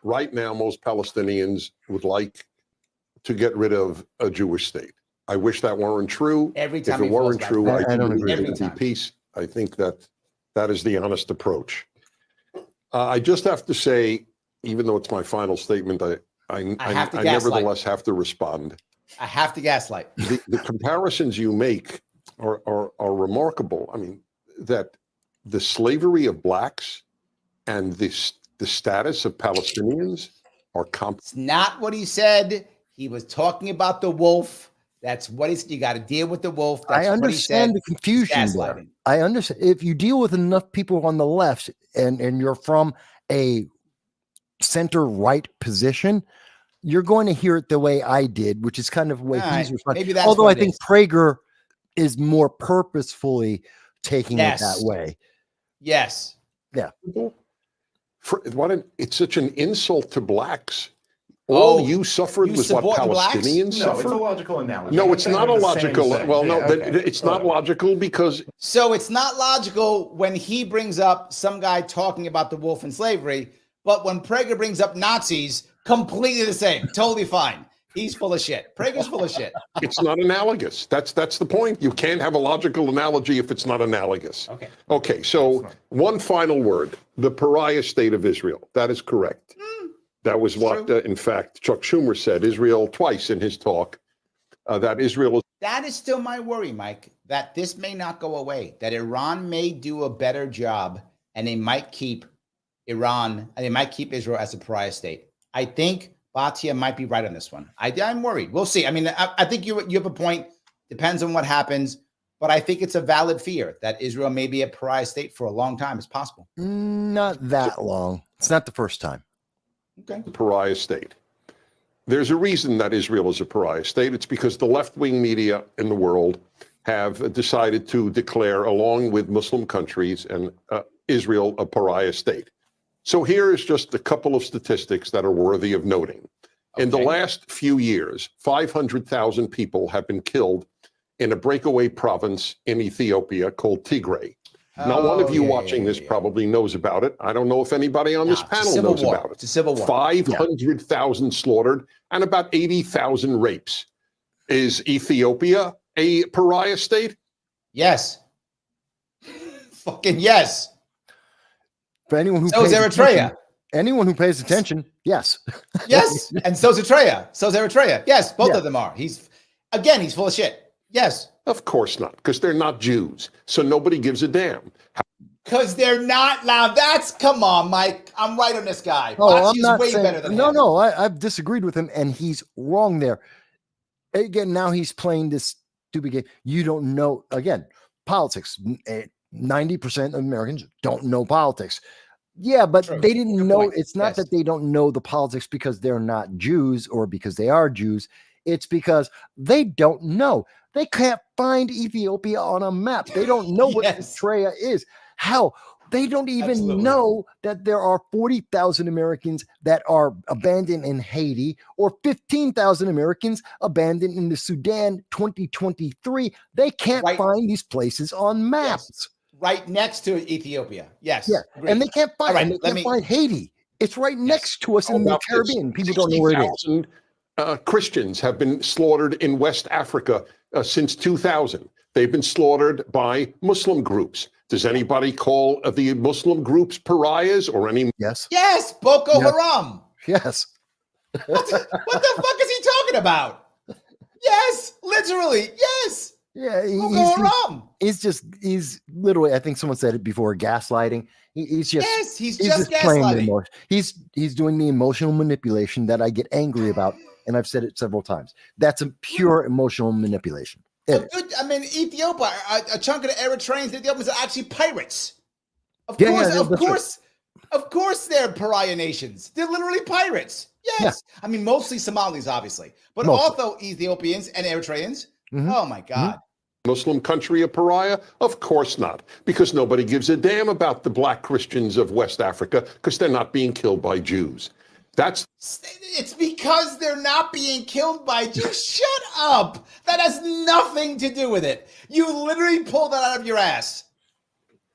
Right now, most Palestinians would like to get rid of a Jewish state. I wish that weren't true. Every time if it weren't true, I don't agree. there would be peace. I think that is the honest approach. I just have to say, even though it's my final statement, I have to gaslight. nevertheless have to respond. I have to gaslight. The comparisons you make are remarkable. I mean, that the slavery of blacks and the status of Palestinians are It's not what he said. He was talking about the wolf. That's what he said. You got to deal with the wolf. That's I understand the confusion there. I understand. If you deal with enough people on the left and you're from a center-right position, you're going to hear it the way I did, which is kind of the way he's responding. Maybe that's although what I think Prager is more purposefully taking it that way. Yes. Yeah. It's such an insult to blacks. All you suffered was what Palestinians suffered. No, it's a logical analogy. No, it's not a logical. Well, no, it's not logical because. So it's not logical when he brings up some guy talking about the wolf and slavery, but when Prager brings up Nazis, completely the same. Totally fine. He's full of shit. Prager's full of shit. It's not analogous. That's the point. You can't have a logical analogy if it's not analogous. Okay. Okay. So one final word: the pariah state of Israel. That is correct. That was what, in fact, Chuck Schumer said. Israel twice in his talk. That Israel is. That is still my worry, Mike. That this may not go away. That Iran may do a better job, and they might keep Iran and they might keep Israel as a pariah state. I think Batia might be right on this one. I'm worried. We'll see. I mean, I think you have a point. Depends on what happens. But I think it's a valid fear that Israel may be a pariah state for a long time. It's possible. Not that long. It's not the first time. Okay. Pariah state. There's a reason that Israel is a pariah state. It's because the left-wing media in the world have decided to declare, along with Muslim countries, and Israel a pariah state. So here is just a couple of statistics that are worthy of noting. In the last few years, 500,000 people have been killed in a breakaway province in Ethiopia called Tigray. Now, one of you watching this probably knows about it. I don't know if anybody on this panel knows about it. It's a civil war. 500,000 slaughtered and about 80,000 rapes. Is Ethiopia a pariah state? Yes. Fucking yes. For anyone who so is Eritrea. Anyone who pays attention, yes. Yes, and so's Eritrea. So's Eritrea. Yes, both of them are. He's full of shit. Yes. Of course not, because they're not Jews. So nobody gives a damn. Because they're not. Now come on, Mike. I'm right on this guy. Oh, I'm not way saying, better than him. No, I've disagreed with him, and he's wrong there. Again, now he's playing this stupid game. You don't know, again, politics. 90% of Americans don't know politics. Yeah, but they didn't know. It's not that they don't know the politics because they're not Jews or because they are Jews. It's because they don't know. They can't find Ethiopia on a map. They don't know what Eritrea is. How? They don't even know that there are 40,000 Americans that are abandoned in Haiti or 15,000 Americans abandoned in the Sudan 2023. They can't find these places on maps. Yes. Right next to Ethiopia. Yes. Yeah. And they can't find, find Haiti. It's right next to us in the Caribbean. People don't know where it is. Christians have been slaughtered in West Africa since 2000. They've been slaughtered by Muslim groups. Does anybody call the Muslim groups pariahs or any? Yes. Yes. Boko Haram. Yes. What the fuck is he talking about? Yes. Literally. Yes. Yeah. He's literally, I think someone said it before, gaslighting. He's just gaslighting. He's doing the emotional manipulation that I get angry about. And I've said it several times. That's a pure emotional manipulation. Ethiopia, a chunk of the Eritreans, the Ethiopians are actually pirates. Of course, they're pariah nations. They're literally pirates. Yes. Yeah. I mean, mostly Somalis, obviously, but also Ethiopians and Eritreans. Mm-hmm. Oh my God. Muslim country a pariah? Of course not, because nobody gives a damn about the black Christians of West Africa because they're not being killed by Jews. It's because they're not being killed by Jews. Shut up. That has nothing to do with it. You literally pulled that out of your ass.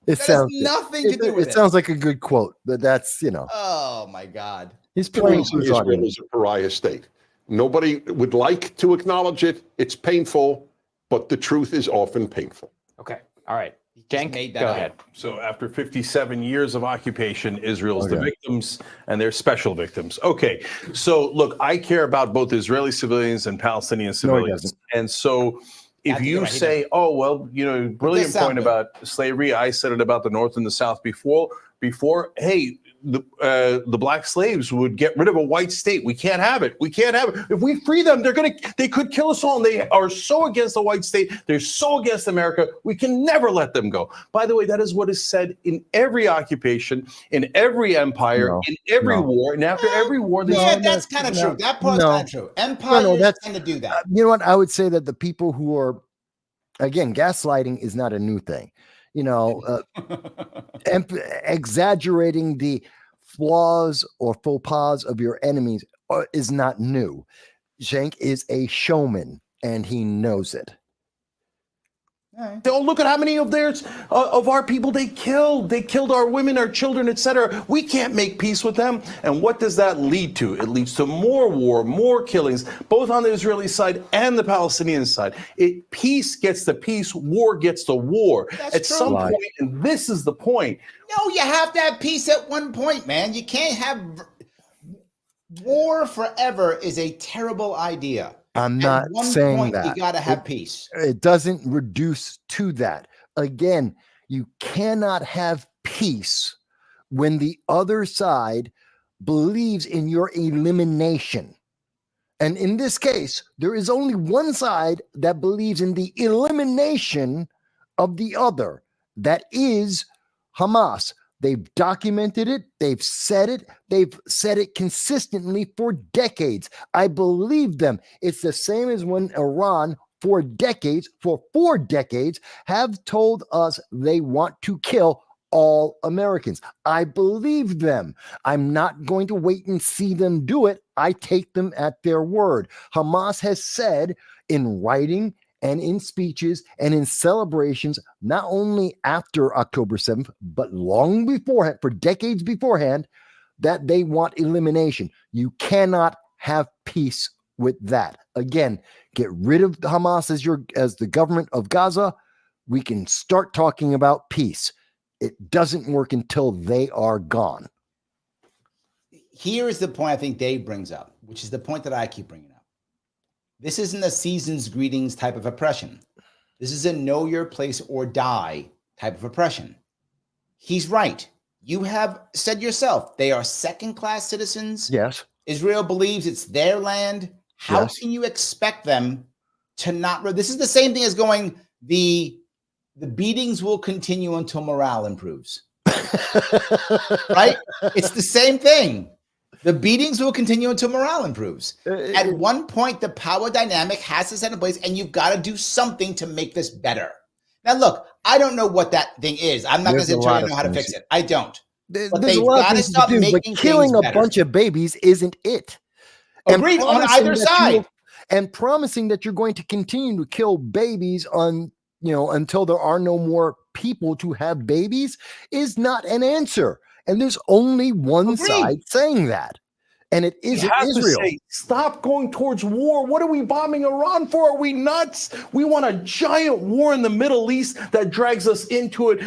It has nothing to do with it. It sounds like a good quote, but that's, Oh my God. He's playing Israel is a pariah state. Nobody would like to acknowledge it. It's painful, but the truth is often painful. Okay. All right. Cenk, go ahead. So after 57 years of occupation, Israel's the victims, and they're special victims. Okay, so look, I care about both Israeli civilians and Palestinian civilians. And so if you say, oh, well, you know, brilliant point about slavery, I said it about the North and the South before, hey, the black slaves would get rid of a white state. We can't have it. We can't have it. If we free them, they could kill us all. And they are so against the white state. They're so against America. We can never let them go. By the way, that is what is said in every occupation, in every empire, in every war, and after every war. That's kind of true. That part's kind of true. Empires tend to do that. You know what? I would say that the people who are, again, gaslighting is not a new thing. You know, exaggerating the flaws or faux pas of your enemies is not new. Cenk is a showman, and he knows it. Oh, look at how many of our people they killed. They killed our women, our children, etc. We can't make peace with them. And what does that lead to? It leads to more war, more killings, both on the Israeli side and the Palestinian side. Peace gets the peace, war gets the war. At some point, and this is the point. No, you have to have peace at one point, man. You can't have war forever is a terrible idea. I'm not saying that. You got to have peace. It doesn't reduce to that. Again, you cannot have peace when the other side believes in your elimination. And in this case, there is only one side that believes in the elimination of the other. That is Hamas. They've documented it. They've said it consistently for decades. I believe them. It's the same as when Iran for 4 decades, have told us they want to kill all Americans. I believe them. I'm not going to wait and see them do it. I take them at their word. Hamas has said in writing and in speeches and in celebrations, not only after October 7th, but long beforehand, for decades beforehand, that they want elimination. You cannot have peace with that. Again, get rid of Hamas as the government of Gaza. We can start talking about peace. It doesn't work until they are gone. Here is the point I think Dave brings up, which is the point that I keep bringing up. This isn't a season's greetings type of oppression. This is a know your place or die type of oppression. He's right. You have said yourself, they are second-class citizens. Yes. Israel believes it's their land. How can you expect them to not? This is the same thing as going, the beatings will continue until morale improves. Right? It's the same thing. The beatings will continue until morale improves. At one point, the power dynamic has to set in place, and you've got to do something to make this better. Now, look, I don't know what that thing is. I'm not going to say I know how to fix it. I don't. But they've got to stop making killing a bunch of babies isn't it. Agreed on either side. And promising that you're going to continue to kill babies until there are no more people to have babies is not an answer. And there's only one side saying that. And it isn't Israel. Stop going towards war. What are we bombing Iran for? Are we nuts? We want a giant war in the Middle East that drags us into it,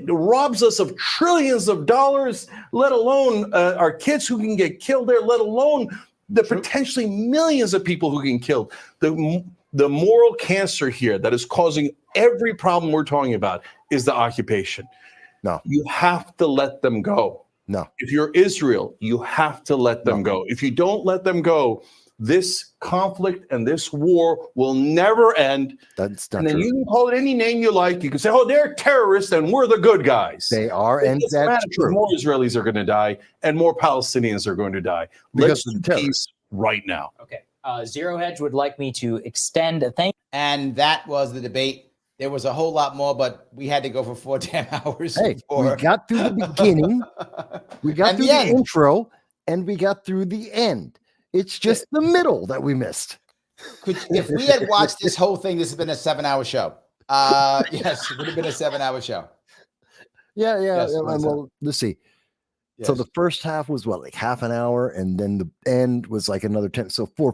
robs us of trillions of dollars, let alone our kids who can get killed there, let alone the potentially millions of people who can kill. The moral cancer here that is causing every problem we're talking about is the occupation. No. You have to let them go. No. If you're Israel, you have to let them go. If you don't let them go, this conflict and this war will never end. That's not and then true. you can call it any name you like. You can say, oh, they're terrorists and we're the good guys. They are, and that's true. More Israelis are going to die and more Palestinians are going to die. Let's do peace right now. Okay. Zero Hedge would like me to extend a thank. And that was the debate. There was a whole lot more, but we had to go for 4 damn hours. Hey, we got through the beginning, we got through the intro, and we got through the end. It's just the middle that we missed. If we had watched this whole thing, this has been a 7-hour show. Yes, it would have been a 7-hour show. Yeah. Yes, well, let's see. Yes. So the first half was like half an hour, and then the end was like another 10. So four.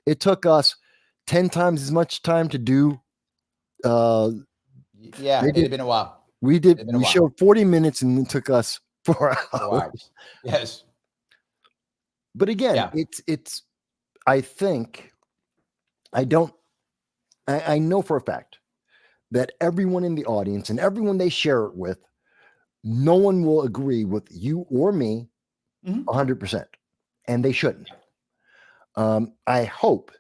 It took us 10 times as much time to do. It had been a while. We showed 40 minutes and it took us 4 hours. 4 hours. Yes. But again, it's I think I know for a fact that everyone in the audience and everyone they share it with, no one will agree with you or me 100%, and they shouldn't. I hope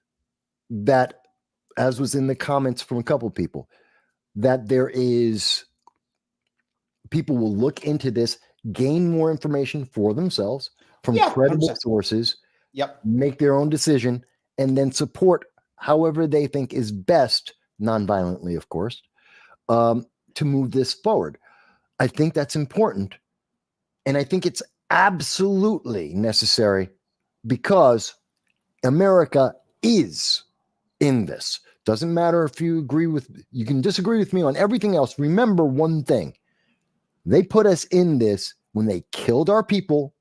that, as was in the comments from a couple of people, that people will look into this, gain more information for themselves from credible 100%. sources, Yep. make their own decision, and then support however they think is best, non-violently, of course, to move this forward. I think that's important. And I think it's absolutely necessary because America is in this. Doesn't matter if you can disagree with me on everything else. Remember one thing. They put us in this when they killed our people,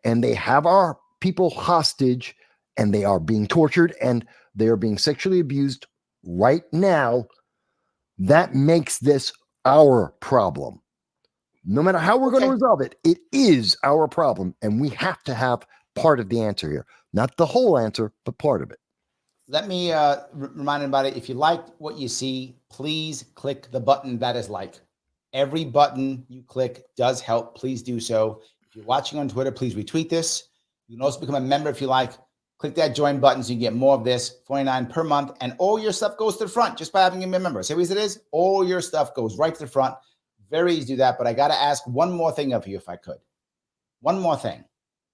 and they have our people hostage, and they are being tortured, and they are being sexually abused right now. That makes this our problem. No matter how we're going to resolve it, it is our problem, and we have to have part of the answer here. Not the whole answer, but part of it. Let me remind everybody, if you like what you see, please click the button that is like. Every button you click does help. Please do so. If you're watching on Twitter, please retweet this. You can also become a member if you like. Click that join button so you can get more of this, $49 per month, and all your stuff goes to the front just by having you be a member. See what it is? All your stuff goes right to the front. Very easy to do that, but I got to ask one more thing of you if I could. One more thing,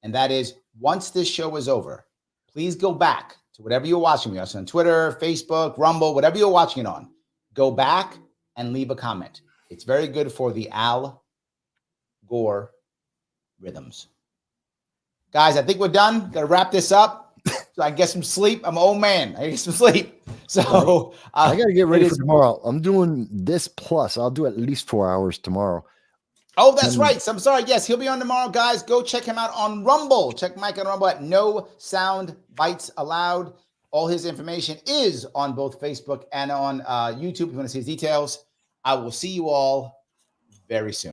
and that is, once this show is over, please go back to whatever you're watching me on Twitter, Facebook, Rumble, whatever you're watching it on. Go back and leave a comment. It's very good for the Al Gore rhythms. Guys, I think we're done. Got to wrap this up so I can get some sleep. I'm an old man. I get some sleep. So I got to get ready for tomorrow. I'm doing this plus. I'll do at least 4 hours tomorrow. Oh, that's right. So I'm sorry. Yes, he'll be on tomorrow, guys. Go check him out on Rumble. Check Mike on Rumble at No Soundbites Allowed. All his information is on both Facebook and on YouTube. If you want to see his details, I will see you all very soon.